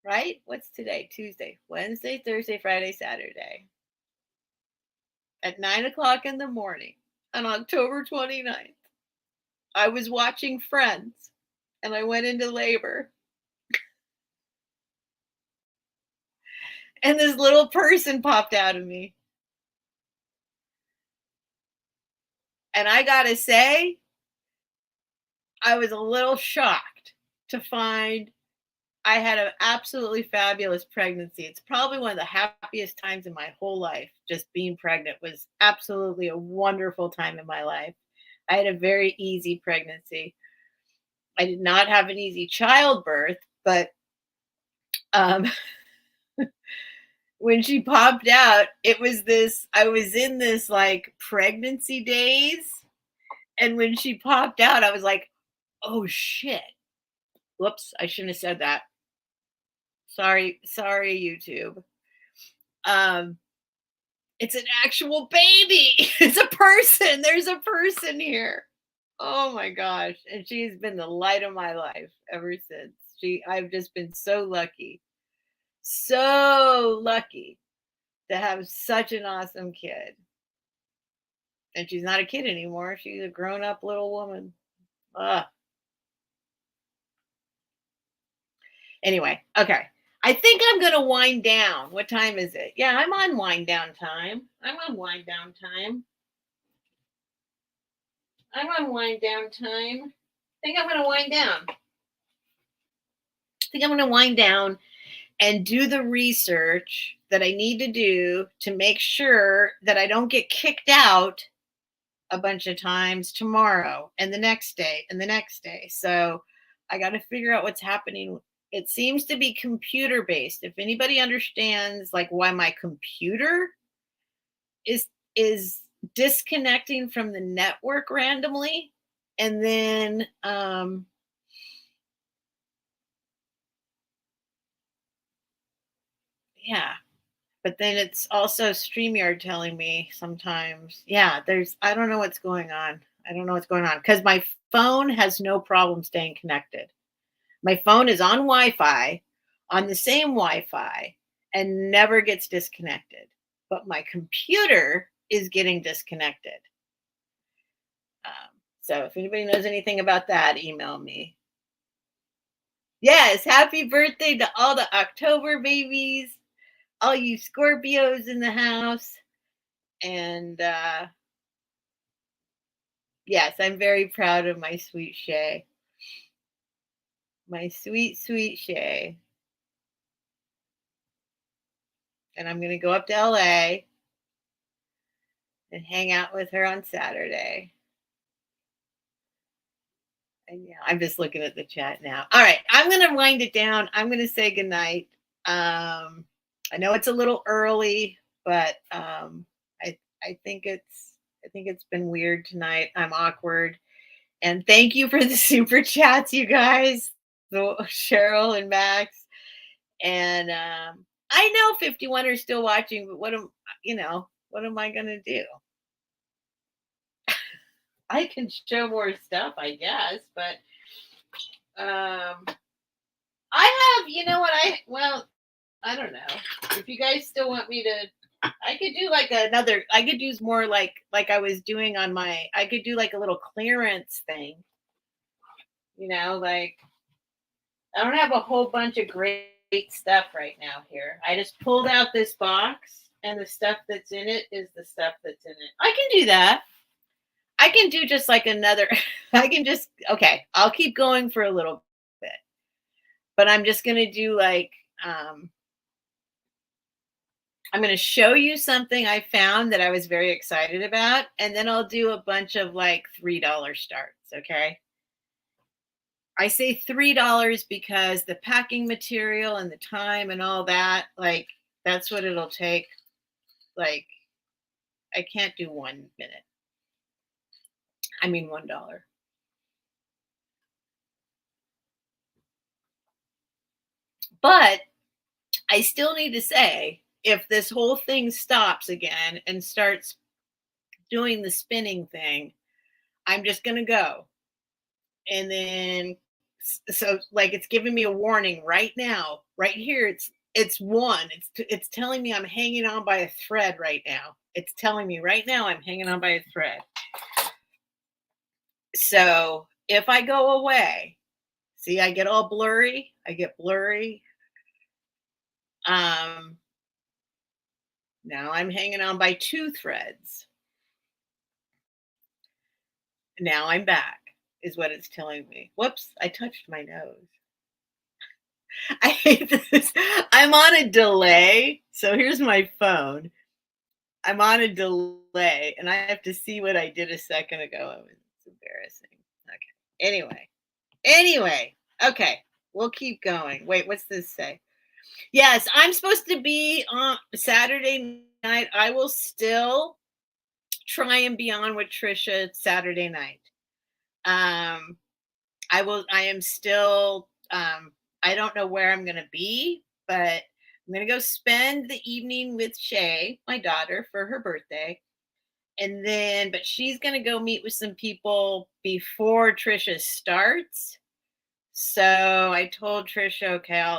Right? What's today? Tuesday, Wednesday, Thursday, Friday, Saturday. At 9 o'clock in the morning on October 29th, I was watching Friends and I went into labor. And this little person popped out of me. And I gotta say, I was a little shocked to find I had an absolutely fabulous pregnancy. It's probably one of the happiest times in my whole life. Just being pregnant was absolutely a wonderful time in my life. I had a very easy pregnancy. I did not have an easy childbirth, but um, when she popped out, it was this, I was in this like pregnancy daze. And when she popped out, I was like, oh shit. Whoops, I shouldn't have said that. Sorry, YouTube. Um, it's an actual baby. It's a person. There's a person here. Oh my gosh. And she's been the light of my life ever since. I've just been so lucky. So lucky to have such an awesome kid. And she's not a kid anymore. She's a grown-up little woman. Ugh. Anyway, okay. I think I'm going to wind down. What time is it? Yeah, I'm on wind down time. I'm on wind down time. I'm on wind down time. I think I'm going to wind down. I think I'm going to wind down and do the research that I need to do to make sure that I don't get kicked out a bunch of times tomorrow and the next day and the next day. So I got to figure out what's happening. It seems to be computer based. If anybody understands like why my computer is disconnecting from the network randomly, and then yeah, but then it's also StreamYard telling me sometimes, yeah, I don't know what's going on. I don't know what's going on because my phone has no problem staying connected. My phone is on Wi-Fi, on the same Wi-Fi, and never gets disconnected. But my computer is getting disconnected. So if anybody knows anything about that, email me. Yes, happy birthday to all the October babies, all you Scorpios in the house. And yes, I'm very proud of my sweet Shay. My sweet, sweet Shay. And I'm going to go up to LA and hang out with her on Saturday. And yeah, I'm just looking at the chat now. All right, I'm going to wind it down. I'm going to say goodnight. I know it's a little early, but I think it's been weird tonight. I'm awkward. And thank you for the super chats, you guys. So Cheryl and Max. And I know 51 are still watching, but what am I gonna do? I can show more stuff, I guess, but I have, I don't know. If you guys still want me to, I could do like I could do more like I was doing on I could do like a little clearance thing. Like I don't have a whole bunch of great stuff right now here. I just pulled out this box and the stuff that's in it is the stuff that's in it. I can do that. I can do just like another, okay, I'll keep going for a little bit, but I'm just going to do like, I'm going to show you something I found that I was very excited about. And then I'll do a bunch of like $3 starts. Okay. I say $3 because the packing material and the time and all that, like, that's what it'll take. Like, I can't do 1 minute. I mean, $1. But I still need to say, if this whole thing stops again and starts doing the spinning thing, I'm just going to go. And then, so like, it's giving me a warning right now, right here. It's one. It's telling me I'm hanging on by a thread right now. It's telling me right now I'm hanging on by a thread. So if I go away, see, I get all blurry. I get blurry. Now I'm hanging on by 2 threads. Now I'm back, is what it's telling me. Whoops, I touched my nose. I hate this. I'm on a delay. So here's my phone. I'm on a delay and I have to see what I did a second ago. It's embarrassing. Okay. Anyway. Okay. We'll keep going. Wait, what's this say? Yes, I'm supposed to be on Saturday night. I will still try and be on with Trisha Saturday night. I am still, I don't know where I'm going to be, but I'm going to go spend the evening with Shay, my daughter, for her birthday. And then, but she's going to go meet with some people before Trisha starts. So I told Trisha, okay,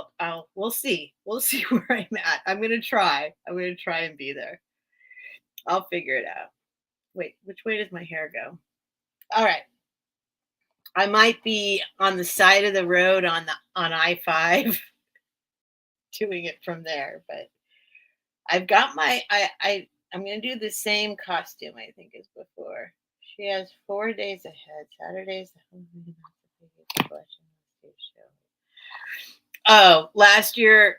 we'll see. We'll see where I'm at. I'm going to try and be there. I'll figure it out. Wait, which way does my hair go? All right. I might be on the side of the road on I-5 doing it from there, but I've got I'm going to do the same costume, I think, as before. She has 4 days ahead. Saturday's the question. Oh, last year,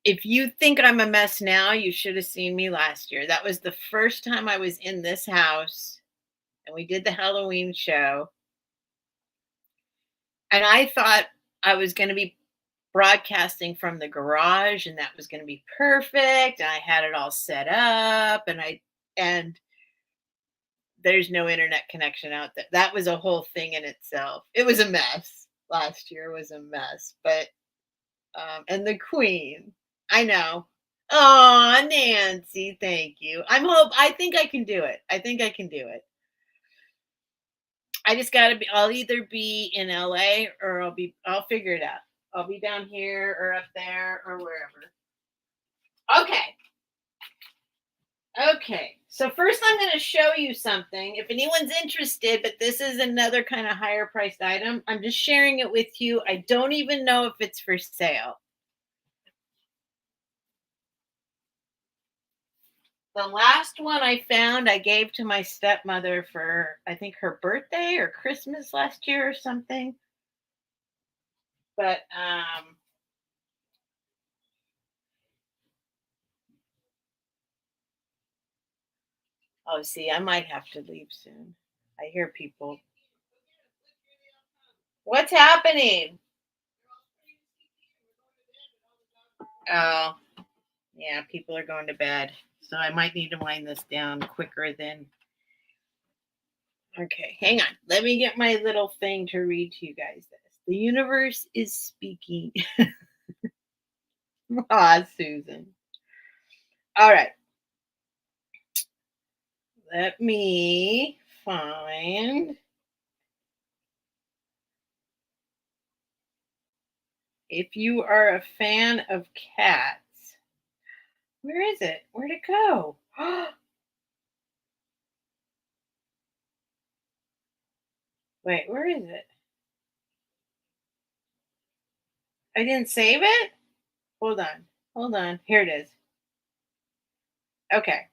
if you think I'm a mess now, you should have seen me last year. That was the first time I was in this house and we did the Halloween show. And I thought I was going to be broadcasting from the garage and that was going to be perfect. And I had it all set up and there's no internet connection out there. That was a whole thing in itself. It was a mess. Last year was a mess, but, and the Queen, I know. Oh, Nancy, thank you. I think I can do it. I just gotta be. I'll either be in LA or I'll figure it out. I'll be down here or up there or wherever. Okay. Okay. So first I'm going to show you something. If anyone's interested, but this is another kind of higher priced item, I'm just sharing it with you. I don't even know if it's for sale. The last one I found, I gave to my stepmother for, I think, her birthday or Christmas last year or something. But oh, see, I might have to leave soon. I hear people. What's happening? Oh, yeah, people are going to bed. So I might need to wind this down quicker than. Okay, hang on. Let me get my little thing to read to you guys this. The universe is speaking. Ah, Susan. All right. Let me find. If you are a fan of cats, where is it? Where'd it go? Wait, where is it? I didn't save it? Hold on. Hold on. Here it is. Okay.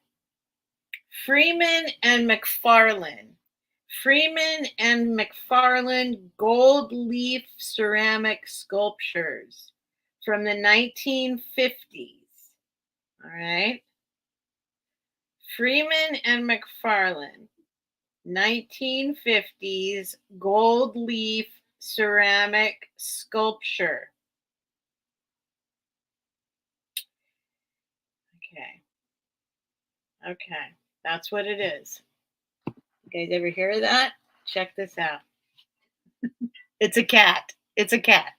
Freeman and McFarlane. Freeman and McFarlane gold leaf ceramic sculptures from the 1950s. All right. Freeman and McFarlane, 1950s gold leaf ceramic sculpture. Okay. Okay. That's what it is. You guys ever hear of that? Check this out. It's a cat. It's a cat.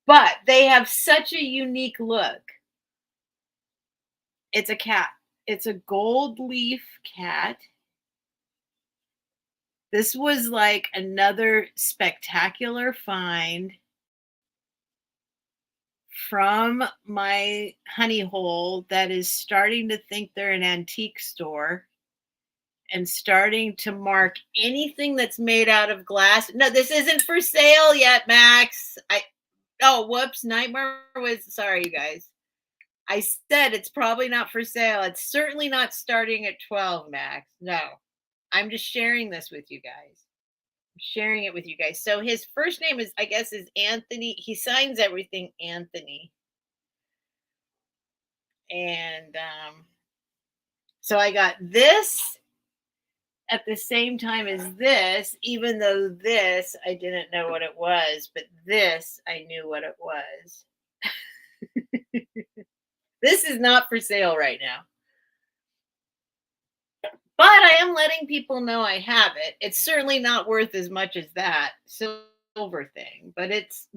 But they have such a unique look. It's a cat. It's a gold leaf cat. This was like another spectacular find from my honey hole that is starting to think they're an antique store and starting to mark anything that's made out of glass. No, this isn't for sale yet, Max. Oh, whoops. Nightmare was sorry, you guys. I said it's probably not for sale. It's certainly not starting at 12, Max. No. I'm just sharing this with you guys. I'm sharing it with you guys. So his first name is, I guess, is Anthony. He signs everything Anthony. And so I got this at the same time as this, even though this I didn't know what it was, but this I knew what it was. This is not for sale right now. But I am letting people know I have it. It's certainly not worth as much as that silver thing, but it's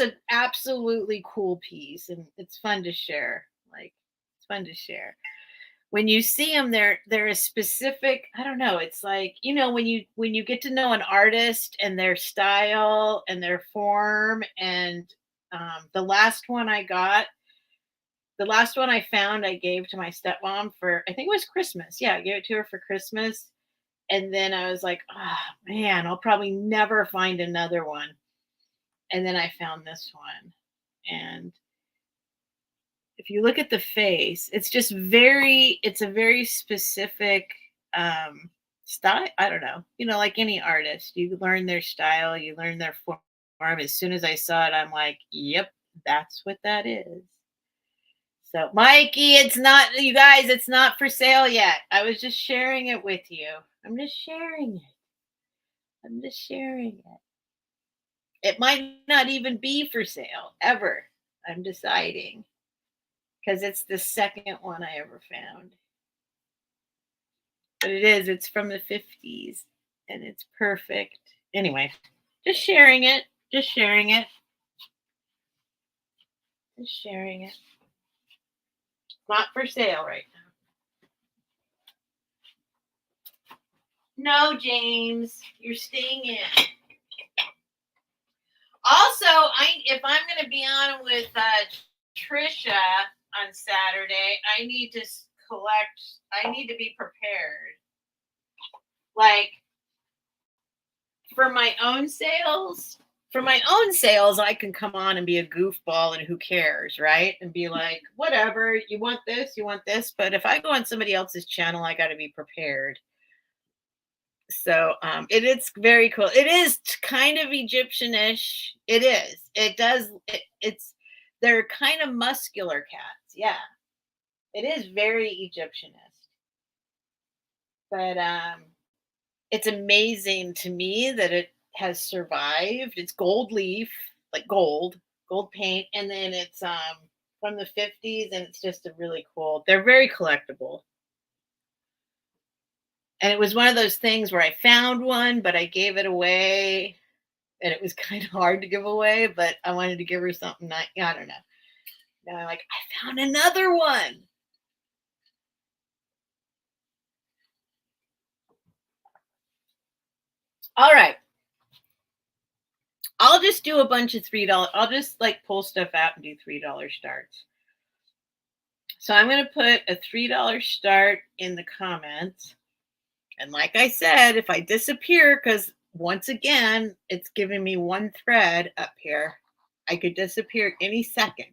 an absolutely cool piece and it's fun to share. Like it's fun to share. When you see them, they're a specific, I don't know, it's like, when you get to know an artist and their style and their form and the last one I found, I gave to my stepmom for, I think it was Christmas. Yeah, I gave it to her for Christmas. And then I was like, oh man, I'll probably never find another one. And then I found this one. And if you look at the face, it's a very specific style. I don't know. Like any artist, you learn their style, you learn their form. As soon as I saw it, I'm like, yep, that's what that is. So, Mikey, it's not, you guys, it's not for sale yet. I was just sharing it with you. I'm just sharing it. It might not even be for sale ever. I'm deciding because it's the second one I ever found. But it's from the 50s and it's perfect. Anyway, just sharing it. Just sharing it. Just sharing it. Not for sale right now. No, James, you're staying in. Also, if I'm going to be on with Trisha on Saturday, I need to be prepared. Like, for my own sales, I can come on and be a goofball and who cares, right? And be like, whatever, you want this. But if I go on somebody else's channel, I got to be prepared. So it's very cool. It is kind of Egyptianish. It is. It's they're kind of muscular cats. Yeah, it is very Egyptianist. But it's amazing to me that it has survived. It's gold leaf, like gold paint, and then it's from the 50s, and it's just a really cool. They're very collectible. And it was one of those things where I found one, but I gave it away, and it was kind of hard to give away, but I wanted to give her something nice. I don't know. Now I'm like, I found another one. All right. I'll just do a bunch of $3. I'll just like pull stuff out and do $3 starts. So I'm going to put a $3 start in the comments. And like I said, if I disappear, because once again, it's giving me one thread up here, I could disappear any second.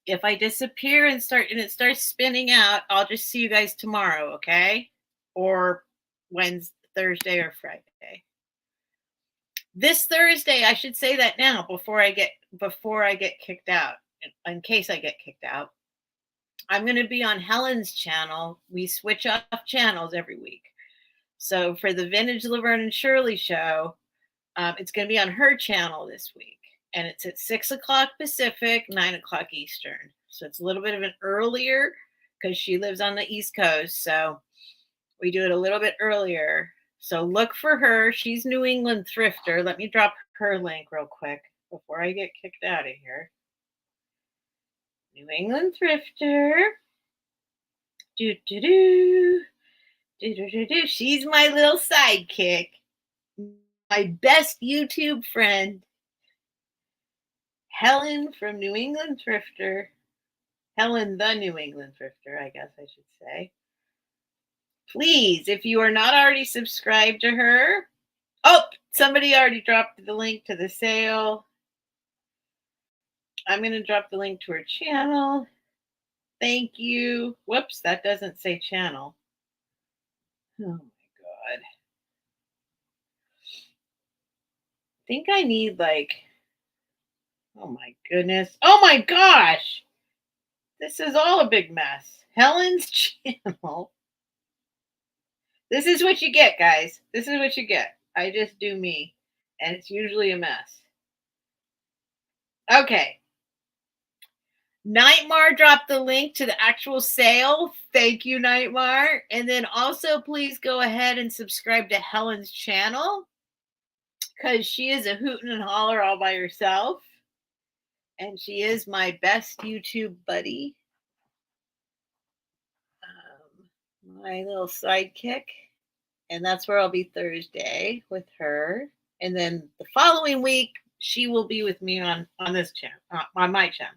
If I disappear and it starts spinning out, I'll just see you guys tomorrow, okay? Or Wednesday, Thursday, or Friday. This Thursday, I should say that now before I get kicked out, in case I get kicked out. I'm going to be on Helen's channel. We switch up channels every week. So for the Vintage Laverne and Shirley show, it's going to be on her channel this week. And it's at 6 o'clock Pacific, 9 o'clock Eastern. So it's a little bit of an earlier because she lives on the East Coast. So we do it a little bit earlier. So look for her. She's New England Thrifter. Let me drop her link real quick before I get kicked out of here. New England Thrifter. She's my little sidekick. My best YouTube friend. Helen from New England Thrifter. Helen the New England Thrifter, I guess I should say. Please, if you are not already subscribed to her. Oh, somebody already dropped the link to the sale. I'm going to drop the link to her channel. Thank you. Whoops, that doesn't say channel. Oh my God. I think I need oh my goodness. Oh my gosh. This is all a big mess. Helen's channel. This is what you get, guys. This is what you get. I just do me, and it's usually a mess. Okay. Nightmare dropped the link to the actual sale. Thank you, Nightmare. And then also, please go ahead and subscribe to Helen's channel because she is a hootin' and holler all by herself. And she is my best YouTube buddy. My little sidekick. And that's where I'll be Thursday with her. And then the following week, she will be with me on this channel, on my channel.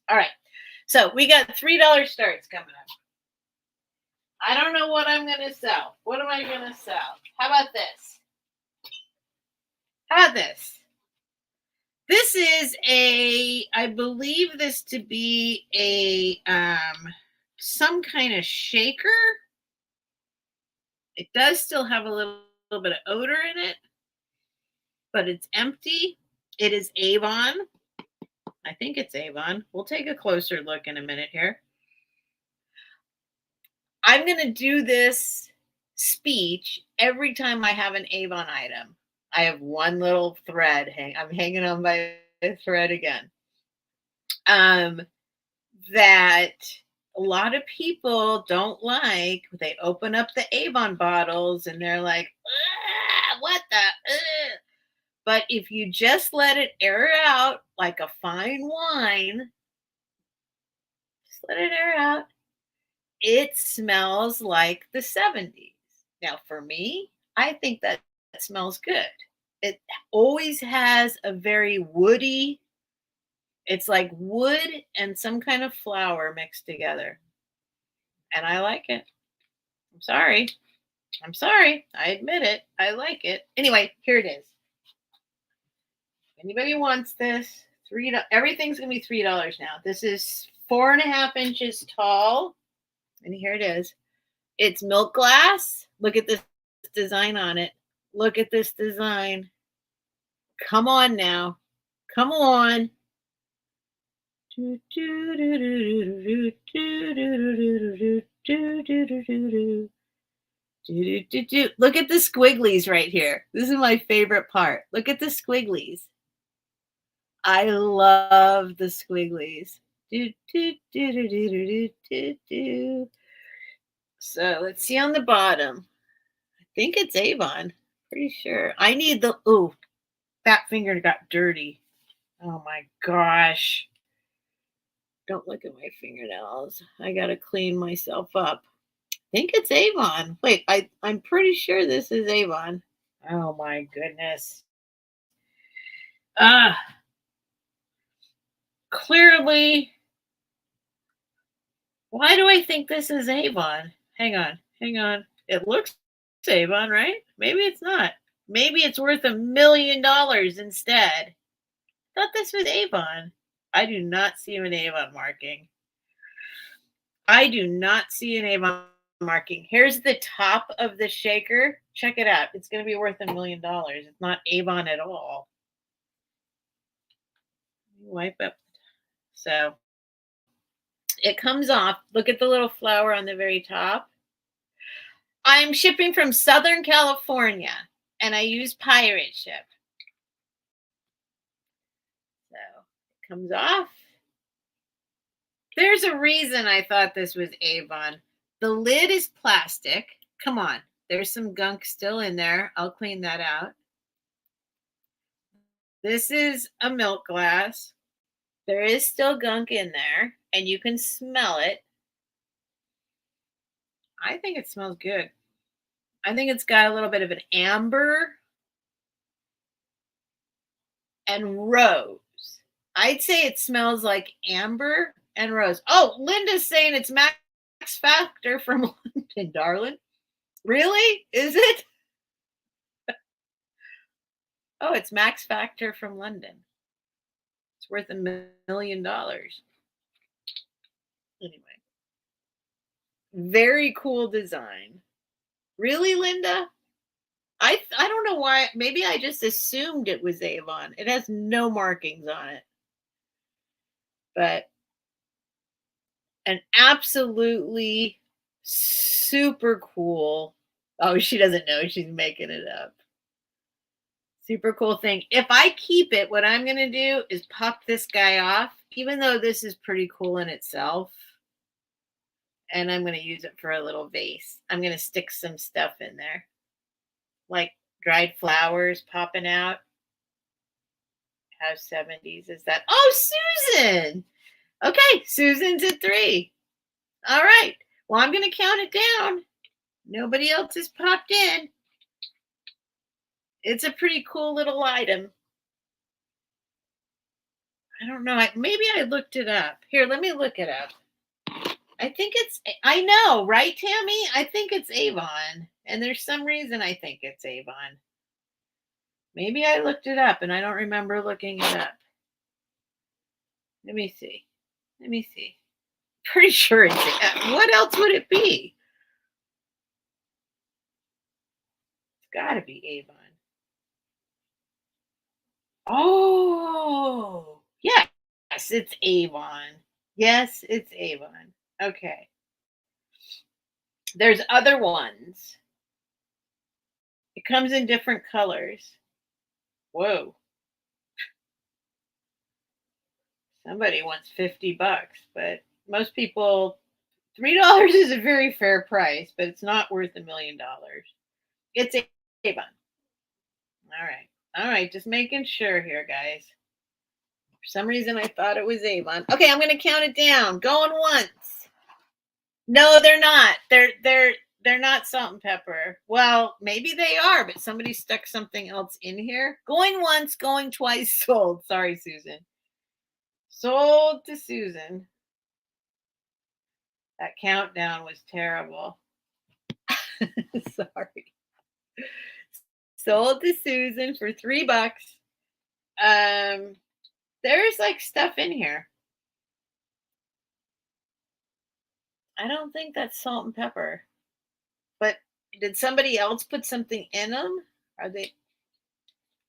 All right. So we got $3 starts coming up. I don't know what I'm going to sell. What am I going to sell? How about this? This is I believe this to be some kind of shaker. It does still have a little bit of odor in it, but it's empty. It is Avon. I think it's Avon. We'll take a closer look in a minute here. I'm going to do this speech every time I have an Avon item. I have one little thread. I'm hanging on by a thread again. That a lot of people don't like. They open up the Avon bottles and they're like, what the? But if you just let it air out like a fine wine, just let it air out. It smells like the 70s. Now, for me, I think that smells good. It always has a very woody, it's like wood and some kind of flower mixed together. And I like it. I'm sorry. I'm sorry. I admit it. I like it. Anyway, here it is. Anybody wants this? Everything's gonna be $3 now. This is 4.5 inches tall. And here it is. It's milk glass. Look at this design on it. Look at this design. Come on now. Come on. Look at the squigglies right here. This is my favorite part. Look at the squigglies. I love the squigglies. So let's see on the bottom. I think it's Avon. Pretty sure. I need the, ooh, that finger got dirty. Oh my gosh. Don't look at my fingernails. I gotta clean myself up. I think it's Avon. Wait, I'm pretty sure this is Avon. Oh my goodness. Ah, clearly. Why do I think this is Avon? Hang on, hang on. It looks Avon, right? Maybe it's not. Maybe it's worth $1 million instead. I thought this was Avon. I do not see an Avon marking. I do not see an Avon marking. Here's the top of the shaker. Check it out. It's going to be worth $1 million. It's not Avon at all. Wipe up. So it comes off. Look at the little flower on the very top. I'm shipping from Southern California, and I use pirate ship. So it comes off. There's a reason I thought this was Avon. The lid is plastic. Come on. There's some gunk still in there. I'll clean that out. This is a milk glass. There is still gunk in there, and you can smell it. I think it smells good. I think it's got a little bit of an amber and rose. I'd say it smells like amber and rose. Oh, Linda's saying it's Max Factor from London, darling. Really? Is it? Oh, it's Max Factor from London. It's worth $1 million. Anyway. Very cool design. Really, Linda? I don't know why. Maybe I just assumed it was Avon. It has no markings on it. But an absolutely super cool. Oh, she doesn't know. She's making it up. Super cool thing. If I keep it, what I'm going to do is pop this guy off, even though this is pretty cool in itself. And I'm going to use it for a little vase. I'm going to stick some stuff in there, like dried flowers popping out. How 70s is that? Oh, Susan. Okay, Susan's at 3. All right. Well, I'm going to count it down. Nobody else has popped in. It's a pretty cool little item. I don't know. Maybe I looked it up. Here, let me look it up. I think it's, I know, right, Tammy? I think it's Avon. And there's some reason I think it's Avon. Maybe I looked it up and I don't remember looking it up. Let me see. Let me see. Pretty sure it's, what else would it be? It's got to be Avon. Oh, yes, it's Avon. Yes, it's Avon. Okay. There's other ones. It comes in different colors. Whoa. Somebody wants $50, but most people, $3 is a very fair price, but it's not worth $1 million. It's Avon. All right. All right. Just making sure here, guys. For some reason, I thought it was Avon. Okay, I'm going to count it down. Going once. No, they're not. They're not salt and pepper. Well, maybe they are, but somebody stuck something else in here. Going once, going twice, sold. Sorry, Susan. Sold to Susan. That countdown was terrible. Sorry. Sold to Susan for $3. Um, there's like stuff in here. I don't think that's salt and pepper. But did somebody else put something in them? Are they?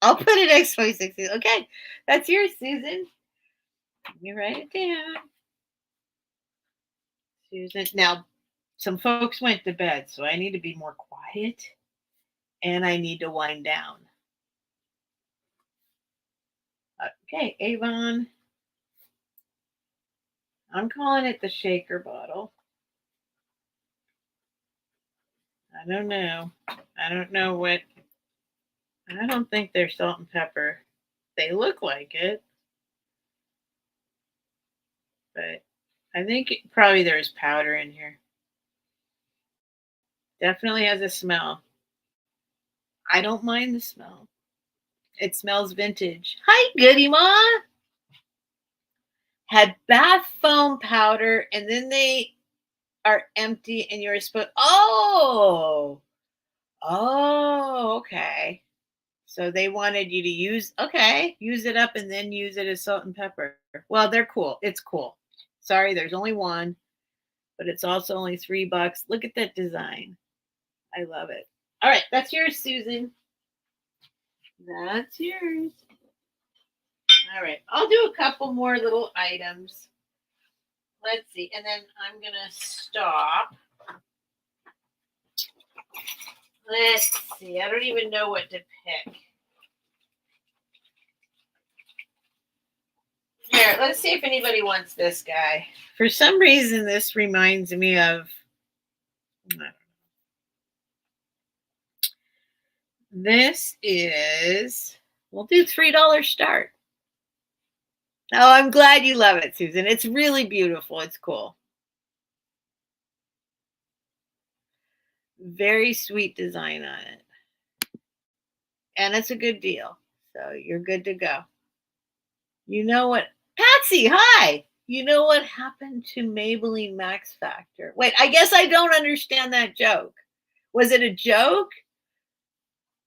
I'll put it next 2016. Okay, that's yours, Susan. Let me write it down. Susan. Now, some folks went to bed, so I need to be more quiet and I need to wind down. Okay, Avon. I'm calling it the shaker bottle. I don't know. I don't know what. I don't think they're salt and pepper. They look like it, but I think probably there's powder in here. Definitely has a smell. I don't mind the smell. It smells vintage. Hi, Goody Ma. Had bath foam powder, and then they are empty, and you're supposed. Oh, okay. So they wanted you to use it up, and then use it as salt and pepper. Well, they're cool. It's cool. Sorry, there's only one, but it's also only $3. Look at that design. I love it. All right, that's yours, Susan. That's yours. All right, I'll do a couple more little items. Let's see, and then I'm going to stop. Let's see, I don't even know what to pick. Here, let's see if anybody wants this guy. For some reason, this reminds me of. This is. We'll do $3 start. Oh, I'm glad you love it, Susan. It's really beautiful. It's cool. Very sweet design on it. And it's a good deal. So you're good to go. You know what? Patsy, hi. You know what happened to Maybelline Max Factor? Wait, I guess I don't understand that joke. Was it a joke?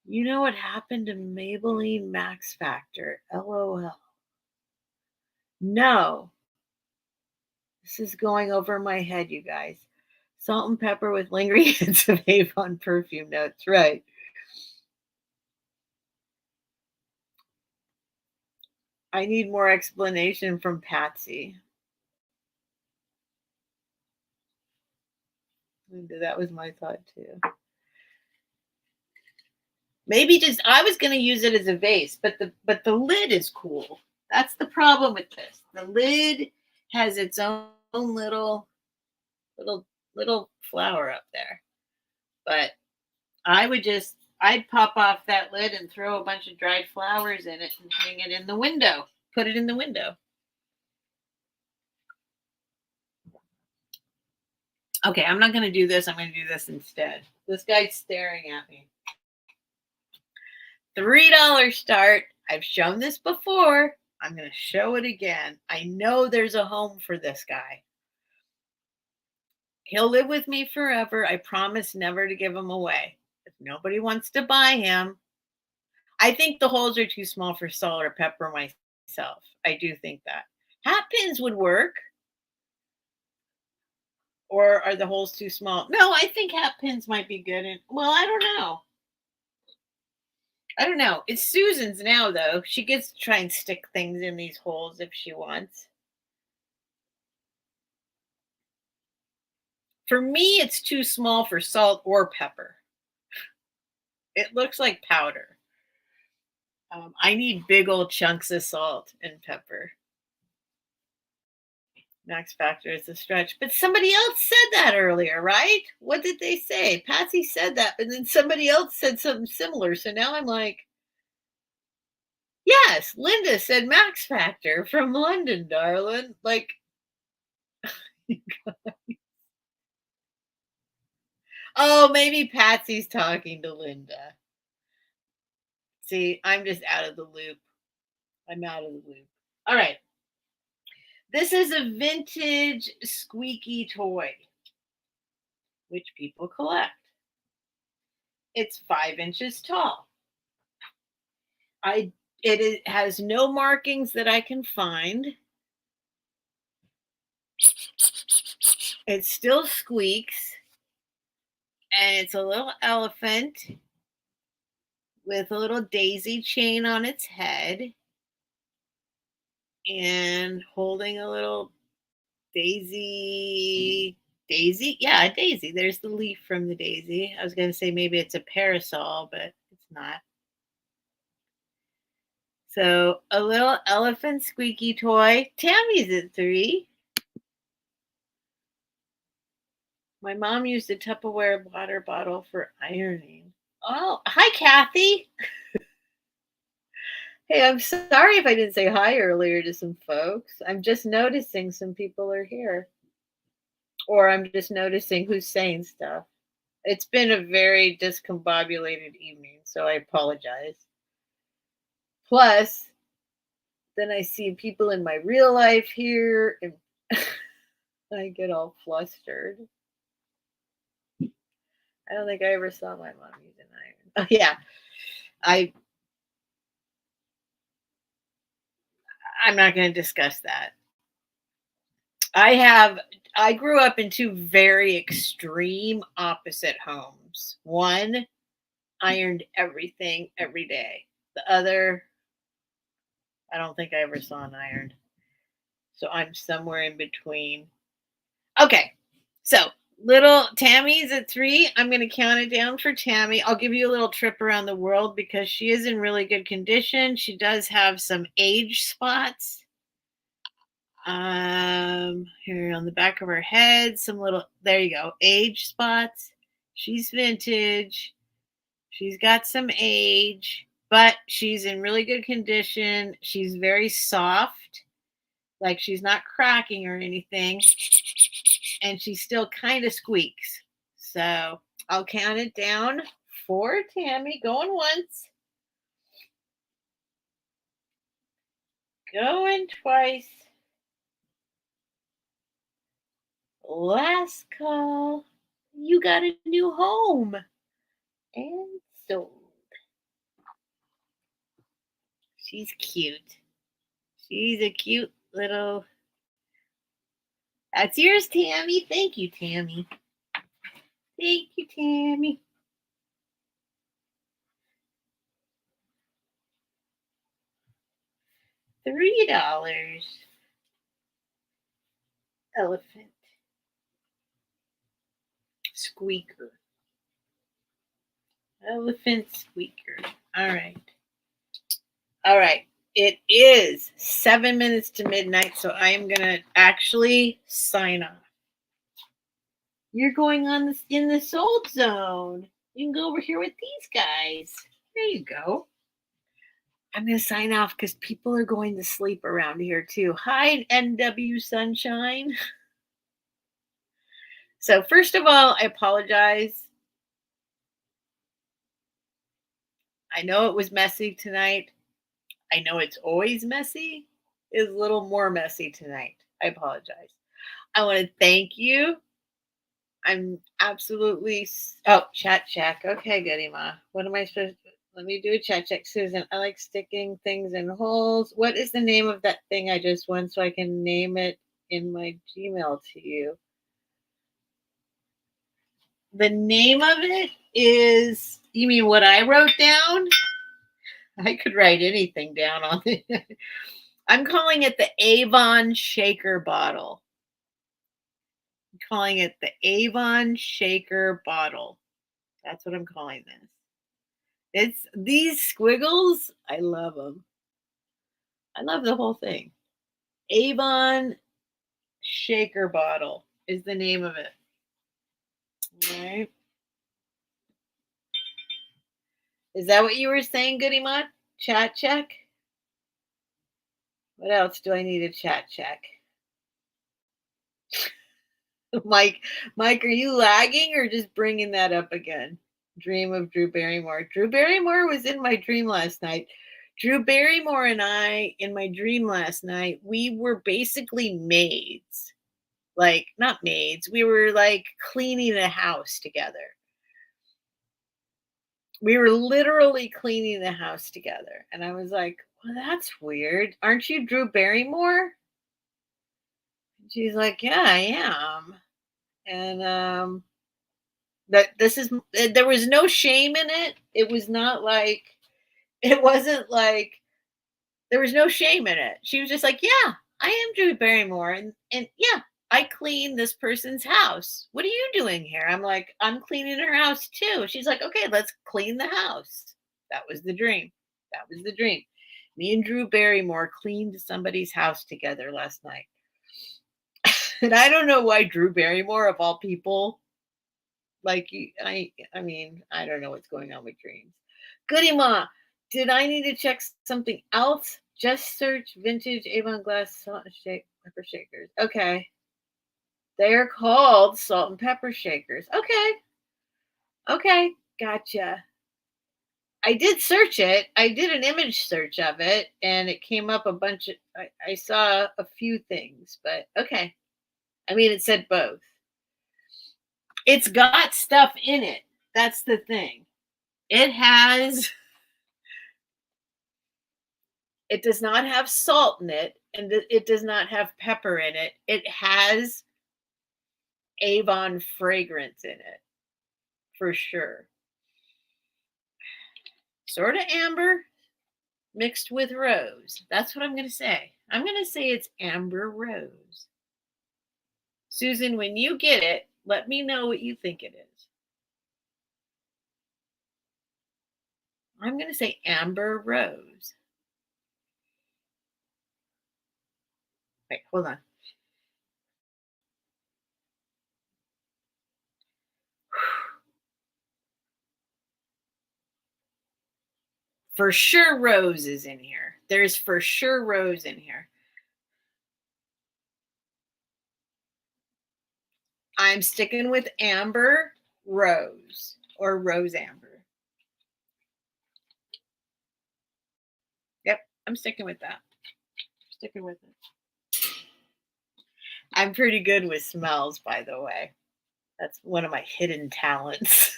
You know what happened to Maybelline Max Factor? LOL. No. This is going over my head, you guys. Salt and pepper with lingering hints of Avon perfume notes. Right. I need more explanation from Patsy. That was my thought too. Maybe just I was going to use it as a vase, but the lid is cool. That's the problem with this. The lid has its own little flower up there. But I'd pop off that lid and throw a bunch of dried flowers in it and hang it in the window. Put it in the window. Okay, I'm not going to do this. I'm going to do this instead. This guy's staring at me. $3 start. I've shown this before. I'm going to show it again. I know there's a home for this guy. He'll live with me forever. I promise never to give him away. If nobody wants to buy him, I think the holes are too small for salt or pepper myself. I do think that. Hat pins would work. Or are the holes too small? No, I think hat pins might be good. Well, I don't know. I don't know. It's Susan's now, though. She gets to try and stick things in these holes if she wants. For me, it's too small for salt or pepper. It looks like powder. I need big old chunks of salt and pepper. Max Factor is a stretch. But somebody else said that earlier, right? What did they say? Patsy said that, but then somebody else said something similar. So now I'm like, yes, Linda said Max Factor from London, darling. Like, Oh, maybe Patsy's talking to Linda. See, I'm just out of the loop. I'm out of the loop. All right. This is a vintage squeaky toy, which people collect. It's 5 inches tall. It has no markings that I can find. It still squeaks, and it's a little elephant with a little daisy chain on its head and holding a little daisy, yeah, a daisy. There's the leaf from the daisy. I was going to say maybe it's a parasol, but it's not. So a little elephant squeaky toy. Tammy's at 3. My mom used a Tupperware water bottle for ironing. Oh, hi, Kathy. Hey, I'm sorry if I didn't say hi earlier to some folks. I'm just noticing some people are here, or I'm just noticing who's saying stuff. It's been a very discombobulated evening, so I apologize. Plus, then I see people in my real life here, and I get all flustered. I don't think I ever saw my mom use an iron. Oh yeah, I I'm not going to discuss that. I grew up in two very extreme opposite homes. One ironed everything every day. The other, I don't think I ever saw an iron. So I'm somewhere in between. Okay. So little Tammy's at 3. I'm going to count it down for Tammy. I'll give you a little trip around the world because she is in really good condition. She does have some age spots. Here on the back of her head, some little, there you go, age spots. She's vintage. She's got some age, but she's in really good condition. She's very soft, like she's not cracking or anything, and she still kind of squeaks. So I'll count it down for Tammy. Going once, going twice. Last call. You got a new home. And sold. She's cute. She's a cute little. That's yours, Tammy. Thank you, Tammy. Thank you, Tammy. $3. Elephant. Squeaker. Elephant squeaker. All right. All right. It is 7 minutes to midnight, so I am gonna actually sign off. You're going on this in the sold zone. You can go over here with these guys. There you go. I'm going to sign off because people are going to sleep around here too. Hi, NW Sunshine. So, first of all, I apologize. I know it was messy tonight. I know it's always messy. It's a little more messy tonight. I apologize. I want to thank you. I'm absolutely. Oh, chat check. Okay, Goody Ma. What am I supposed to? Let me do a chat check. Susan, I like sticking things in holes. What is the name of that thing I just won so I can name it in my Gmail to you? The name of it is, you mean what I wrote down? I could write anything down on it. I'm calling it the Avon shaker bottle. I'm calling it the Avon shaker bottle. That's what I'm calling this. It's these squiggles. I love them. I love the whole thing. Avon shaker bottle is the name of it. All right. Is that what you were saying, Goody Mutt? Chat check? What else do I need to chat check? Mike, Mike, are you lagging or just bringing that up again? Dream of Drew Barrymore. Drew Barrymore was in my dream last night. Drew Barrymore and I, in my dream last night, we were basically maids. Like, not maids, we were like cleaning a house together. We were literally cleaning the house together. And I was like, well, that's weird. Aren't you Drew Barrymore? And she's like, yeah, I am. And that this is there was no shame in it. It was not like it wasn't like there was no shame in it. She was just like, "Yeah, I am Drew Barrymore, and yeah, I clean this person's house. What are you doing here?" I'm like, "I'm cleaning her house too." She's like, "Okay, let's clean the house." That was the dream. That was the dream. Me and Drew Barrymore cleaned somebody's house together last night. And I don't know why Drew Barrymore of all people. Like I mean, I don't know what's going on with dreams. Goody Ma, did I need to check something else? Just search vintage Avon glass salt and shake pepper shakers. Okay. They're called salt and pepper shakers. Okay. Okay. Gotcha. I did search it. I did an image search of it and it came up a bunch of I saw a few things, but okay. I mean it said both. It's got stuff in it. That's the thing. It has It does not have salt in it, and it does not have pepper in it. It has Avon fragrance in it, for sure. Sort of amber mixed with rose. That's what I'm going to say. I'm going to say it's amber rose. Susan, when you get it, let me know what you think it is. I'm going to say amber rose. Wait, hold on. For sure, rose is in here. There's for sure rose in here. I'm sticking with amber rose or rose amber. Yep, I'm sticking with that. Sticking with it. I'm pretty good with smells, by the way. That's one of my hidden talents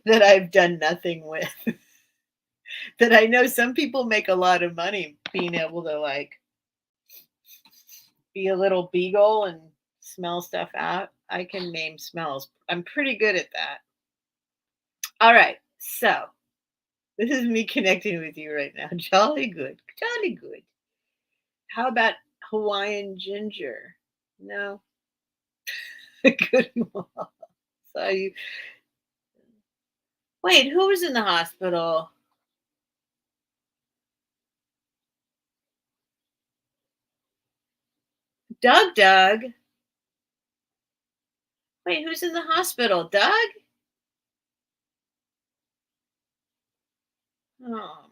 that I've done nothing with. That I know some people make a lot of money being able to like be a little beagle and smell stuff out. I can name smells. I'm pretty good at that. All right. So this is me connecting with you right now. Jolly good. Jolly good. How about Hawaiian ginger? No. Good one. Saw you. Wait, who was in the hospital? Doug. Wait, who's in the hospital? Doug? Oh man.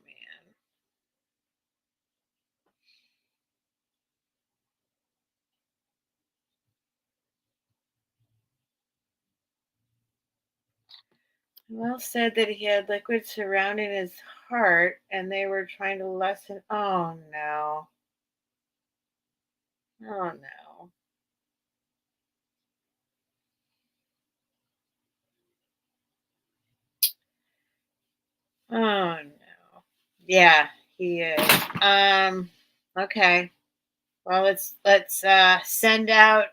Well said that he had liquid surrounding his heart and they were trying to lessen. Oh no. Oh no. Oh no. Yeah, he is. Okay. Well, let's send out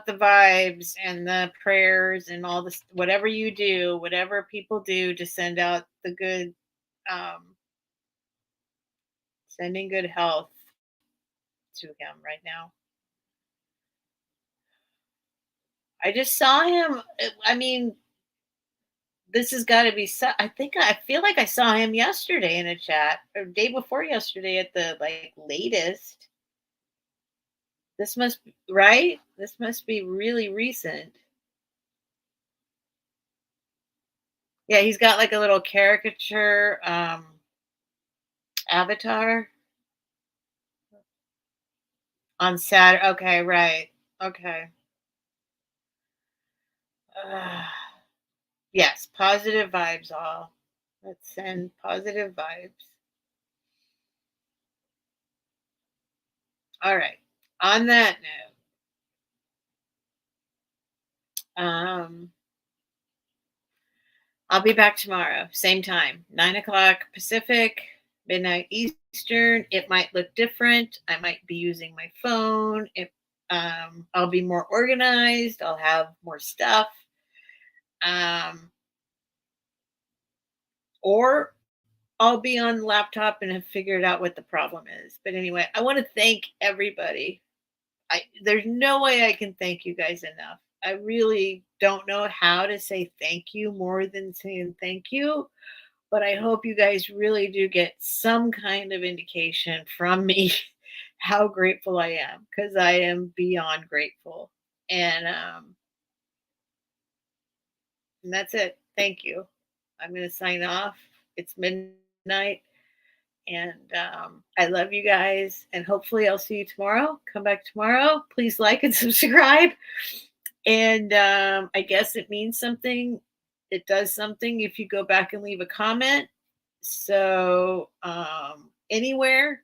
the vibes and the prayers and all this whatever you do, whatever people do to send out the good sending good health to him right now. I just saw him. I mean, this has got to be. I feel like I saw him yesterday in a chat or day before yesterday at the like latest. This must be right. This must be really recent. Yeah, he's got like a little caricature avatar. On Saturday. Okay, right. Okay. Uh, yes, positive vibes all. Let's send positive vibes. All right. On that note, I'll be back tomorrow, same time, 9 o'clock Pacific, midnight Eastern. It might look different. I might be using my phone. I'll be more organized. I'll have more stuff. Um, or I'll be on the laptop and have figured out what the problem is. But anyway, I want to thank everybody. There's no way I can thank you guys enough. I really don't know how to say thank you more than saying thank you, but I hope you guys really do get some kind of indication from me how grateful I am, because I am beyond grateful. And that's it. Thank you. I'm going to sign off. It's midnight. And I love you guys. And hopefully, I'll see you tomorrow. Come back tomorrow. Please like and subscribe. And I guess it means something. It does something if you go back and leave a comment. So anywhere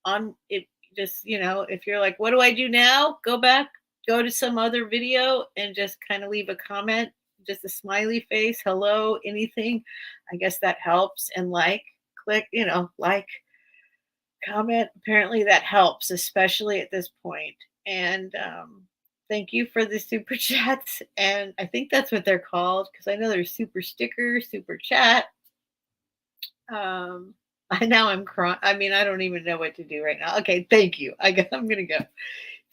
on it, just, if you're like, what do I do now? Go back, go to some other video and just kind of leave a comment, just a smiley face, hello, anything. I guess that helps. And click, like, comment. Apparently that helps, especially at this point. And thank you for the super chats. And I think that's what they're called, because I know there's super sticker, super chat. I now I'm crying. I mean, I don't even know what to do right now. Okay, thank you. I guess I'm gonna go.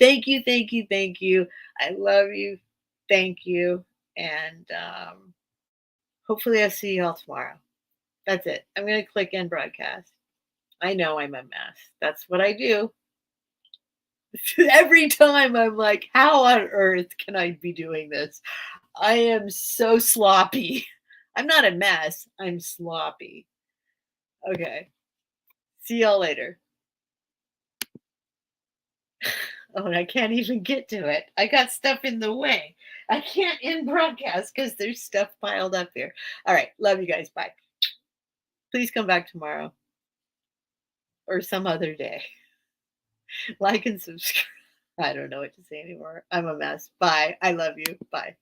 Thank you, thank you, thank you. I love you. Thank you. And hopefully I'll see you all tomorrow. That's it. I'm gonna click end broadcast. I know I'm a mess. That's what I do. Every time I'm like, how on earth can I be doing this? I am so sloppy. I'm not a mess. I'm sloppy. Okay. See y'all later. Oh, and I can't even get to it. I got stuff in the way. I can't end broadcast because there's stuff piled up there. All right. Love you guys. Bye. Please come back tomorrow or some other day. Like and subscribe. I don't know what to say anymore. I'm a mess. Bye. I love you. Bye.